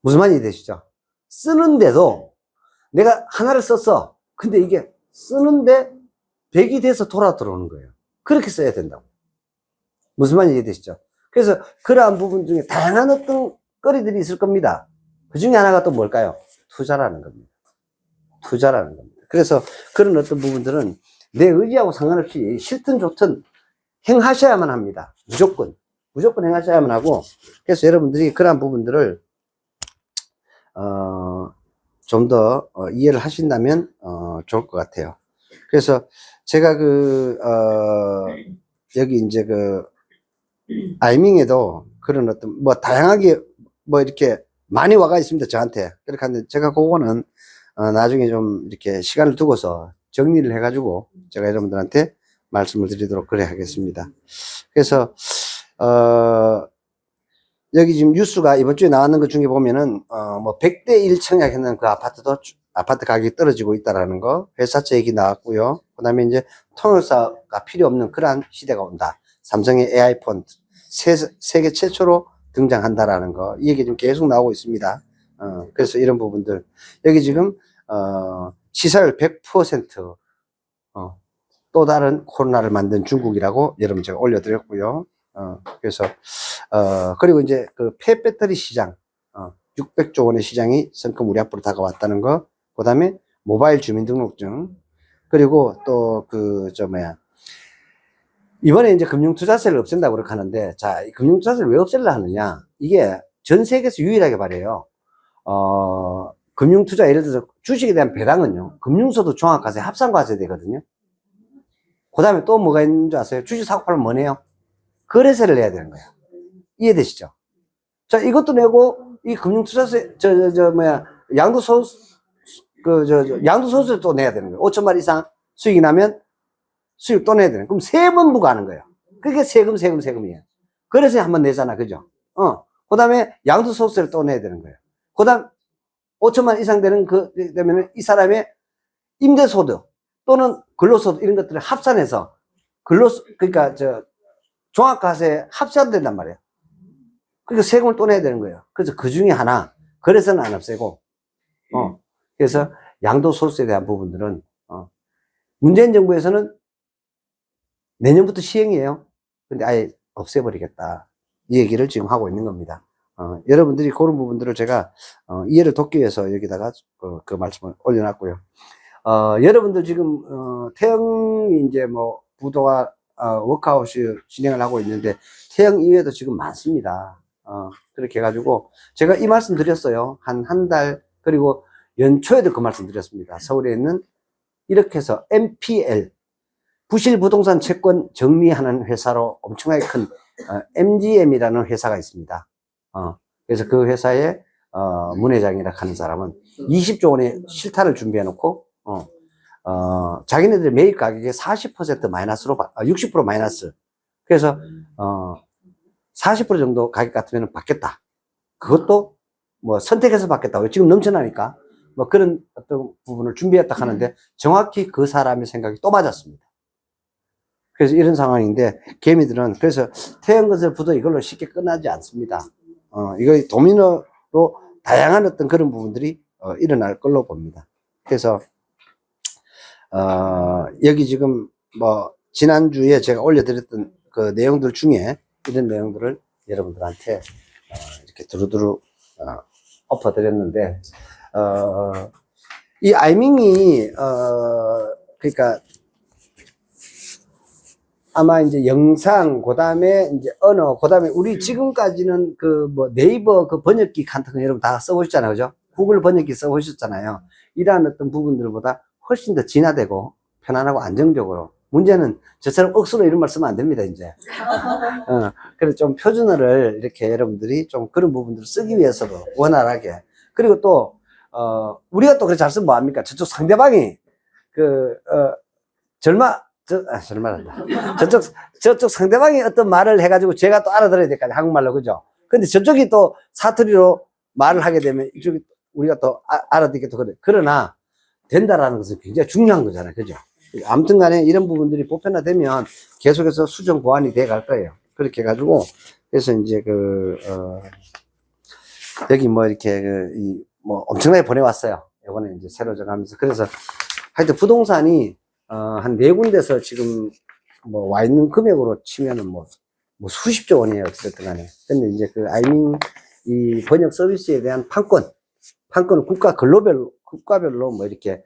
무슨 말인지 되시죠? 쓰는데도 내가 하나를 썼어. 근데 이게 쓰는데 100이 돼서 들어오는 거예요. 그렇게 써야 된다고. 무슨 말인지 이해되시죠? 그래서 그러한 부분 중에 다양한 어떤 거리들이 있을 겁니다. 그 중에 하나가 또 뭘까요? 투자라는 겁니다. 투자라는 겁니다. 그래서 그런 어떤 부분들은 내 의지하고 상관없이 싫든 좋든 행하셔야만 합니다. 무조건 행하셔야만 하고, 그래서 여러분들이 그러한 부분들을 좀 더 이해를 하신다면 좋을 것 같아요. 그래서 제가 여기 이제 아이밍에도 그런 어떤 뭐 다양하게 뭐 이렇게 많이 와가 있습니다, 저한테. 그렇게 하는데 제가 그거는 나중에 좀 이렇게 시간을 두고서 정리를 해가지고 제가 여러분들한테 말씀을 드리도록 그래 하겠습니다. 그래서 여기 지금 뉴스가 이번 주에 나왔는 것 중에 보면은 뭐 100대 1 청약했는 그 아파트도 아파트 가격이 떨어지고 있다라는 거, 회사채 얘기 나왔고요. 그 다음에 이제 통역사가 필요 없는 그러한 시대가 온다. 삼성의 AI 폰트 세계 최초로 등장한다라는 거, 이 얘기 좀 계속 나오고 있습니다. 그래서 이런 부분들, 여기 지금 시사율 100% 또 다른 코로나를 만든 중국이라고 여러분 제가 올려드렸고요. 그래서 그리고 이제 그 폐배터리 시장 600조 원의 시장이 성큼 우리 앞으로 다가왔다는 거, 그 다음에 모바일 주민등록증, 그리고 또 이번에 이제 금융투자세를 없앤다고 그렇게 하는데, 자, 이 금융투자세를 왜 없애려 하느냐, 이게 전 세계에서 유일하게 말해요. 금융투자, 예를 들어서 주식에 대한 배당은요, 금융소득 종합과세 합산과세 되거든요. 그 다음에 또 뭐가 있는 줄 아세요? 주식 사고 팔면 뭐네요? 거래세를 내야 되는 거예요. 이해되시죠? 자, 이것도 내고, 이 금융투자세, 양도소득세 또 내야 되는 거예요. 5천만 이상 수익이 나면 수익 또 내야 되는 거예요. 그럼 세 번 부과하는 거예요. 그게 세금이에요. 거래세 한번 내잖아. 그죠? 그 다음에 양도소득세를 또 내야 되는 거예요. 그 다음 5천만 이상 되는 되면은 이 사람의 임대소득 또는 근로소득 이런 것들을 합산해서 그러니까 종합과세 합산된단 말이에요. 그러니까 세금을 또 내야 되는 거예요. 그래서 그 중에 하나, 거래세는 안 없애고, 그래서 양도소득세에 대한 부분들은, 문재인 정부에서는 내년부터 시행이에요. 근데 아예 없애버리겠다. 이 얘기를 지금 하고 있는 겁니다. 여러분들이 그런 부분들을 제가, 이해를 돕기 위해서 여기다가 그 말씀을 올려놨고요. 여러분들 지금, 태영이 이제 뭐, 부도와, 워크아웃이 진행을 하고 있는데, 태영 이외에도 지금 많습니다. 그렇게 해가지고, 제가 이 말씀 드렸어요. 한 달, 그리고 연초에도 그 말씀 드렸습니다. 서울에 있는, 이렇게 해서 MPL, 부실 부동산 채권 정리하는 회사로 엄청나게 큰, MGM이라는 회사가 있습니다. 그래서 그 회사의, 문회장이라 하는 사람은 20조 원의 실타를 준비해 놓고, 자기네들의 매입 가격에 40% 마이너스로, 60% 마이너스. 그래서, 40% 정도 가격 같으면 받겠다. 그것도 뭐 선택해서 받겠다고. 지금 넘쳐나니까. 뭐 그런 어떤 부분을 준비했다 하는데 정확히 그 사람의 생각이 또 맞았습니다. 그래서 이런 상황인데, 개미들은, 그래서 태양건설 부도 이걸로 쉽게 끝나지 않습니다. 이거 도미노로 다양한 어떤 그런 부분들이, 일어날 걸로 봅니다. 그래서, 여기 지금 뭐, 지난주에 제가 올려드렸던 그 내용들 중에 이런 내용들을 여러분들한테, 이렇게 두루두루, 엎어드렸는데, 이 아이밍이, 그러니까, 아마 이제 영상, 그 다음에 이제 언어, 그 다음에 우리 지금까지는 그 뭐 네이버 그 번역기 같은 거 여러분 다 써보셨잖아요. 그죠? 구글 번역기 써보셨잖아요. 이러한 어떤 부분들보다 훨씬 더 진화되고 편안하고 안정적으로. 문제는 저처럼 억수로 이런 말 쓰면 안 됩니다, 이제. 그래서 좀 표준어를 이렇게 여러분들이 좀 그런 부분들을 쓰기 위해서도 원활하게. 그리고 또, 우리가 또 그래 잘 쓰면 뭐합니까? 저쪽 상대방이 절말한다. 저쪽 상대방이 어떤 말을 해가지고 제가 또 알아들어야 될 거 아니에요. 한국말로, 그죠? 근데 저쪽이 또 사투리로 말을 하게 되면 이쪽이 우리가 또 알아듣게 또 그래. 그러나 된다라는 것은 굉장히 중요한 거잖아요. 그죠? 아무튼 간에 이런 부분들이 보편화되면 계속해서 수정 보완이 돼 갈 거예요. 그렇게 해가지고, 그래서 이제 여기 뭐 이렇게 뭐 엄청나게 보내왔어요. 이번에 이제 새로 정하면서. 그래서 하여튼 부동산이 한 4군데서 지금 뭐 와 있는 금액으로 치면은 뭐 수십조 원이에요. 어쨌든 간에. 근데 이제 그 아이밍 이 번역 서비스에 대한 판권을 국가별로 뭐 이렇게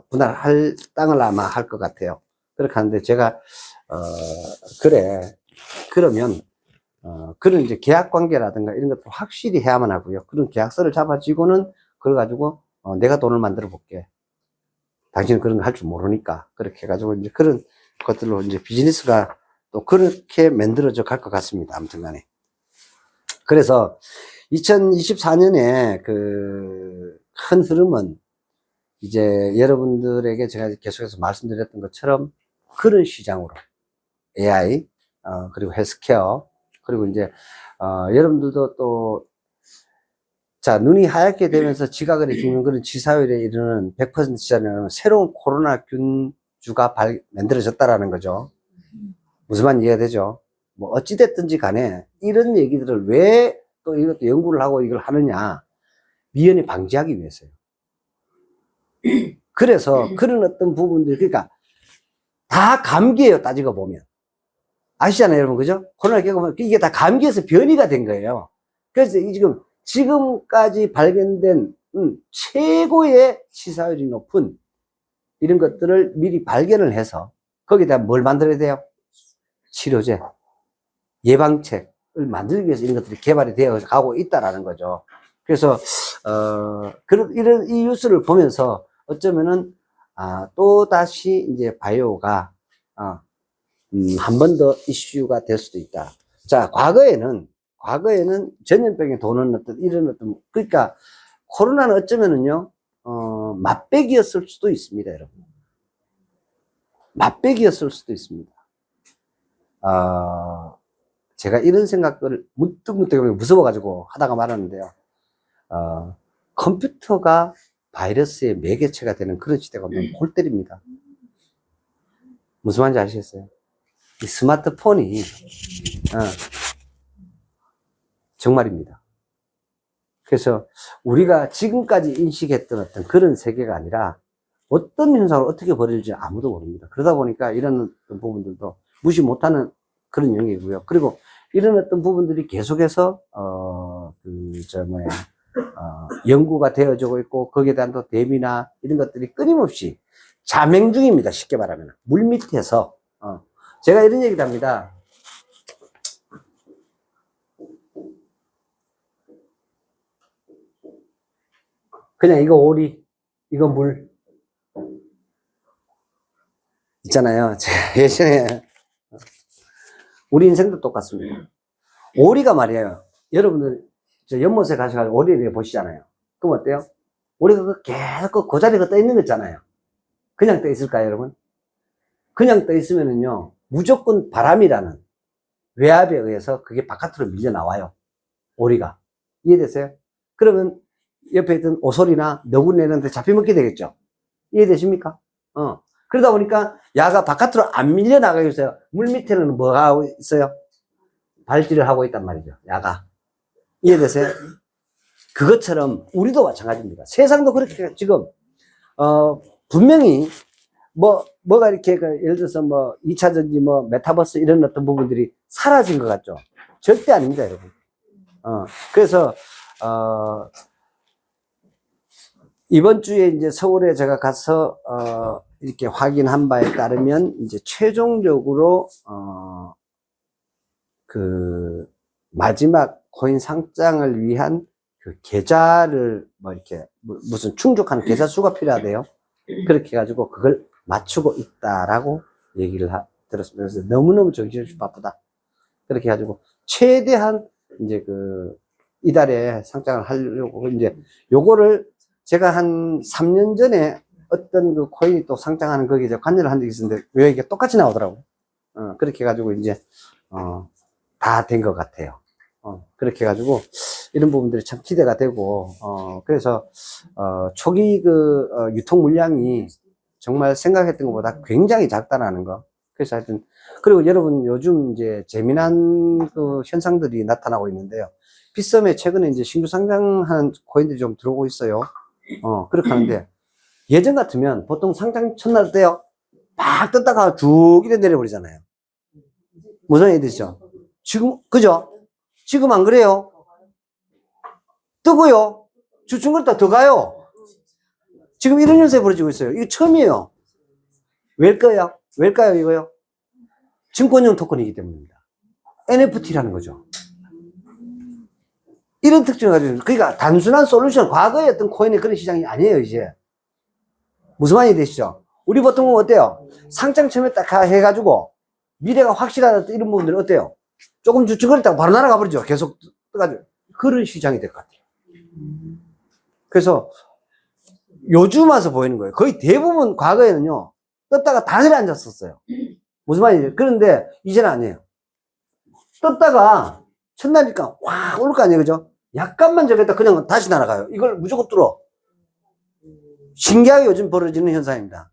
분할할 땅을 아마 할 것 같아요. 그렇게 하는데 제가, 그래. 그러면, 그런 이제 계약 관계라든가 이런 것들 확실히 해야만 하고요. 그런 계약서를 잡아지고는 그걸 가지고, 내가 돈을 만들어 볼게. 당신은 그런 거 할 줄 모르니까. 그렇게 해가지고 이제 그런 것들로 이제 비즈니스가 또 그렇게 만들어져 갈 것 같습니다. 아무튼 간에. 그래서 2024년에 그 큰 흐름은 이제 여러분들에게 제가 계속해서 말씀드렸던 것처럼 그런 시장으로 AI, 그리고 헬스케어, 그리고 이제, 여러분들도 또, 자, 눈이 하얗게 되면서 지각을 죽는 그런 지사율에 이르는 100% 지사율은 새로운 코로나 균주가 만들어졌다라는 거죠. 무슨 말인지 이해가 되죠? 뭐, 어찌됐든지 간에 이런 얘기들을 왜 또 이것도 연구를 하고 이걸 하느냐. 미연에 방지하기 위해서요. 그래서 그런 어떤 부분들, 그러니까 다 감기예요, 따지고 보면. 아시잖아요, 여러분, 그죠? 코로나 겪으면 이게 다 감기에서 변이가 된 거예요. 그래서 지금까지 발견된 최고의 치사율이 높은 이런 것들을 미리 발견을 해서 거기다 뭘 만들어야 돼요? 치료제, 예방책을 만들기 위해서 이런 것들이 개발이 되어 가고 있다라는 거죠. 그래서 이런 이 뉴스를 보면서 어쩌면은 또 다시 이제 바이오가 한 번 더 이슈가 될 수도 있다. 자, 과거에는 전염병에 도는 어떤 이런 어떤, 그러니까 코로나는 어쩌면은요, 맛배기였을 수도 있습니다, 여러분. 맛배기였을 수도 있습니다. 제가 이런 생각을 문득문득 무서워가지고 하다가 말았는데요. 컴퓨터가 바이러스의 매개체가 되는 그런 시대가 오면 골 때립니다. 무슨 말인지 아시겠어요? 이 스마트폰이 정말입니다. 그래서 우리가 지금까지 인식했던 어떤 그런 세계가 아니라 어떤 현상을 어떻게 벌일지 아무도 모릅니다. 그러다 보니까 이런 어떤 부분들도 무시 못하는 그런 영역이고요. 그리고 이런 어떤 부분들이 계속해서 연구가 되어지고 있고 거기에 대한 또 대비나 이런 것들이 끊임없이 자맹 중입니다. 쉽게 말하면 물 밑에서 제가 이런 얘기를 합니다. 그냥 이거 오리, 이거 물 있잖아요. 제가 예전에 우리 인생도 똑같습니다. 오리가 말이에요. 여러분들 저 연못에 가셔가지고 오리를 보시잖아요. 그럼 어때요? 오리가 계속 그 자리에 떠 있는 거 있잖아요. 그냥 떠 있을까요, 여러분? 그냥 떠 있으면은요, 무조건 바람이라는 외압에 의해서 그게 바깥으로 밀려 나와요. 오리가. 이해되세요? 그러면 옆에 있던 오솔이나 너구리 이런 데 잡혀먹게 되겠죠? 이해되십니까? 그러다 보니까 야가 바깥으로 안 밀려 나가고 있어요. 물 밑에는 뭐가 하고 있어요? 발질을 하고 있단 말이죠. 야가. 이해되세요? 그것처럼 우리도 마찬가지입니다. 세상도 그렇게 지금 분명히 뭐가 이렇게 예를 들어서 뭐 2차전지 뭐 메타버스 이런 어떤 부분들이 사라진 것 같죠? 절대 아닙니다, 여러분. 그래서 이번 주에 이제 서울에 제가 가서 이렇게 확인한 바에 따르면 이제 최종적으로 그 마지막 코인 상장을 위한 그 계좌를 뭐 이렇게 무슨 충족하는 계좌 수가 필요하대요. 그렇게 해가지고 그걸 맞추고 있다라고 얘기를 들었습니다. 그래서 너무너무 정신없이 바쁘다. 그렇게 해가지고 최대한 이제 이달에 상장을 하려고 이제 요거를 제가 한 3년 전에 어떤 그 코인이 또 상장하는 거기에 관여를 한 적이 있었는데 왜 이게 똑같이 나오더라고요. 그렇게 해가지고 이제 다 된 것 같아요. 그렇게 해가지고 이런 부분들이 참 기대가 되고 그래서 초기 유통 물량이 정말 생각했던 것보다 굉장히 작다라는 거. 그래서 하여튼 그리고 여러분 요즘 이제 재미난 그 현상들이 나타나고 있는데요. 빗썸에 최근에 이제 신규 상장하는 코인들이 좀 들어오고 있어요. 그렇게 하는데 예전 같으면 보통 상장 첫날 때요. 막 떴다가 쭉 이래 내려버리잖아요. 무슨 얘기 되시죠? 지금 그죠? 지금 안 그래요? 뜨고요. 주중걸 더 가요. 지금 이런 현상이 벌어지고 있어요. 이거 처음이에요. 왜일까요? 왜일까요, 이거요? 증권형 토큰이기 때문입니다. NFT라는 거죠. 이런 특징을 가지고 있는, 그러니까 단순한 솔루션, 과거의 어떤 코인의 그런 시장이 아니에요, 이제. 무슨 말이 되시죠? 우리 보통은 어때요? 상장 처음에 딱 해가지고, 미래가 확실하다, 이런 부분들은 어때요? 조금 주춤거렸다가 바로 날아가 버리죠. 계속 떠가지고. 그런 시장이 될 것 같아요. 그래서, 요즘 와서 보이는 거예요. 거의 대부분 과거에는요, 떴다가 다슬에 앉았었어요. 무슨 말이죠? 그런데, 이제는 아니에요. 떴다가, 첫날이니까 확 오를 거 아니에요, 그죠? 약간만 저랬다 그냥 다시 날아가요. 이걸 무조건 뚫어. 신기하게 요즘 벌어지는 현상입니다.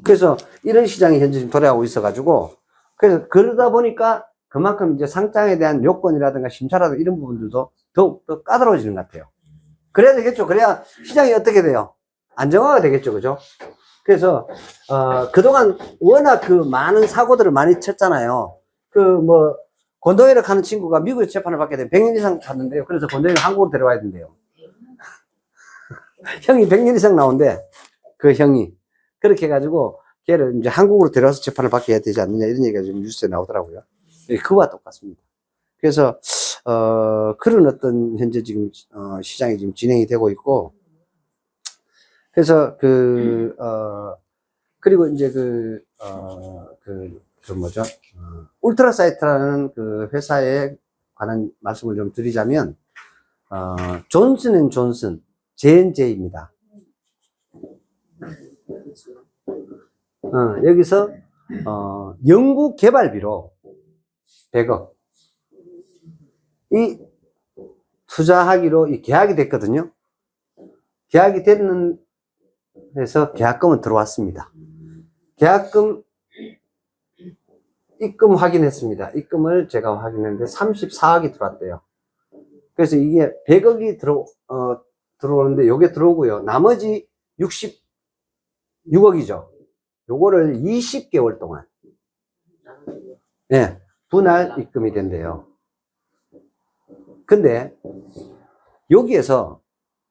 그래서 이런 시장이 현재 지금 돌아가고 있어가지고, 그래서 그러다 보니까 그만큼 이제 상장에 대한 요건이라든가 심사라든가 이런 부분들도 더욱 까다로워지는 것 같아요. 그래야 되겠죠. 그래야 시장이 어떻게 돼요? 안정화가 되겠죠, 그죠? 그래서, 그동안 워낙 그 많은 사고들을 많이 쳤잖아요. 권도일을 하는 친구가 미국에서 재판을 받게 되면 100년 이상 받는데요. 그래서 권도일을 한국으로 데려와야 된대요. 형이 100년 이상 나온대. 그 형이. 그렇게 해가지고, 걔를 이제 한국으로 데려와서 재판을 받게 해야 되지 않느냐, 이런 얘기가 지금 뉴스에 나오더라고요. 그와 똑같습니다. 그래서, 그런 어떤, 현재 지금, 시장이 지금 진행이 되고 있고, 그래서 그리고 이제 뭐죠? 울트라사이트라는 그 회사에 관한 말씀을 좀 드리자면, 존슨앤존슨, J&J입니다. 여기서, 연구 개발비로 100억. 이 투자하기로 이 계약이 됐거든요. 계약이 됐는, 해서 계약금은 들어왔습니다. 계약금, 입금 확인했습니다. 입금을 제가 확인했는데 34억이 들어왔대요. 그래서 이게 100억이 들어오는데 요게 들어오고요. 나머지 66억이죠. 요거를 20개월 동안, 네, 분할 입금이 된대요. 근데 여기에서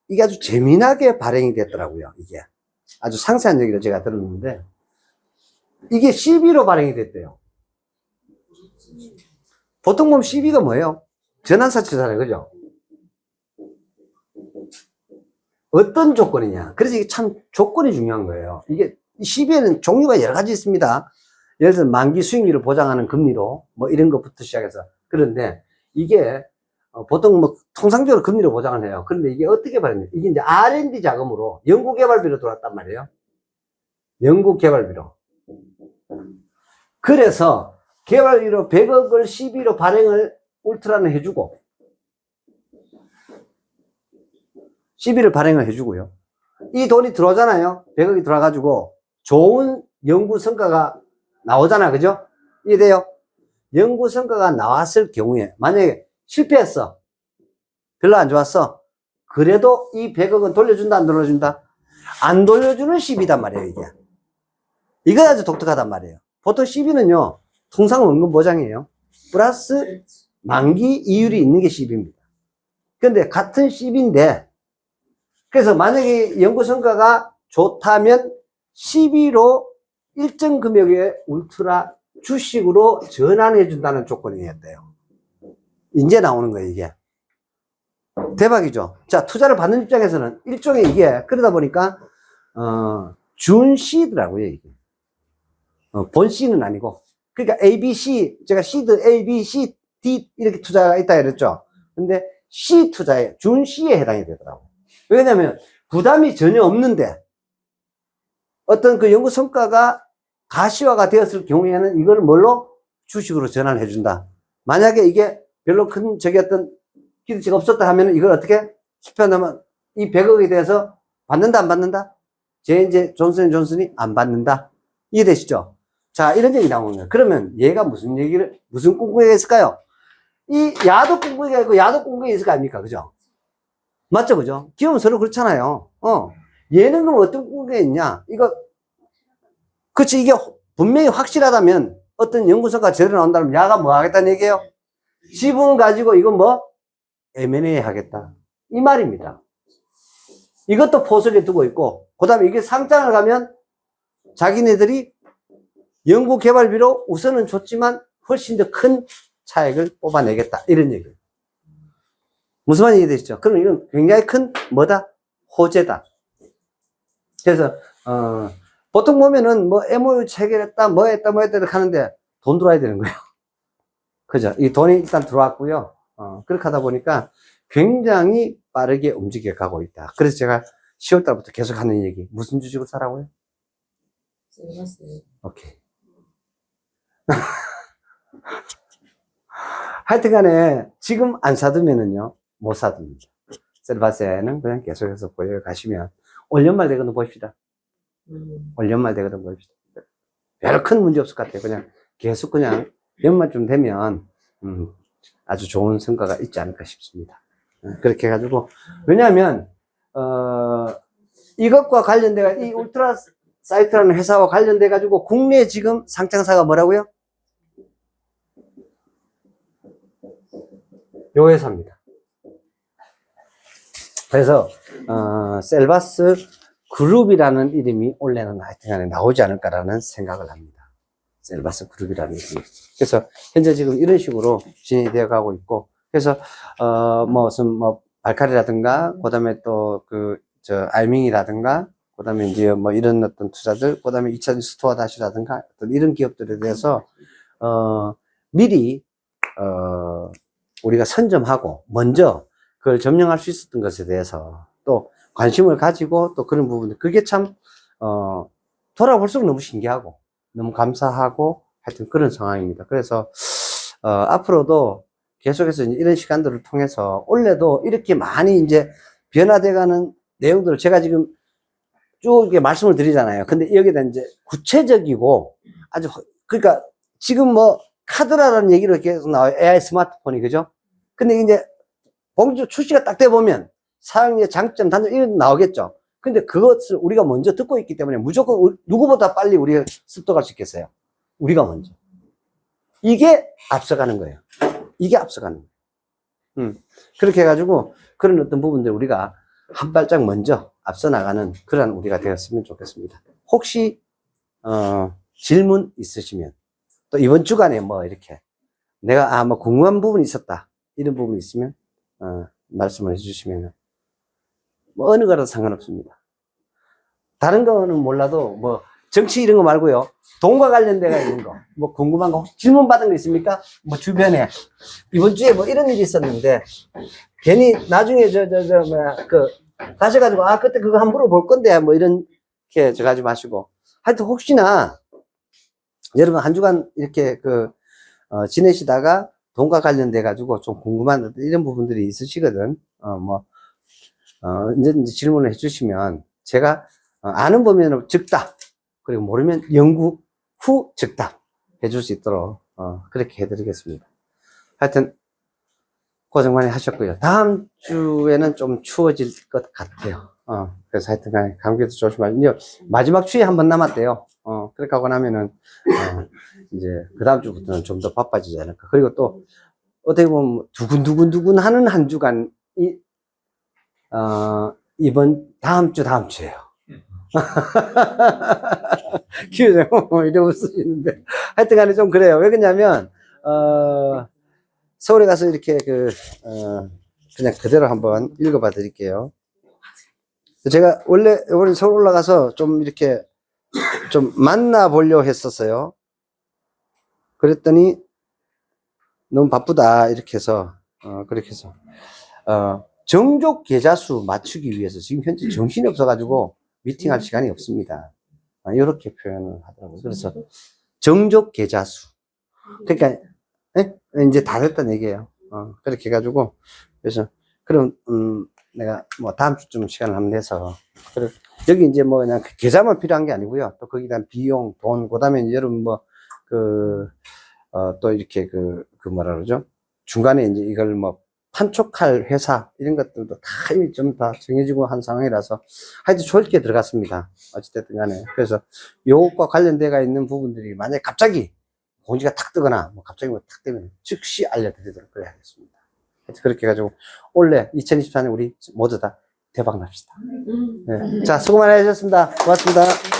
이게 아주 재미나게 발행이 됐더라고요. 이게 아주 상세한 얘기를 제가 들었는데 이게 CB로 발행이 됐대요. 보통 보면 CB가 뭐예요? 전환사채잖아요, 그죠? 어떤 조건이냐? 그래서 이게 참 조건이 중요한 거예요. 이게 CB에는 종류가 여러 가지 있습니다. 예를 들어 만기 수익률을 보장하는 금리로 뭐 이런 것부터 시작해서. 그런데 이게 보통 뭐 통상적으로 금리로 보장을 해요. 그런데 이게 어떻게 발행돼요? 이게 이제 R&D 자금으로 연구개발비로 들어왔단 말이에요. 연구개발비로. 그래서 개발비로 100억을 CB로 발행을 울트라는 해주고, CB를 발행을 해주고요. 이 돈이 들어오잖아요. 100억이 들어와가지고 좋은 연구 성과가 나오잖아, 그죠? 이해돼요? 연구 성과가 나왔을 경우에 만약에 실패했어, 별로 안 좋았어, 그래도 이 100억은 돌려준다, 안 돌려준다? 안 돌려주는 CB단 말이에요, 이게. 이거 아주 독특하단 말이에요. 보통 CB는요, 통상 원금 보장이에요. 플러스 만기 이율이 있는 게 CB입니다. 근데 같은 CB인데, 그래서 만약에 연구 성과가 좋다면 CB로 일정 금액의 울트라 주식으로 전환해 준다는 조건이었대요. 이제 나오는 거예요, 이게. 대박이죠. 자, 투자를 받는 입장에서는 일종의 이게, 그러다 보니까, 준 C더라고요, 이게. 본 C는 아니고. 그러니까 ABC, 제가 시드 A, B, C, D 이렇게 투자가 있다 그랬죠. 근데 C 투자에, 준 C에 해당이 되더라고요. 왜냐면 부담이 전혀 없는데, 어떤 그 연구 성과가 가시화가 되었을 경우에는 이걸 뭘로? 주식으로 전환해 준다. 만약에 이게 별로 큰 어떤 기대치가 없었다 하면 이걸 어떻게 실패한다면 이 100억에 대해서 받는다, 안 받는다? J&J 존슨앤존슨이 안 받는다. 이해되시죠? 자, 이런 얘기 나오는 거예요. 그러면 얘가 무슨 꿍꿍이가 있을까요? 이 야도 꿍꿍이가 있고 야도 꿍꿍이가 있을 거 아닙니까? 그죠? 맞죠, 그죠? 기업은 서로 그렇잖아요. 얘는 그럼 어떤 꿍꿍이가 있냐? 그치, 이게 분명히 확실하다면 어떤 연구성과가 제대로 나온다면 야가 뭐 하겠다는 얘기예요? 지분 가지고 이건 뭐? M&A 하겠다. 이 말입니다. 이것도 포석에 두고 있고, 그 다음에 이게 상장을 가면 자기네들이 연구개발비로 우선은 줬지만 훨씬 더 큰 차액을 뽑아내겠다. 이런 얘기예요. 무슨 말인지 이해되시죠? 그럼 이건 굉장히 큰 뭐다? 호재다. 그래서 보통 보면은 뭐 MOU 체결했다, 뭐 했다 하는데 돈 들어와야 되는 거예요. 그죠? 이 돈이 일단 들어왔고요. 그렇게 하다 보니까 굉장히 빠르게 움직여 가고 있다. 그래서 제가 10월 달부터 계속 하는 얘기. 무슨 주식을 사라고요? 셀바스. 오케이. 하여튼 간에 지금 안 사두면은요, 못 사둡니다. 셀바세는 그냥 계속해서 보여 가시면 올 연말 되거든 보십시다. 올 연말 되거든 보십시다. 별 큰 문제 없을 것 같아요. 그냥 계속 그냥 연말쯤 되면 아주 좋은 성과가 있지 않을까 싶습니다. 그렇게 해가지고 왜냐하면 이것과 관련돼가 이 울트라 사이트라는 회사와 관련돼 가지고 국내 지금 상장사가 뭐라고요? 요 회사입니다. 그래서 셀바스 그룹이라는 이름이 원래는 하여튼간에 나오지 않을까라는 생각을 합니다. 셀바스 그룹이라는 이름이. 그래서 현재 지금 이런 식으로 진행이 되어 가고 있고, 그래서 무슨 뭐 발칼이라든가 그다음에 또 알밍이라든가 그다음에 이제 뭐 이런 어떤 투자들, 그다음에 2차 스토어 다시라든가 어떤 이런 기업들에 대해서 미리 우리가 선점하고 먼저 그걸 점령할 수 있었던 것에 대해서 또 관심을 가지고 또 그런 부분들, 그게 참 돌아볼수록 너무 신기하고 너무 감사하고 하여튼 그런 상황입니다. 그래서 앞으로도 계속해서 이런 시간들을 통해서 원래도 이렇게 많이 이제 변화돼가는 내용들을 제가 지금 쭉 이렇게 말씀을 드리잖아요. 근데 여기다 이제 구체적이고 아주, 그러니까 지금 뭐 카드라라는 얘기로 계속 나와요. AI 스마트폰이, 그죠? 근데 이제 공주 출시가 딱 돼 보면 사용의 장점, 단점 이런 나오겠죠. 근데 그것을 우리가 먼저 듣고 있기 때문에 무조건 누구보다 빨리 우리가 습득할 수 있겠어요. 우리가 먼저. 이게 앞서가는 거예요. 이게 앞서가는 거예요. 그렇게 해가지고 그런 어떤 부분들 우리가 한 발짝 먼저 앞서 나가는 그런 우리가 되었으면 좋겠습니다. 혹시 질문 있으시면 또 이번 주간에 뭐 이렇게 내가 뭐 궁금한 부분이 있었다 이런 부분이 있으면 말씀을 해주시면 뭐 어느 거라도 상관없습니다. 다른 거는 몰라도 뭐 정치 이런 거 말고요, 돈과 관련돼가 있는 거 뭐 궁금한 거 혹시 질문 받은 거 있습니까? 뭐 주변에 이번 주에 뭐 이런 일이 있었는데 괜히 나중에 가셔가지고 그때 그거 한번 물어볼 건데 뭐 이렇게 저 가지 마시고, 하여튼 혹시나 여러분 한 주간 이렇게 지내시다가 돈과 관련돼 가지고 좀 궁금한 이런 부분들이 있으시거든. 이제 질문을 해주시면 제가 아는 범위는 즉답, 그리고 모르면 연구 후 즉답 해줄 수 있도록 그렇게 해드리겠습니다. 하여튼 고생 많이 하셨고요. 다음 주에는 좀 추워질 것 같아요. 그래서 하여튼 간에 감기도 조심하시고, 마지막 추위 한 번 남았대요. 그렇게 하고 나면은 이제 그 다음 주부터는 좀 더 바빠지지 않을까. 그리고 또 어떻게 보면 두근두근 하는 한 주간이 다음 주예요. 키우죠. 이래 웃으시는데. 하여튼 간에 좀 그래요. 왜 그러냐면, 서울에 가서 이렇게 그냥 그대로 한번 읽어봐 드릴게요. 제가 원래 이번에 서울 올라가서 좀 이렇게 좀 만나보려 했었어요. 그랬더니 너무 바쁘다. 이렇게 해서, 그렇게 해서, 정족 계좌 수 맞추기 위해서 지금 현재 정신이 없어가지고 미팅할 시간이 없습니다. 이렇게 표현을 하더라고요. 그래서 정족 계좌 수. 그러니까, 이제 다 됐다는 얘기예요. 그렇게 해가지고, 그래서, 그럼, 내가 뭐 다음 주쯤 시간을 한번 내서, 여기 이제 뭐 그냥 계좌만 필요한 게 아니고요. 또 거기에 대한 비용, 돈, 그 다음에 이제 여러분 또 이렇게 뭐라 그러죠? 중간에 이제 이걸 뭐 판촉할 회사, 이런 것들도 다 이미 좀 다 정해지고 한 상황이라서 하여튼 좋게 들어갔습니다. 어찌됐든 간에. 그래서 요것과 관련돼가 있는 부분들이 만약에 갑자기 공지가 탁 뜨거나 뭐 갑자기 뭐 탁 뜨면 즉시 알려드리도록 그래야겠습니다. 하여튼 그렇게 해가지고 올해 2024년 우리 모두 다 대박 납시다. 네. 자, 수고 많이 하셨습니다. 고맙습니다.